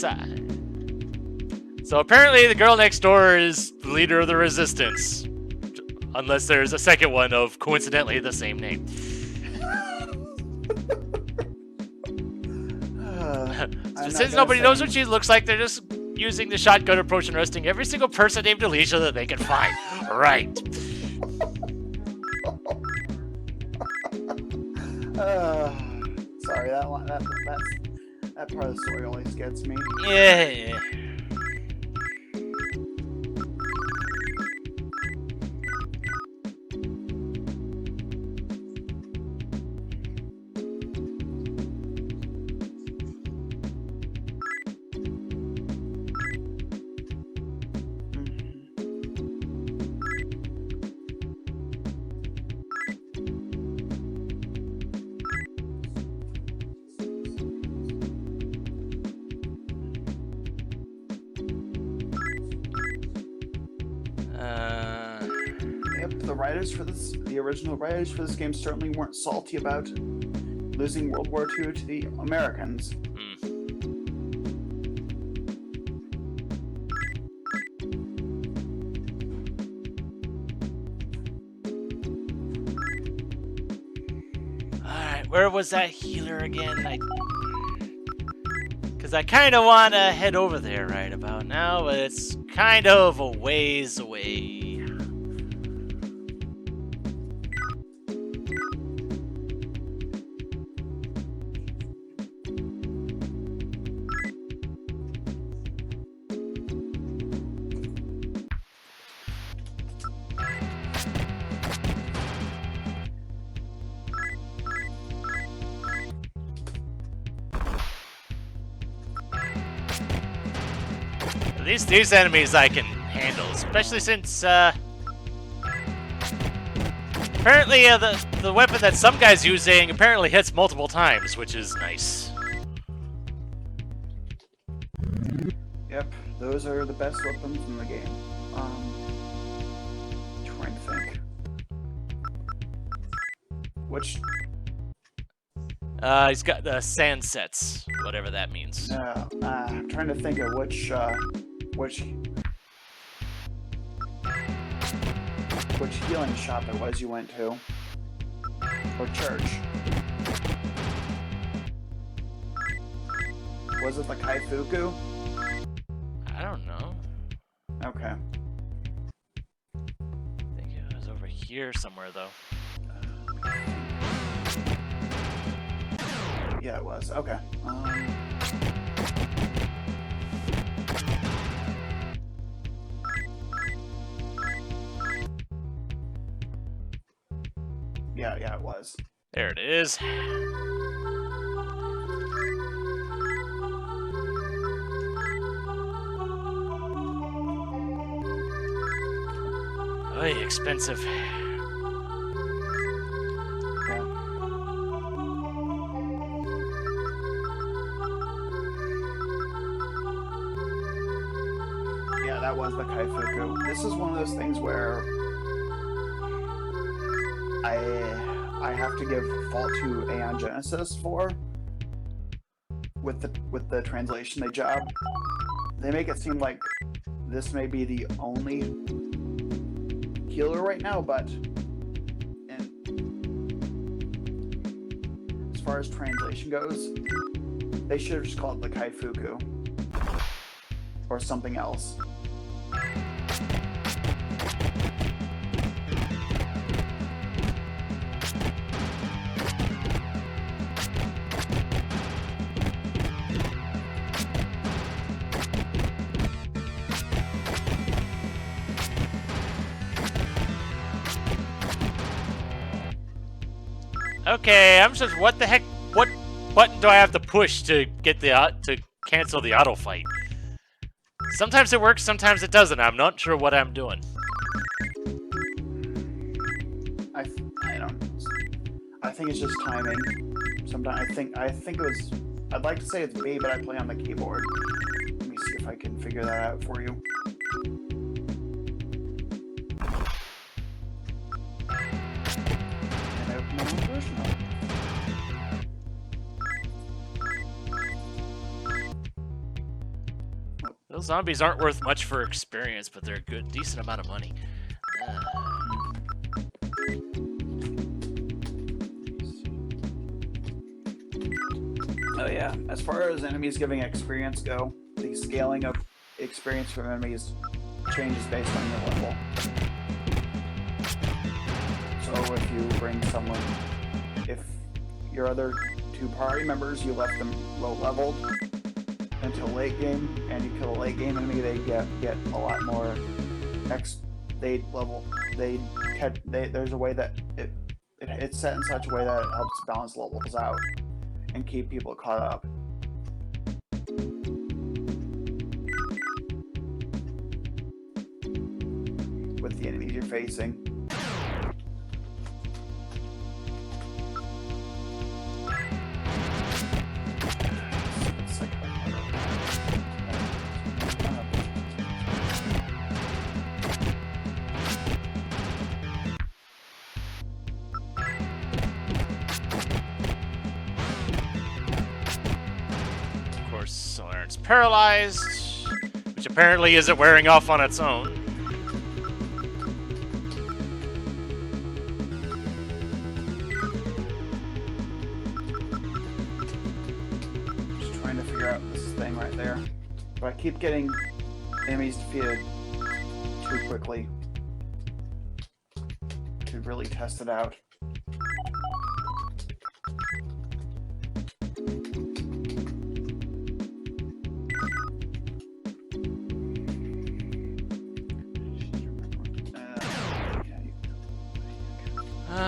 so apparently the girl next door is the leader of the resistance. Unless there's a second one of coincidentally the same name. Since nobody knows what she looks like, they're just using the shotgun approach and arresting every single person named Alicia that they can find. Right. Sorry, that part of the story always gets me. Yeah. The original writers for this game certainly weren't salty about losing World War II to the Americans. Alright, where was that healer again? Because I kind of want to head over there right about now, but it's kind of a ways away. At least these enemies I can handle, especially since apparently the weapon that some guy's using apparently hits multiple times, which is nice. Yep, those are the best weapons in the game. Trying to think. Which? He's got the sand sets, whatever that means. I'm trying to think of which healing shop it was you went to, or church. Was it the Kaifuku? I don't know. Okay. I think it was over here somewhere, though. Yeah, it was. Okay. Yeah, it was. There it is. Oh, expensive. Yeah, that was the Kaifuku. This is one of those things where I have to give fault to Aeon Genesis for with the translation they job. They make it seem like this may be the only healer right now, but as far as translation goes, they should have just called it the Kaifuku or something else. Okay, I'm just what the heck? What button do I have to push to get to cancel the auto fight? Sometimes it works, sometimes it doesn't. I'm not sure what I'm doing. I think it's just timing. Sometimes I think it was. I'd like to say it's B, but I play on the keyboard. Let me see if I can figure that out for you. And open my own version up. Those zombies aren't worth much for experience, but they're a good, decent amount of money. Oh yeah, as far as enemies giving experience go, the scaling of experience from enemies changes based on your level. So if you bring someone, if your other 2 party members, you left them low leveled until late game, and you kill a late game enemy, they get a lot more there's a way that it's set in such a way that it helps balance levels out and keep people caught up. With the enemies you're facing. Paralyzed, which apparently isn't wearing off on its own. Just trying to figure out this thing right there. But I keep getting enemies defeated too quickly to really test it out.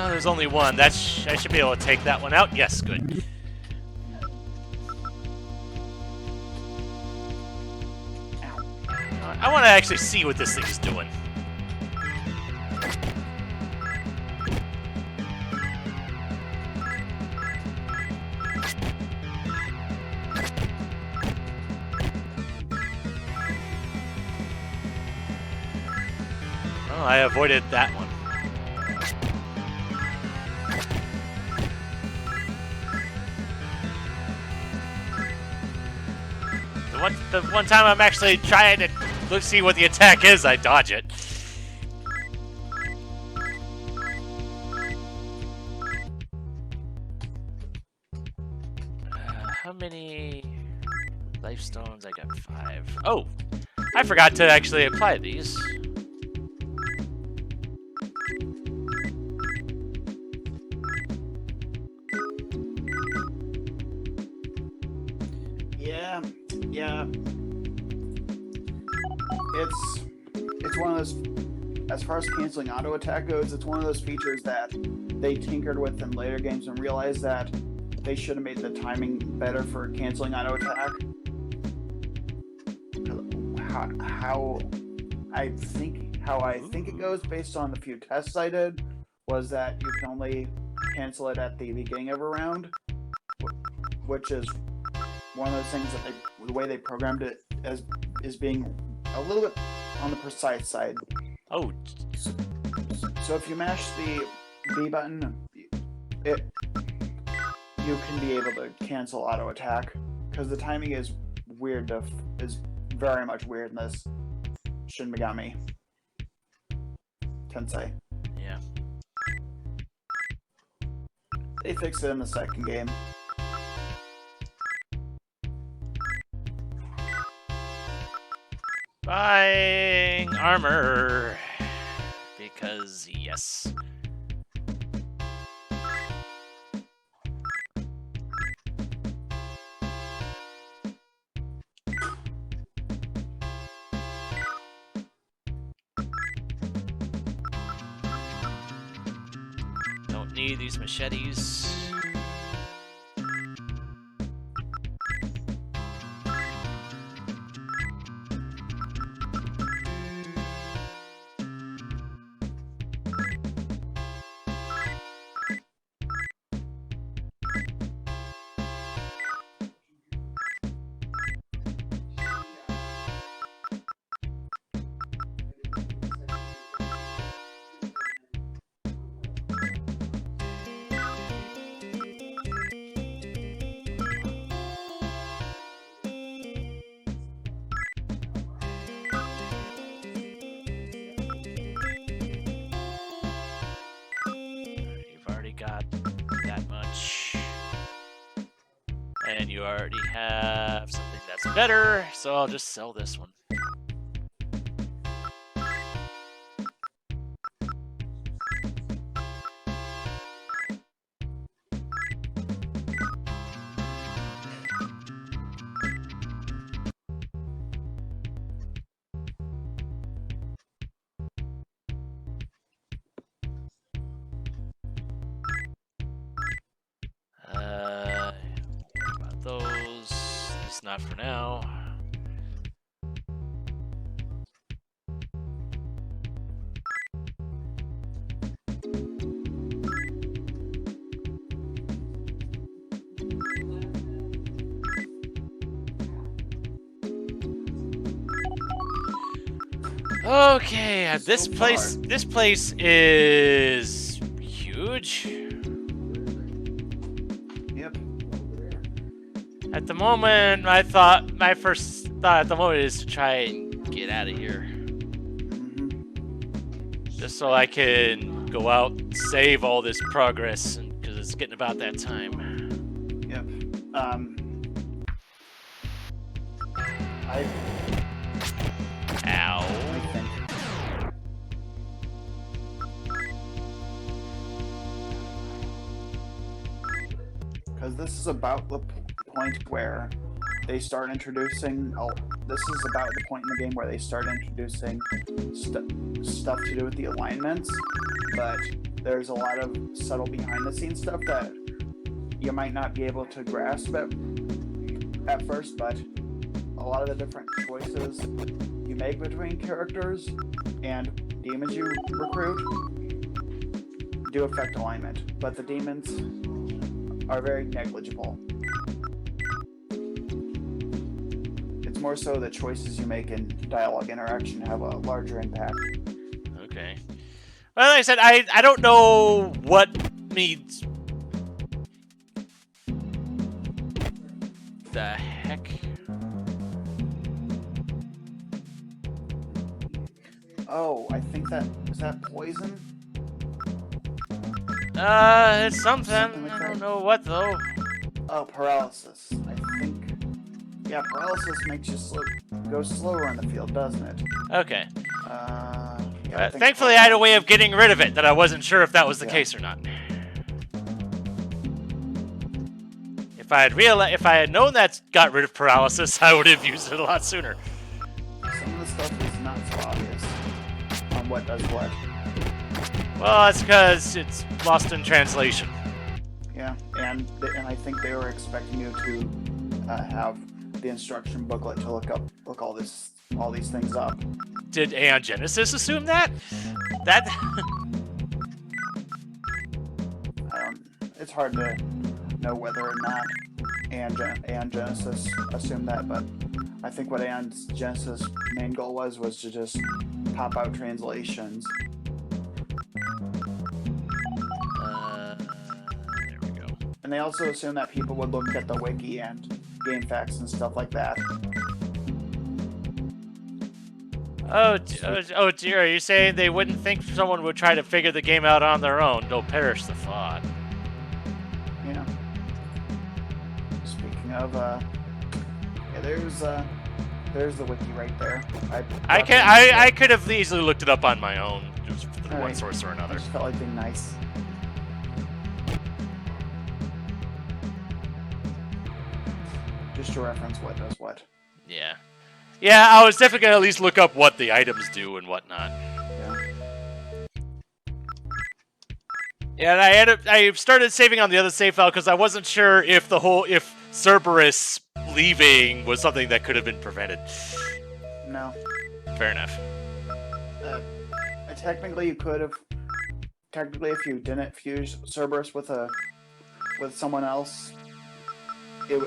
There's only one. I should be able to take that one out. Yes, good. I want to actually see what this thing is doing. Well, I avoided that one. The one time I'm actually trying to see what the attack is, I dodge it. How many life stones? I got 5. Oh, I forgot to actually apply these. Yeah. It's one of those, as far as canceling auto attack goes, it's one of those features that they tinkered with in later games and realized that they should have made the timing better for canceling auto attack. How I think it goes, based on the few tests I did, was that you can only cancel it at the beginning of a round, which is one of those things that the way they programmed it is being a little bit on the precise side. Oh. So if you mash the B button, you can be able to cancel auto attack, because the timing is weird. Is very much weird in this Shin Megami Tensei. Yeah. They fixed it in the second game. Buying armor, because yes. Don't need these machetes. Got that much, and you already have something that's better, so I'll just sell this one. not for now. Okay, this place is huge. Yep. At the moment, my first thought at the moment is to try and get out of here. Just so I can go out and save all this progress, because it's getting about that time. Yep. Ow. I think. Because this is about the point where they start introducing. This is about the point in the game where they start introducing stuff to do with the alignments, but there's a lot of subtle behind-the-scenes stuff that you might not be able to grasp at first, but a lot of the different choices you make between characters and demons you recruit do affect alignment, but the demons are very negligible. It's more so the choices you make in dialogue interaction have a larger impact. Okay. Well, like I said, I don't know what means. The heck? Oh, I think is that poison? It's something. Something like I don't that. know what though. Oh, paralysis. I think. Yeah, paralysis makes you go slower in the field, doesn't it? Okay. Yeah, I think Thankfully, I had a way of getting rid of it that I wasn't sure if that was the case or not. If I had known that got rid of paralysis, I would have used it a lot sooner. Some of the stuff is not so obvious on what does what. Well, that's because it's lost in translation. Yeah, and I think they were expecting you to have the instruction booklet to look all these things up. Did Aeon Genesis assume that? It's hard to know whether or not Aeon Genesis assumed that, but I think what Aeon Genesis' main goal was to just pop out translations. There we go. And they also assumed that people would look at the wiki and game facts and stuff like that. Oh dear, are you saying they wouldn't think someone would try to figure the game out on their own? Don't perish the thought. You know. Speaking of, yeah, there's the wiki right there. I could have easily looked it up on my own, just through one Alright. source or I another. just felt like being nice. Just to reference what does what. Yeah. Yeah, I was definitely gonna at least look up what the items do and whatnot. Yeah. Yeah, and I started saving on the other save file because I wasn't sure if Cerberus leaving was something that could have been prevented. No. Fair enough. Technically, you could have. Technically, if you didn't fuse Cerberus with someone else, it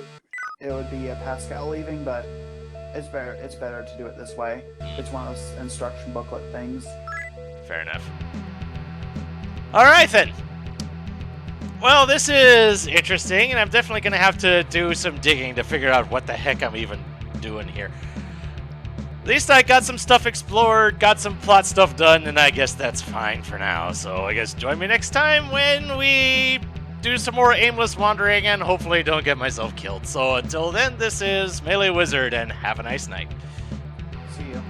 would be a Pascal leaving, but it's better to do it this way. It's one of those instruction booklet things. Fair enough. Alright then. Well, this is interesting, and I'm definitely going to have to do some digging to figure out what the heck I'm even doing here. At least I got some stuff explored, got some plot stuff done, and I guess that's fine for now. So I guess join me next time when we do some more aimless wandering and hopefully don't get myself killed. So until then, this is MeleeWizard, and have a nice night. See you.